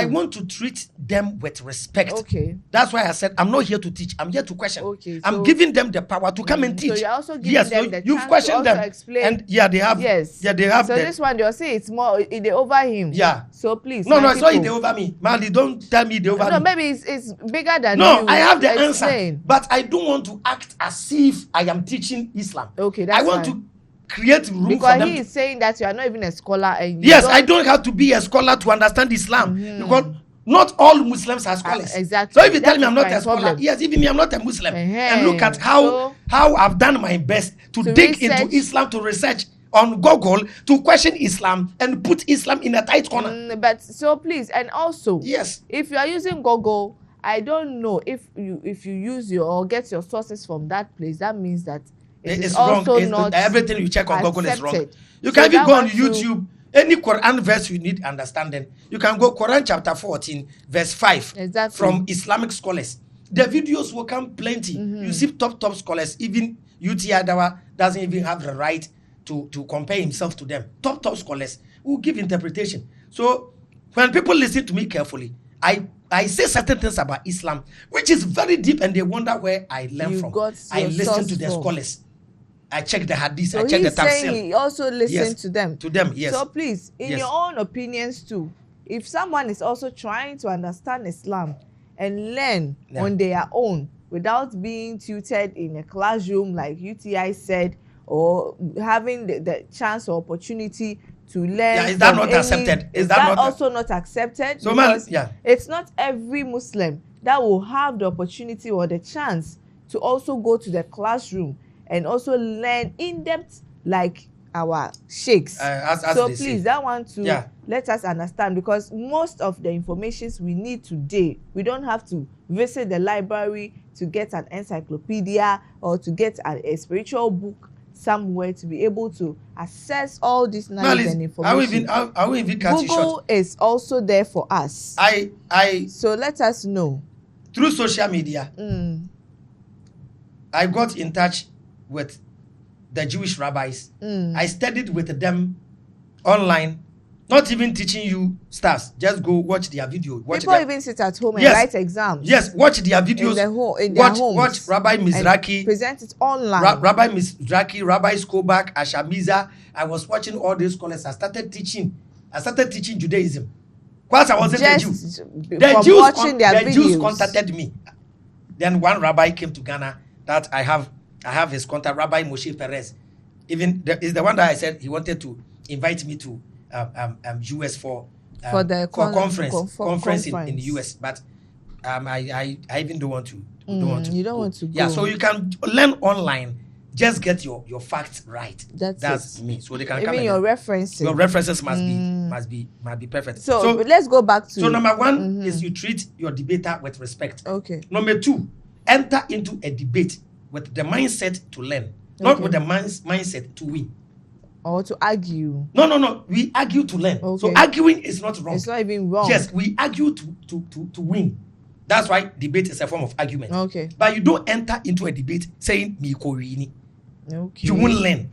want to treat them with respect. Okay. That's why I said I'm not here to teach. I'm here to question. Okay. I'm giving them the power to come and teach. So you're also giving them the you've chance questioned to also them. explain. And they have. Yes. Yeah, they have. So this one, they'll say it's more they over him. Yeah. So please. No, it's not they over me. Mali, don't tell me they over me. No, maybe it's bigger than you. No, I have the Explain. answer. But I don't want to act as if I am teaching Islam. Okay, that's I want fine. to create room Because for them. he is saying that you are not even a scholar. And Yes, I don't have to be a scholar to understand Islam. Because not all Muslims are scholars. Exactly. So if you tell me I'm not That's a scholar, problem. yes, even me, I'm not a Muslim. And look at So- how I've done my best to dig research. into Islam, to research on Google, to question Islam and put Islam in a tight corner. But so please, and also, Yes. if you are using Google, I don't know if you use your or get your sources from that place. That means that it is It's also wrong. not Everything you check on Google is wrong. accepted. You So can even that go on one too- YouTube. Any Quran verse you need understanding, you can go Quran chapter 14, verse 5 Exactly. from Islamic scholars. The videos will come plenty. You see top scholars, even UT Adawa doesn't even have the right to compare himself to them. Top scholars who give interpretation. So when people listen to me carefully, I say certain things about Islam, which is very deep, and they wonder where I learn You from. got I your listen source to the from. scholars. I check the hadith, So I check the he's saying tafsir. he also listen Yes. to them. To them, yes. So please, in Yes. your own opinions too, if someone is also trying to understand Islam and learn Yeah. on their own without being tutored in a classroom like UTI said, or having the chance or opportunity to learn. Yeah, is that from not accepted? Is Is that that not- also not accepted? So, man, Because yeah. it's not every Muslim that will have the opportunity or the chance to also go to the classroom and also learn in depth like our sheikhs. As So they say. please, that one to Yeah. let us understand, because most of the informations we need today, we don't have to visit the library to get an encyclopedia or to get a spiritual book somewhere to be able to access all this knowledge and information. I will even cut you Google short. is also there for us. I So let us know. through social media, I got in touch with the Jewish rabbis. I studied with them online, not even teaching you stuff. Just go watch their video. People even sit at home and Yes. write exams. Yes, watch their videos. in their homes. Watch Rabbi and Mizraki. present it online. Rabbi Mizraki, Rabbi Skobak, Ashamiza. I was watching all these scholars. I started teaching Judaism. Because I wasn't a Jew. Just The watching their Jews videos. contacted me. Then one rabbi came to Ghana that I have his contact, Rabbi Moshe Perez. Even is the one that I said he wanted to invite me to US for the conference in the US, but I even don't want to. You don't want to go. Yeah, so you can learn online. Just get your facts right. That's me. So they can Even come your and references. your references must be perfect. So let's go back to. So number one is you treat your debater with respect. Okay. Number two, enter into a debate with the mindset to learn, not with the mindset to win. Or to argue. No. We argue to learn. Okay. So arguing is not wrong. It's not even wrong. Yes, we argue to win. That's why debate is a form of argument. Okay. But you don't enter into a debate saying me korini. Okay. You won't learn.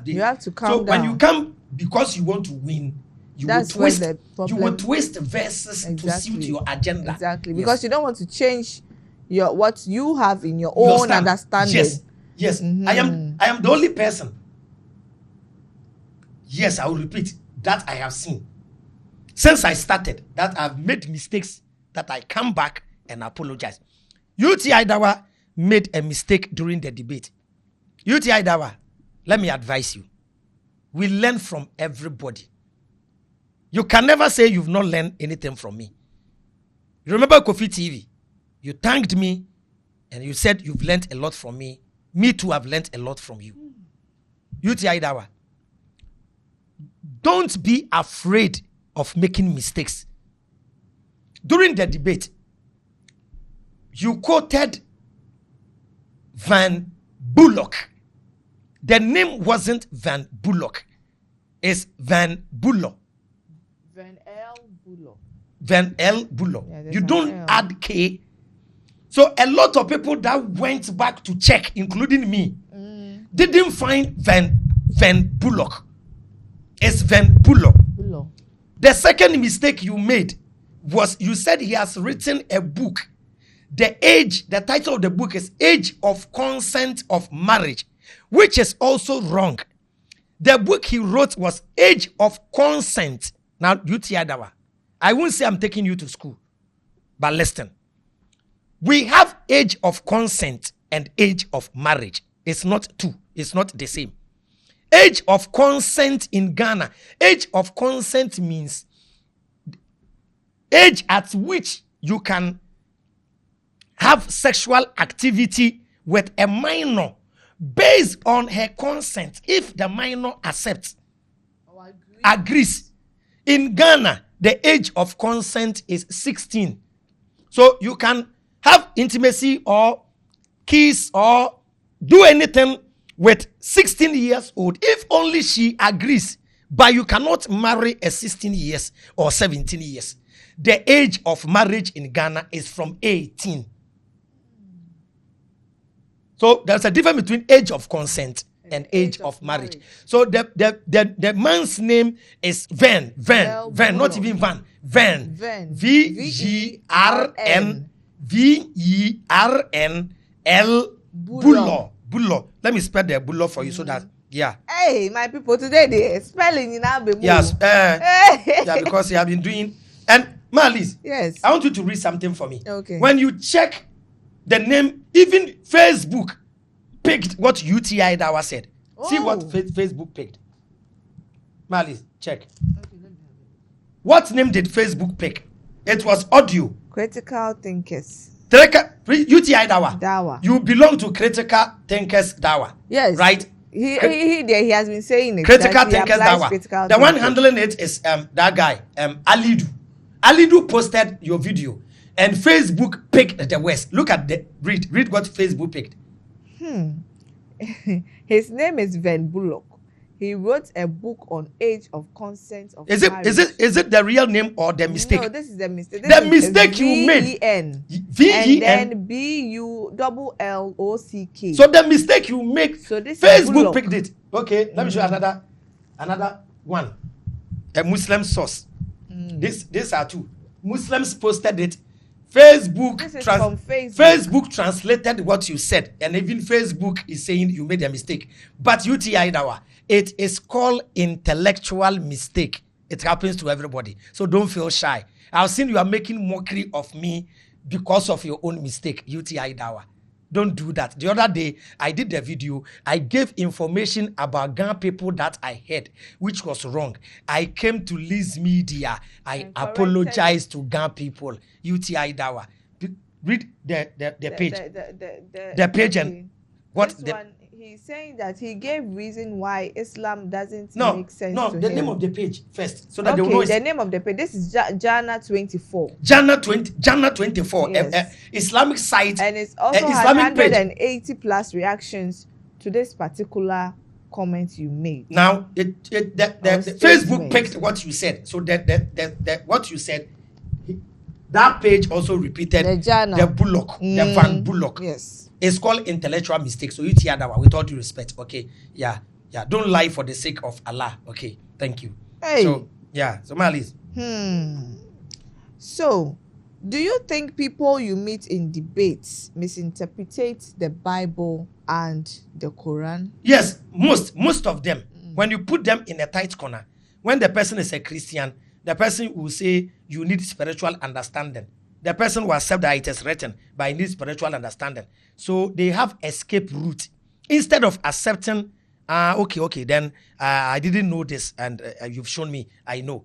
You have to calm So when down. you come because you want to win, you That's will where twist. the problem- You will twist verses to suit your agenda. Exactly. Yes. Because you don't want to change what you have in your own stand. understanding. Yes. I am the only person. Yes, I will repeat that I have seen since I started that I've made mistakes that I come back and apologize. UTI Dawa made a mistake during the debate. UTI Dawa, let me advise you. We learn from everybody. You can never say you've not learned anything from me. You remember Kofi TV? You thanked me and you said you've learned a lot from me. Me too have learned a lot from you. UTI Dawa, don't be afraid of making mistakes. During the debate, you quoted Van Bullock. The name wasn't Van Bullock. It's Van Bullock. Van L. Bullock. Van L. Bullock. Yeah, there's You an don't L. add K. So a lot of people that went back to check, including me, didn't find Van Bullock. It's Van Bullock. Bullock. The second mistake you made was you said he has written a book. The title of the book is Age of Consent of Marriage, which is also wrong. The book he wrote was Age of Consent. Now, UTI Dawa. I won't say I'm taking you to school, but listen. We have age of consent and age of marriage. It's not two. It's not the same. Age of consent in Ghana. Age of consent means age at which you can have sexual activity with a minor based on her consent if the minor accepts, agrees. In Ghana, the age of consent is 16. So you can have intimacy or kiss or do anything with 16 years old if only she agrees. But you cannot marry a 16 years or 17 years. The age of marriage in Ghana is from 18. So there's a difference between age of consent and age of marriage. So the man's name is Van, not even Van. V-G-R-N V-E-R-N-L Btlwql. Let me spell the Btlwql for you so that, yeah. Hey, my people, today they spelling in Abe. Yes, yeah, because you have been doing. And Marlies, yes, I want you to read something for me. Okay. When you check the name, even Facebook picked what UTI Dawa said. Oh. See what Facebook picked. Marlies, check. Okay, what name did Facebook pick? It was audio. Critical thinkers. UTI Dawa. You belong to critical thinkers Dawa. Yes. Right? He has been saying it. Critical thinkers Dawa. The one handling it is that guy, Alidu. Alidu posted your video and Facebook picked the West. Look at the read what Facebook picked. His name is Btlwql. He wrote a book on age of consent of marriage. Is it the real name or the mistake? No, this is the mistake. The mistake you made. V-E-N. V-E-N. And then B-U-L-L-O-C-K. So the mistake you make, so this Facebook picked it. Okay, let me show you another one. A Muslim source. These are two. Muslims posted it. Facebook translated what you said, and even Facebook is saying you made a mistake. But UTI Dawa, it is called intellectual mistake. It happens to everybody, so don't feel shy. I've seen you are making mockery of me because of your own mistake. UTI Dawa, don't do that. The other day I did the video. I gave information about Ghana people that I heard, which was wrong. I came to Liz Media. I apologized to Ghana people. UTI Dawa. Read the page. The page and what this one, he's saying that he gave reason why Islam doesn't make sense. No, the him. name of the page first, so that they will know. The name of the page. This is Jannah 24. Jannah 24. Yes. Islamic site. And it's also Islamic 180 plus reactions to this particular comment you made. Now, the Facebook picked what you said. So that what you said, that page also repeated the Btlwql, the Van Btlwql. Yes. It's called intellectual mistake. So UTI Dawa, with all due respect, okay? Yeah. Don't lie for the sake of Allah. Okay, thank you. Hey. So Marlies. So, do you think people you meet in debates misinterpret the Bible and the Quran? Yes, most of them. When you put them in a tight corner, when the person is a Christian, the person will say you need spiritual understanding. The person will accept that it is written, but I need spiritual understanding. So they have escape route. Instead of accepting, okay, then I didn't know this, and you've shown me, I know.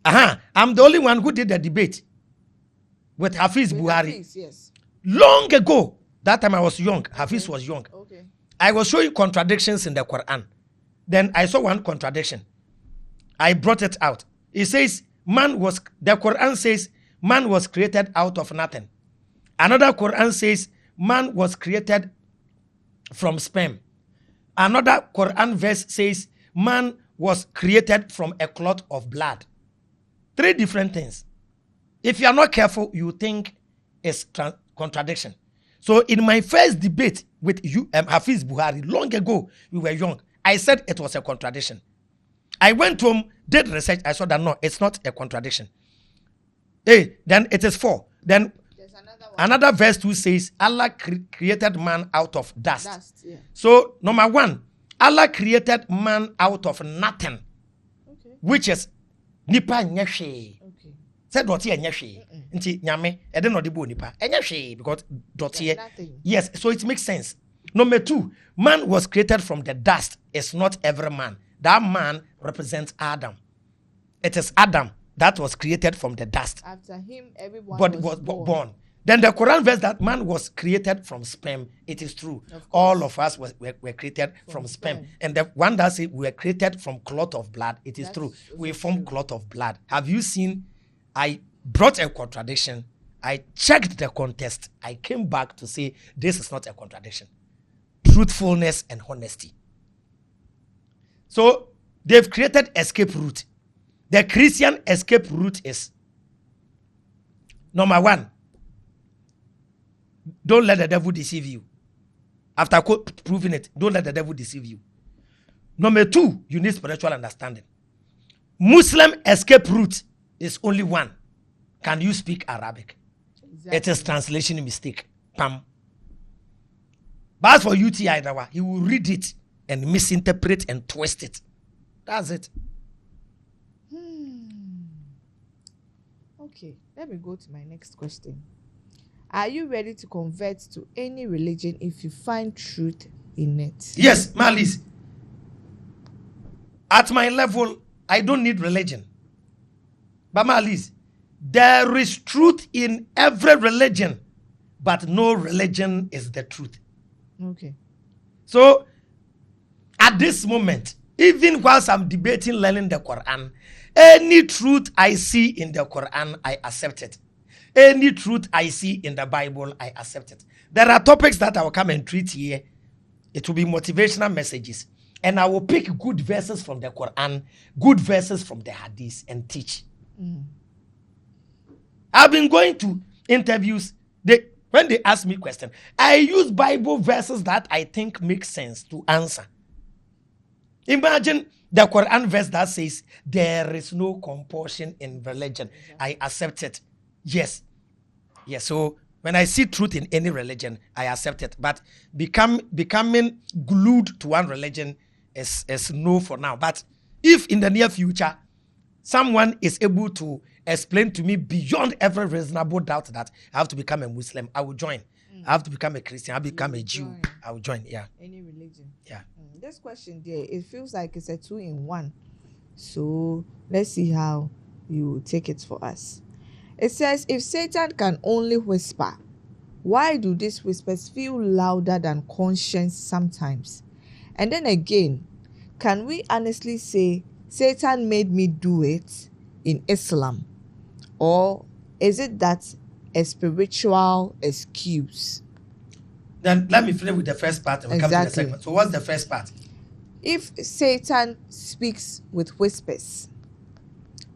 I'm the only one who did the debate with Hafiz Buhari. Hafiz, yes. Long ago. That time I was young. Hafiz was young. Okay. I was showing contradictions in the Quran. Then I saw one contradiction. I brought it out. It says, the Quran says, man was created out of nothing. Another Quran says, man was created from sperm. Another Quran verse says, man was created from a clot of blood. 3 different things. If you are not careful, you think it's contradiction. So in my first debate with you, Hafiz Buhari, long ago, we were young, I said it was a contradiction. I went home, did research. I saw that no, it's not a contradiction. Hey, then it is 4. Then another verse 2 says, Allah created man out of dust. Yeah. So, number 1, Allah created man out of nothing, which is nipa nyehwe. Said dot here nyehwe. Nti nyame e de no de bo nipa. Nyehwe because dot here. Yes, so it makes sense. Number 2, man was created from the dust. It's not every man. That man represents Adam. It is Adam that was created from the dust. After him, everyone was born. Then the Quran verse that man was created from sperm. It is true. All of us were created from sperm. And the one that says we were created from clot of blood. It is true. We form clot of blood. Have you seen? I brought a contradiction. I checked the context. I came back to say this is not a contradiction. Truthfulness and honesty. So they've created escape route. The Christian escape route is number 1. Don't let the devil deceive you. After proving it, don't let the devil deceive you. Number 2, you need spiritual understanding. Muslim escape route is only 1. Can you speak Arabic? Exactly. It is translation mistake. Pam. But as for UTI, he will read it and misinterpret and twist it. That's it. Okay, let me go to my next question. Are you ready to convert to any religion if you find truth in it? Yes, Malis. At my level, I don't need religion. But Malis, there is truth in every religion, but no religion is the truth. Okay. So, at this moment, even whilst I'm debating learning the Quran, any truth I see in the Quran, I accept it. Any truth I see in the Bible, I accept it. There are topics that I will come and treat here. It will be motivational messages. And I will pick good verses from the Quran, good verses from the Hadith, and teach. I've been going to interviews. When they ask me questions, I use Bible verses that I think make sense to answer. Imagine the Quran verse that says, there is no compulsion in religion. I accept it. Yes. So when I see truth in any religion, I accept it. But becoming glued to one religion is no for now. But if in the near future, someone is able to explain to me beyond every reasonable doubt that I have to become a Muslim, I will join. I have to become a Christian, I become a Jew, I will join. Yeah. Any religion. Yeah. This question there, it feels like it's a 2-in-1. So let's see how you take it for us. It says, if Satan can only whisper, why do these whispers feel louder than conscience sometimes? And then again, can we honestly say Satan made me do it in Islam? Or is it that a spiritual excuse? Then let me finish with the first part and we'll come to the second part. So what's the first part? If Satan speaks with whispers,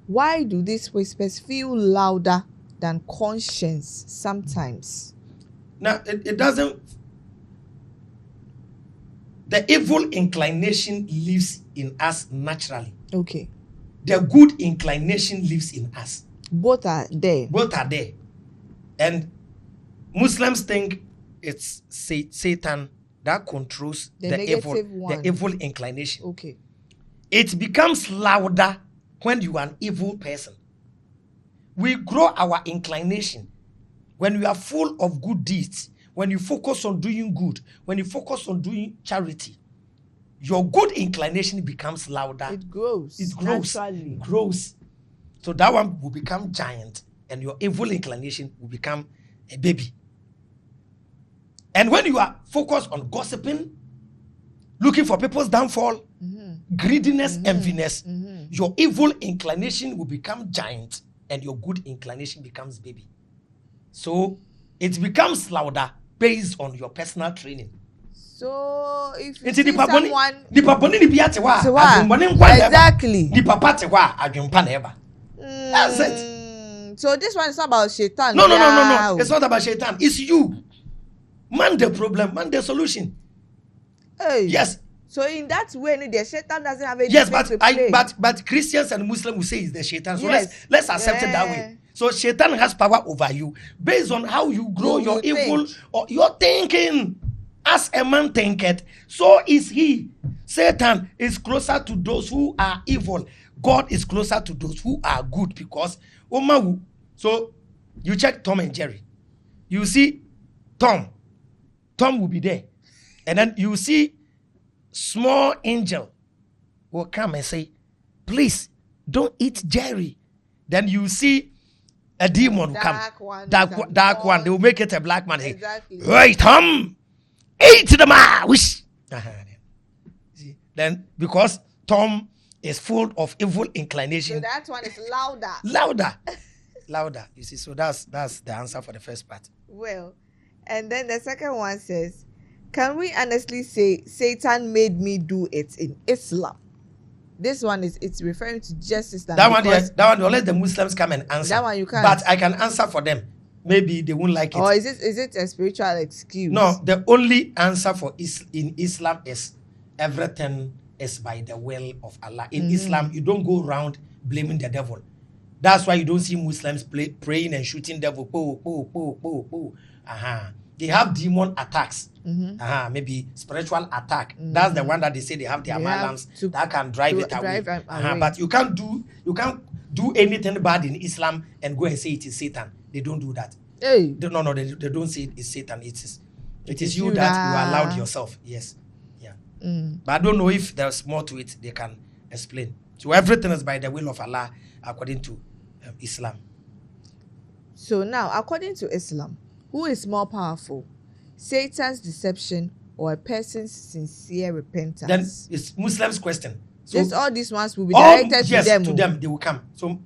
why do these whispers feel louder than conscience sometimes? Now, it doesn't. The evil inclination lives in us naturally. Okay. The good inclination lives in us. Both are there. And Muslims think it's Satan that controls the evil inclination. Okay. It becomes louder when you are an evil person. We grow our inclination when we are full of good deeds, when you focus on doing good, when you focus on doing charity. Your good inclination becomes louder. It grows. Naturally. It grows. So that one will become giant, and your evil inclination will become a baby. And when you are focused on gossiping, looking for people's downfall, greediness, enviness, your evil inclination will become giant, and your good inclination becomes baby. So it becomes louder based on your personal training. So if you see someone... Exactly. That's it. So this one is not about Shayṭān. No. It's not about Shayṭān. It's you. Man the problem, man the solution. Hey. Yes. So in that way, the Shaytan doesn't have any. Yes, but Christians and Muslims will say it's the Shaytan. So let's accept it that way. So Shaytan has power over you based on how you grow your evil or your thinking. As a man thinketh, so is he. Satan is closer to those who are evil. God is closer to those who are good because so you check Tom and Jerry. You see Tom will be there. And then you see small angel will come and say, please don't eat Jerry. Then you see a demon will come. Dark one. They will make it a black man. Exactly. Hey, Tom, eat the mouse. See? Then because Tom is full of evil inclination. So that one is louder. Louder. You see, so that's the answer for the first part. Well, and then the second one says, can we honestly say Satan made me do it in Islam? This one it's referring to just Islam. That one, let the Muslims come and answer. That one you can't. But I can answer for them. Maybe they won't like it. Or is it a spiritual excuse? No, the only answer in Islam is everything is by the will of Allah. In Islam, you don't go around blaming the devil. That's why you don't see Muslims praying and shooting devil. They have demon attacks. Maybe spiritual attack. That's the one that they say they have their lamps that can drive it away. But you can't do anything bad in Islam and go and say it is Satan. They don't do that. Hey. They don't say it is Satan. It is you that you allowed yourself. Yes. Yeah. But I don't know if there's more to it they can explain. So everything is by the will of Allah according to Islam. So now, according to Islam, who is more powerful? Satan's deception or a person's sincere repentance? Then it's Muslims' question. So all these ones will be directed to them. To them, they will come. So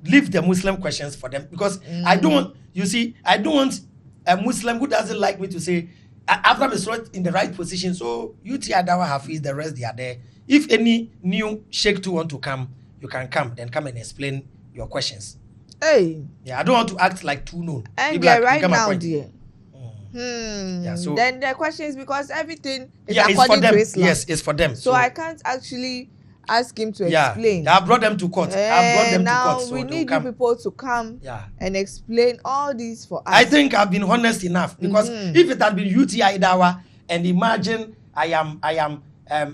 leave the Muslim questions for them because I don't want a Muslim who doesn't like me to say Abraham is not in the right position. So you Tiadawa Hafiz, the rest they are there. If any new Sheikh to want to come, you can come. Then come and explain your questions. Hey. Yeah, I don't want to act like too known. And yeah, right now, dear. Yeah, so then the question is because everything is it's according for them. to Islam. Yes, it's for them. So I can't actually ask him to explain. I brought them to court. Now we need you people to come and explain all these for us. I think I've been honest enough because if it had been UTI Dawa and imagine I am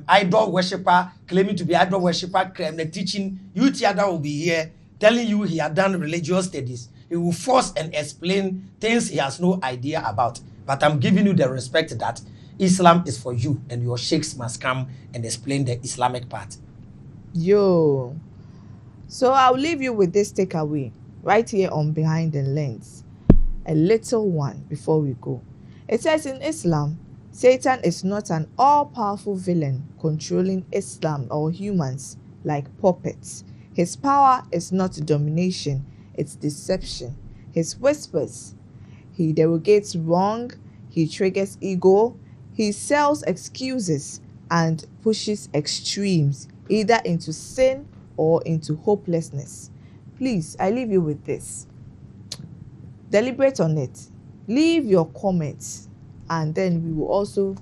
idol worshipper claiming to be idol worshipper teaching UTI Dawa will be here telling you he had done religious studies. He will force and explain things he has no idea about. But I'm giving you the respect that Islam is for you and your sheikhs must come and explain the Islamic part. Yo. So I'll leave you with this takeaway right here on Behind the Lens. A little one before we go. It says in Islam, Satan is not an all-powerful villain controlling Islam or humans like puppets. His power is not domination, it's deception. His whispers. He derogates wrong, he triggers ego, he sells excuses and pushes extremes, either into sin or into hopelessness. Please, I leave you with this. Deliberate on it. Leave your comments and then we will also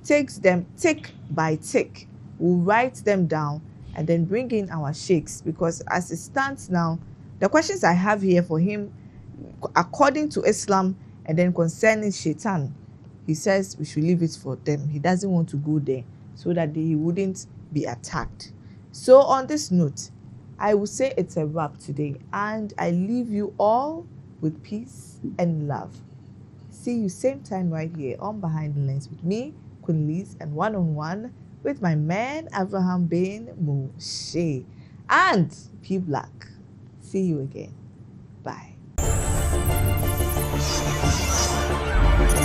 take them tick by tick. We'll write them down and then bring in our sheikhs because as it stands now, the questions I have here for him, according to Islam and then concerning Shayṭān, he says we should leave it for them. He doesn't want to go there so that he wouldn't be attacked. So on this note, I will say it's a wrap today and I leave you all with peace and love. See you same time right here on Behind the Lens with me, Queen Liz, and one-on-one with my man Abraham bin Moshe and Btlwql. See you again. Bye.